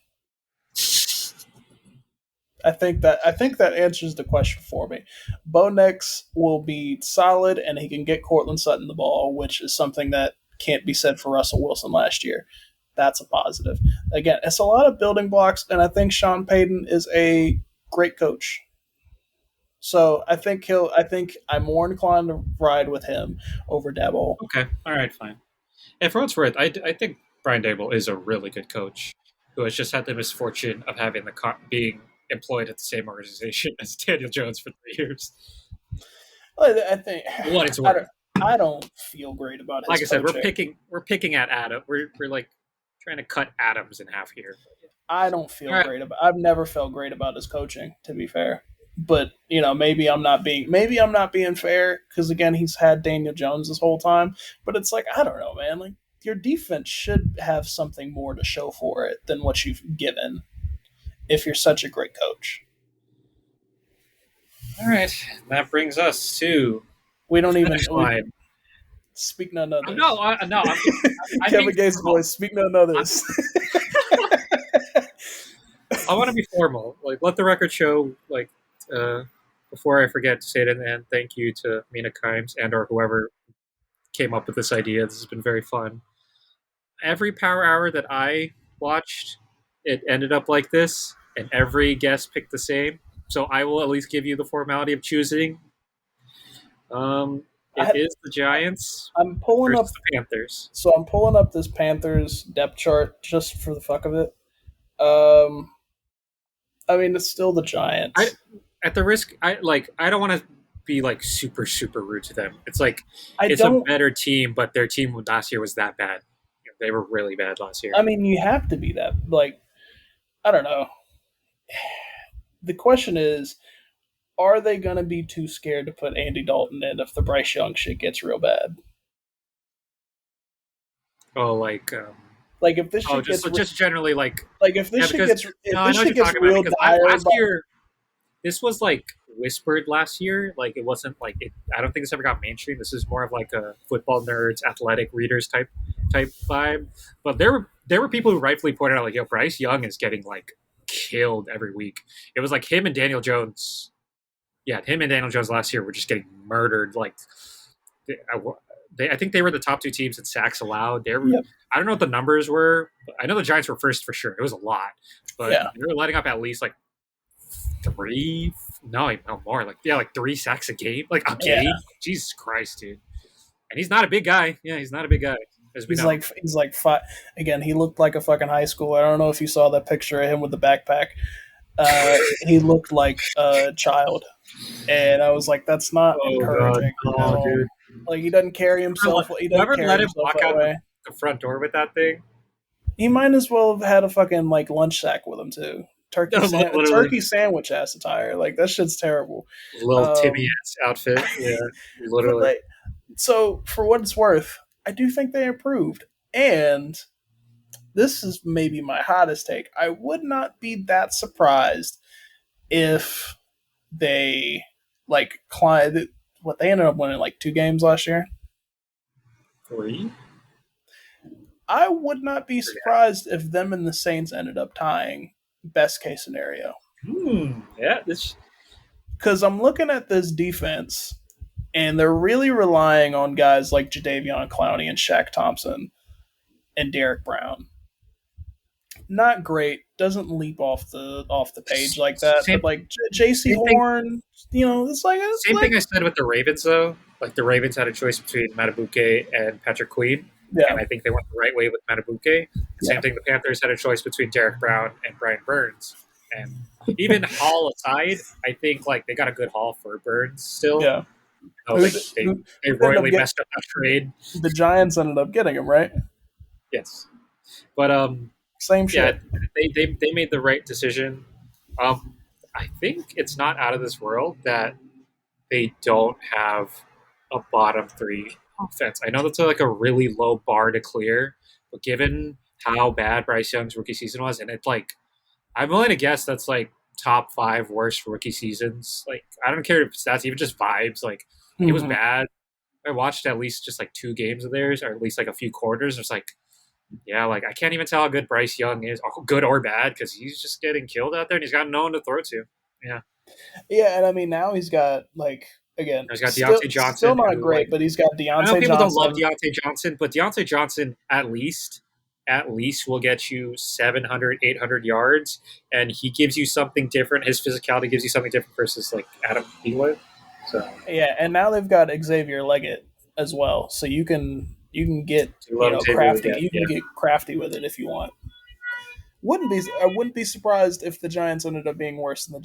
S2: I think that answers the question for me. Bo Nix will be solid, and he can get Cortland Sutton the ball, which is something that can't be said for Russell Wilson last year. That's a positive. Again, it's a lot of building blocks, and I think Sean Payton is a great coach. So I think he'll. I think I'm more inclined to ride with him over Dabo.
S1: Okay, all right, fine. And for what it's worth, I think Brian Dable is a really good coach who has just had the misfortune of having being employed at the same organization as Daniel Jones for 3 years.
S2: I think
S1: For what it's
S2: I
S1: worth.
S2: don't. I don't feel great about
S1: Like
S2: his
S1: I said,
S2: coaching.
S1: we're picking at Adam. We're like trying to cut Adams in half here.
S2: I don't
S1: All
S2: feel
S1: right.
S2: great about. I've never felt great about his coaching, to be fair. But maybe I'm not being fair because again he's had Daniel Jones this whole time. But it's like I don't know, man. Like your defense should have something more to show for it than what you've given. If you're such a great coach,
S1: All right. That brings us to
S2: we
S1: the
S2: don't even
S1: finish line.
S2: speak none others.
S1: No, no, I'm being
S2: Kevin Gates'
S1: formal.
S2: voice, speak none others.
S1: I want to be formal. Like, let the record show. Like, uh, before I forget to say it, and thank you to Mina Kimes and or whoever came up with this idea. This has been very fun. Every Power Hour that I watched, it ended up like this, and every guest picked the same. so I will at least give you the formality of choosing. It
S2: I,
S1: is the Giants
S2: I'm pulling
S1: versus
S2: up.
S1: the Panthers.
S2: So I'm pulling up this Panthers depth chart just for the fuck of it. Um, I mean, it's still the
S1: I
S2: Giants.
S1: at the risk, I don't want to be like super super rude to them. It's like
S2: I
S1: it's a
S2: don't.
S1: better team, but their team last year was that bad. They were really bad last year.
S2: I mean, you have to be that. Like, I don't know. The question is, are they going to be too scared to put Andy Dalton in if the Bryce Young shit gets real bad?
S1: Oh,
S2: Like, if this
S1: oh,
S2: shit gets
S1: just generally
S2: like if this
S1: yeah,
S2: shit
S1: because
S2: gets
S1: no,
S2: if
S1: I
S2: this
S1: know what
S2: shit
S1: you're
S2: gets
S1: talking about
S2: real
S1: because
S2: dire,
S1: last
S2: but
S1: year this was like whispered last year. Like it wasn't like it. I don't think this ever got mainstream. This is more of like a football nerds, athletic readers type vibe. But there were people who rightfully pointed out like, yo, Bryce Young is getting like killed every week. It was like him and Daniel Jones. Yeah, him and Daniel Jones last year were just getting murdered. Like I think they were the top two teams in sacks allowed.
S2: yep,
S1: I don't know what the numbers were. But I know the Giants were first for sure. It was a lot, but
S2: yeah,
S1: they were letting up at least like three, no more. Like yeah, like 3 sacks a game, like a
S2: yeah.
S1: game. Jesus Christ, dude! And he's not a big guy. Yeah, he's not a big guy, as we know.
S2: He's like five. Again, he looked like a fucking high schooler. I don't know if you saw that picture of him with the backpack. He looked like a child, and I was like, that's not
S1: Oh god,
S2: encouraging at
S1: oh
S2: all.
S1: dude,
S2: Like he doesn't carry himself. He
S1: you
S2: doesn't
S1: ever
S2: carry
S1: let him
S2: himself
S1: walk
S2: that
S1: out
S2: way.
S1: the front door with that thing?
S2: He might as well have had a fucking like lunch sack with him too.
S1: Literally,
S2: Turkey sandwich ass attire. Like that shit's terrible.
S1: little Timmy
S2: Um,
S1: ass outfit. Yeah,
S2: but
S1: literally.
S2: like, so for what it's worth, I do think they improved. And this is maybe my hottest take. I would not be that surprised if they like climb. What they ended up winning like 2 games last year.
S1: 3.
S2: I would not be surprised if them and the Saints ended up tying. Best case scenario,
S1: Yeah, this
S2: because I'm looking at this defense and they're really relying on guys like Jadeveon Clowney and Shaq Thompson and Derek Brown. Not great, doesn't leap off the page like that, but
S1: same
S2: like J.C.
S1: same thing.
S2: Horn, it's
S1: Same
S2: like
S1: thing I said with the Ravens, though. Like the Ravens had a choice between Matabuke and Patrick Queen,
S2: yeah,
S1: and I think they went the right way with Matabuke. And
S2: yeah,
S1: same thing, the Panthers had a choice between Derek Brown and Brian Burns. And even Hall aside, I think like they got a good haul for Burns still.
S2: yeah.
S1: Oh,
S2: Who,
S1: they
S2: ended up
S1: royally
S2: getting
S1: messed up that trade.
S2: the Giants ended up getting him right.
S1: Yes, but
S2: Same
S1: yeah,
S2: shit.
S1: they made the right decision. I think it's not out of this world that they don't have a bottom three offense. I know that's like a really low bar to clear, but given how bad Bryce Young's rookie season was, and it's like I'm willing to guess that's like top 5 worst rookie seasons. Like I don't care if that's even just vibes. Like it was
S2: Mm-hmm.
S1: bad. I watched at least just like 2 games of theirs, or at least like a few quarters. It's like yeah, like I can't even tell how good Bryce Young is, good or bad, because he's just getting killed out there, and he's got no one to throw to. Yeah,
S2: Yeah, and I mean now he's got like again,
S1: he's got
S2: still
S1: Deontay
S2: still
S1: Johnson,
S2: not
S1: who like
S2: great, but he's got
S1: I know
S2: Deontay
S1: people don't love
S2: Johnson.
S1: Deontay Johnson, but Deontay Johnson at least will get you 700, 800 yards, and he gives you something different. His physicality gives you something different versus like Adam Thielen. So
S2: Yeah, and now they've got Xavier Leggett as well, so you can get
S1: you love Xavier
S2: crafty.
S1: again.
S2: You
S1: Yeah,
S2: can get crafty with it if you want. I wouldn't be surprised if the Giants ended up being worse than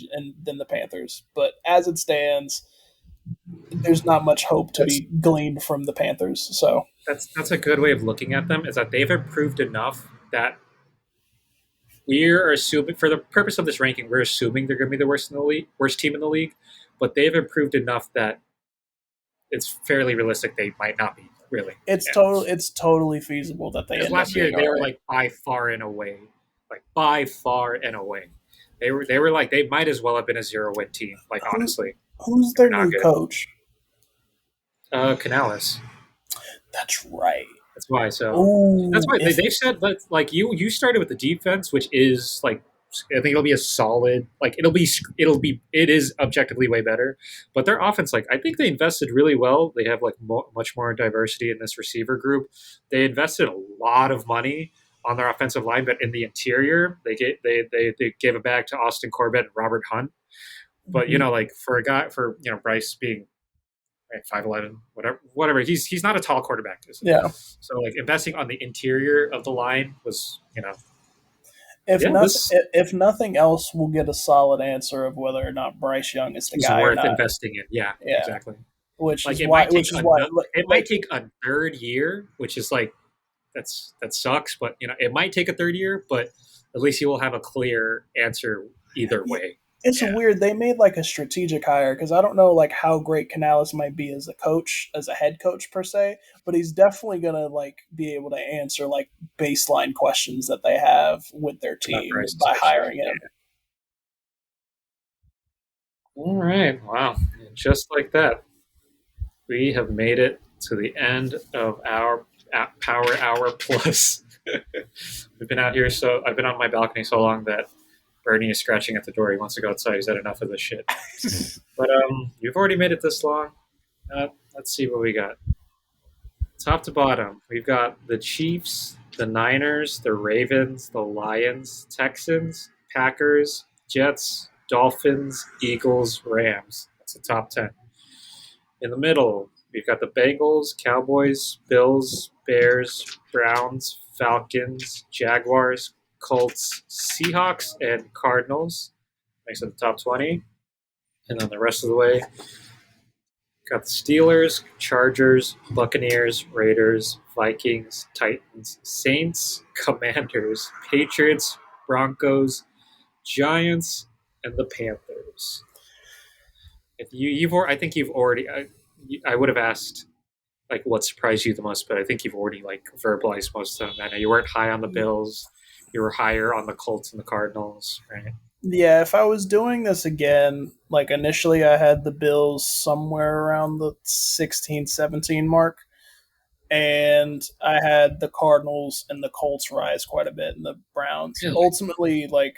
S2: the Panthers, but as it stands, there's not much hope to
S1: that's
S2: be gleaned from the Panthers. So
S1: that's a good way of looking at them. Is that they've improved enough that we're assuming, for the purpose of this ranking, we're assuming they're going to be the worst in the league, worst team in the league, but they've improved enough that it's fairly realistic they might not be really.
S2: it's totally feasible that they
S1: Because
S2: end up
S1: last year
S2: being all
S1: they were
S2: right.
S1: like by far and away. They were like they might as well have been a 0-win team. Like
S2: Who
S1: honestly,
S2: who's
S1: they were
S2: their
S1: not
S2: new
S1: good.
S2: coach?
S1: Canales.
S2: That's right.
S1: That's why. So that's
S2: Oh,
S1: why
S2: if
S1: they've said. But like you started with the defense, which is like I think it'll be a solid. Like it is objectively way better. But their offense, like I think they invested really well. They have like much more diversity in this receiver group. They invested a lot of money on their offensive line, but in the interior, they gave it back to Austin Corbett and Robert Hunt, But
S2: Mhm.
S1: like for a guy for Bryce being right, 5'11", whatever. He's not a tall quarterback.
S2: Yeah.
S1: So like investing on the interior of the line was
S2: If
S1: yeah,
S2: nothing,
S1: this
S2: if nothing else, we'll get a solid answer of whether or not Bryce Young is the
S1: he's
S2: guy or
S1: worth
S2: not.
S1: investing in. Yeah,
S2: Yeah,
S1: exactly.
S2: which
S1: Like
S2: is why,
S1: it might
S2: like
S1: take a third year, which is like that sucks. But it might take a third year, but at least you will have a clear answer either way.
S2: it's
S1: Yeah,
S2: weird. They made like a strategic hire because I don't know like how great Canales might be as a coach, as a head coach per se, but he's definitely gonna like be able to answer like baseline questions that they have with their
S1: about
S2: team
S1: Bryce
S2: by
S1: especially.
S2: hiring him.
S1: Yeah. All right. Wow. And just like that, we have made it to the end of our Power Hour Plus. We've been out here I've been on my balcony so long that Bernie is scratching at the door. He wants to go outside. He's had enough of this shit. But you've already made it this long. Let's see what we got. Top to bottom, we've got the Chiefs, the Niners, the Ravens, the Lions, Texans, Packers, Jets, Dolphins, Eagles, Rams. That's the top 10. In the middle, we've got the Bengals, Cowboys, Bills, Bears, Browns, Falcons, Jaguars, Colts, Seahawks, and Cardinals. Makes it the top 20. And then the rest of the way, got the Steelers, Chargers, Buccaneers, Raiders, Vikings, Titans, Saints, Commanders, Patriots, Broncos, Giants, and the Panthers. If I think you've already. I would have asked like what surprised you the most, but I think you've already like verbalized most of them. I know you weren't high on the Bills. You were higher on the Colts and the Cardinals, right?
S2: Yeah, if I was doing this again, like initially I had the Bills somewhere around the 16, 17 mark, and I had the Cardinals and the Colts rise quite a bit, and the Browns.
S1: Really?
S2: Ultimately, like,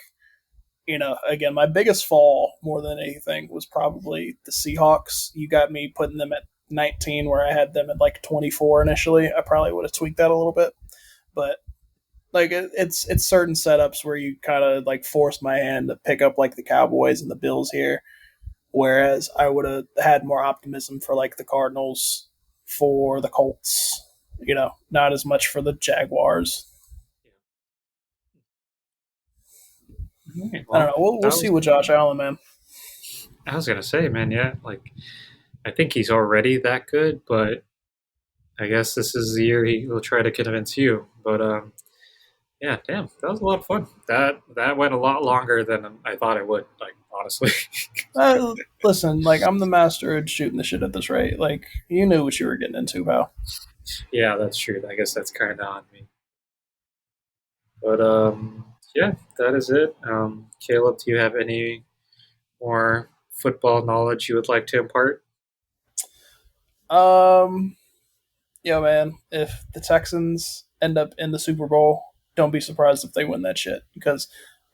S2: again, my biggest fall more than anything was probably the Seahawks. You got me putting them at 19, where I had them at like 24 initially. I probably would have tweaked that a little bit, but like it's certain setups where you kind of like force my hand to pick up like the Cowboys and the Bills here, whereas I would have had more optimism for like the Cardinals, for the Colts, not as much for the Jaguars.
S1: Yeah. All right,
S2: I don't know.
S1: well,
S2: We'll
S1: that
S2: see
S1: was.
S2: with Josh Allen, man.
S1: I was gonna say, man, yeah, like I think he's already that good, but I guess this is the year he will try to convince you. But yeah, damn, that was a lot of fun. That went a lot longer than I thought it would. Like honestly.
S2: Listen, like I'm the master at shooting the shit at this rate. Like you knew what you were getting into, pal.
S1: Yeah, that's true. I guess that's kind of on me. But yeah, that is it. Caleb, do you have any more football knowledge you would like to impart?
S2: Um, yeah, man. If the Texans end up in the Super Bowl, don't be surprised if they win that shit because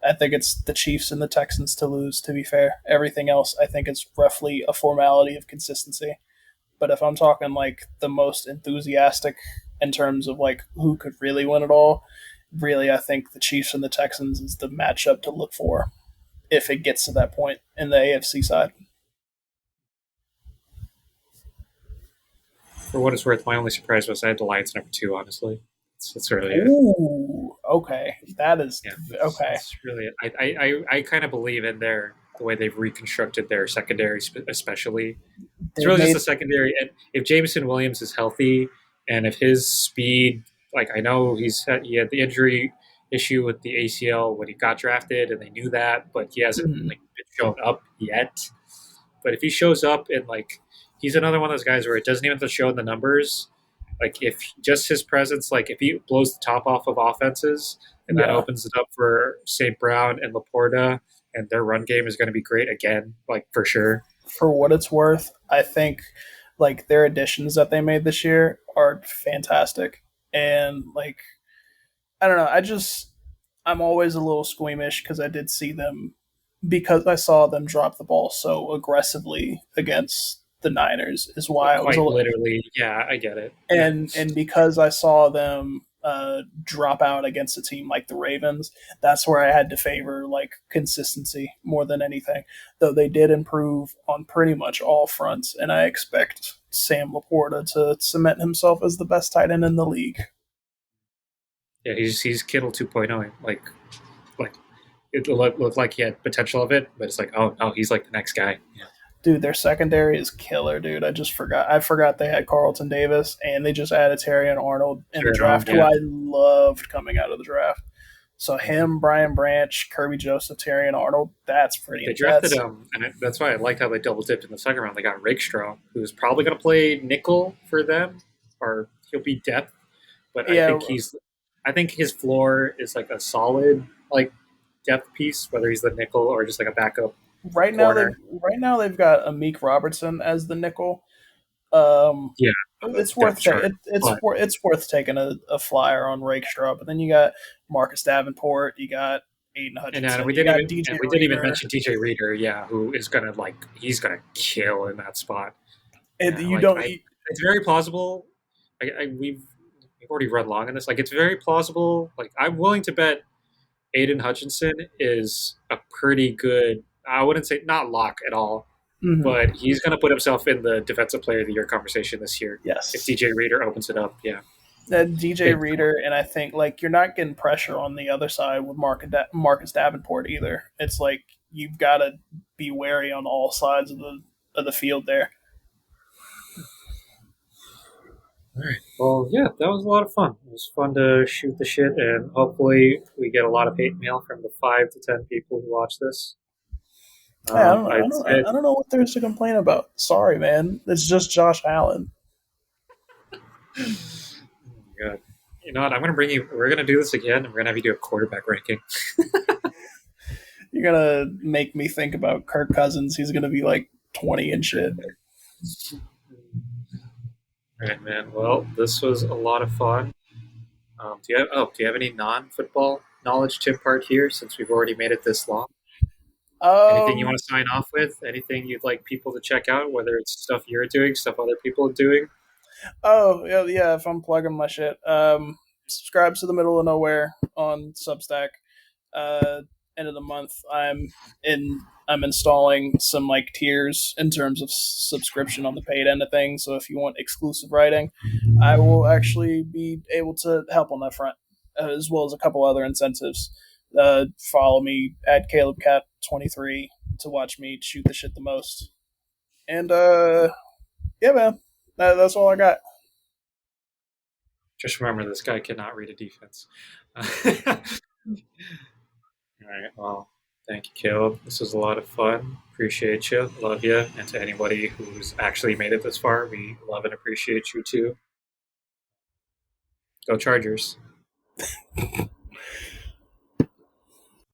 S2: I think it's the Chiefs and the Texans to lose. To be fair, everything else I think is roughly a formality of consistency. But if I'm talking like the most enthusiastic in terms of like who could really win it all, really I think the Chiefs and the Texans is the matchup to look for if it gets to that point in the AFC side.
S1: For what it's worth, my only surprise was I had the Lions number two. Honestly, that's really it.
S2: Ooh, okay, that is
S1: Yeah,
S2: okay.
S1: that's really it. I kind of believe in the way they've reconstructed their secondary, especially. It's
S2: They've
S1: really just
S2: made
S1: the secondary. And if Jameson Williams is healthy, and if his speed, like I know he had the injury issue with the ACL when he got drafted, and they knew that, but he hasn't
S2: mhm,
S1: like been shown up yet. But if he shows up and like he's another one of those guys where it doesn't even have to show in the numbers. Like if just his presence, like if he blows the top off of offenses, and that
S2: yeah.
S1: opens it up for St. Brown and Laporta, and their run game is going to be great again, like for sure.
S2: For what it's worth, I think like their additions that they made this year are fantastic, and like I don't know, I'm always a little squeamish because I did see them because I saw them drop the ball so aggressively against the Niners is why
S1: Like
S2: I was
S1: quite literally, yeah, I get it. Yeah,
S2: and because I saw them drop out against a team like the Ravens. That's where I had to favor like consistency more than anything. Though they did improve on pretty much all fronts, and I expect Sam Laporta to cement himself as the best tight end in the league.
S1: Yeah, he's Kittle 2.0. Like it looked like he had potential of it, but it's like, oh no, he's like the next guy. Yeah,
S2: Dude, their secondary is killer, dude. I forgot they had Carlton Davis, and they just added Terry and Arnold in the
S1: sure,
S2: draft, who
S1: yeah.
S2: I loved coming out of the draft. So
S1: Mm-hmm.
S2: him, Brian Branch, Kirby Joseph, Terry and Arnold. That's
S1: They
S2: pretty.
S1: drafted that's why I liked how they double dipped in the second round. They got Rakestraw, who's probably going to play nickel for them, or he'll be depth. But
S2: Yeah.
S1: I think his floor is like a solid like depth piece, whether he's the nickel or just like a backup corner.
S2: Right now they've got Amik Robertson as the nickel. Um,
S1: Yeah, on the
S2: it's
S1: depth
S2: worth
S1: chart. But
S2: it's worth taking a flyer on Rakestraw. But then you got Marcus Davenport, you got Aiden Hutchinson, you got DJ
S1: we didn't even
S2: Reader.
S1: mention DJ Reader, yeah, who is gonna like he's gonna kill in that spot.
S2: And
S1: Yeah,
S2: you don't.
S1: it's very plausible. We've already run long on this. Like it's very plausible. Like I'm willing to bet Aiden Hutchinson is a pretty good. I wouldn't say not lock at all,
S2: Mhm.
S1: but he's going to put himself in the Defensive Player of the Year conversation this year if
S2: Yes.
S1: DJ Reader opens it up. Yeah,
S2: DJ
S1: big.
S2: Reader, and I think like you're not getting pressure on the other side with Marcus Davenport either. It's like you've got to be wary on all sides of the field there.
S1: All right. Well, yeah, that was a lot of fun. It was fun to shoot the shit, and hopefully we get a lot of hate mail from the 5 to 10 people who watch this.
S2: Hey,
S1: I'd say,
S2: I don't know what there's to complain about. Sorry, man. It's just Josh Allen.
S1: oh my God. You know what? I'm gonna bring you. We're gonna do this again, and we're gonna have you do a quarterback ranking.
S2: You're gonna make me think about Kirk Cousins. He's gonna be like 20 and shit.
S1: All right, man. Well, this was a lot of fun. Do you have any non-football knowledge to impart here? Since we've already made it this long, anything you
S2: Um.
S1: want to sign off with? Anything you'd like people to check out? Whether it's stuff you're doing, stuff other people are doing.
S2: Oh yeah, yeah. If I'm plugging my shit, subscribe to the Middle of Nowhere on Substack. uh, End of the month, I'm installing some like tiers in terms of subscription on the paid end of things. So if you want exclusive writing, I will actually be able to help on that front, as well as a couple other incentives. Follow me at CalebCat23 to watch me shoot the shit the most. And yeah, man, that's all I got.
S1: Just remember, this guy cannot read a defense. All right. Well, thank you, Caleb. This was a lot of fun. Appreciate you. Love you. And to anybody who's actually made it this far, we love and appreciate you too. Go Chargers.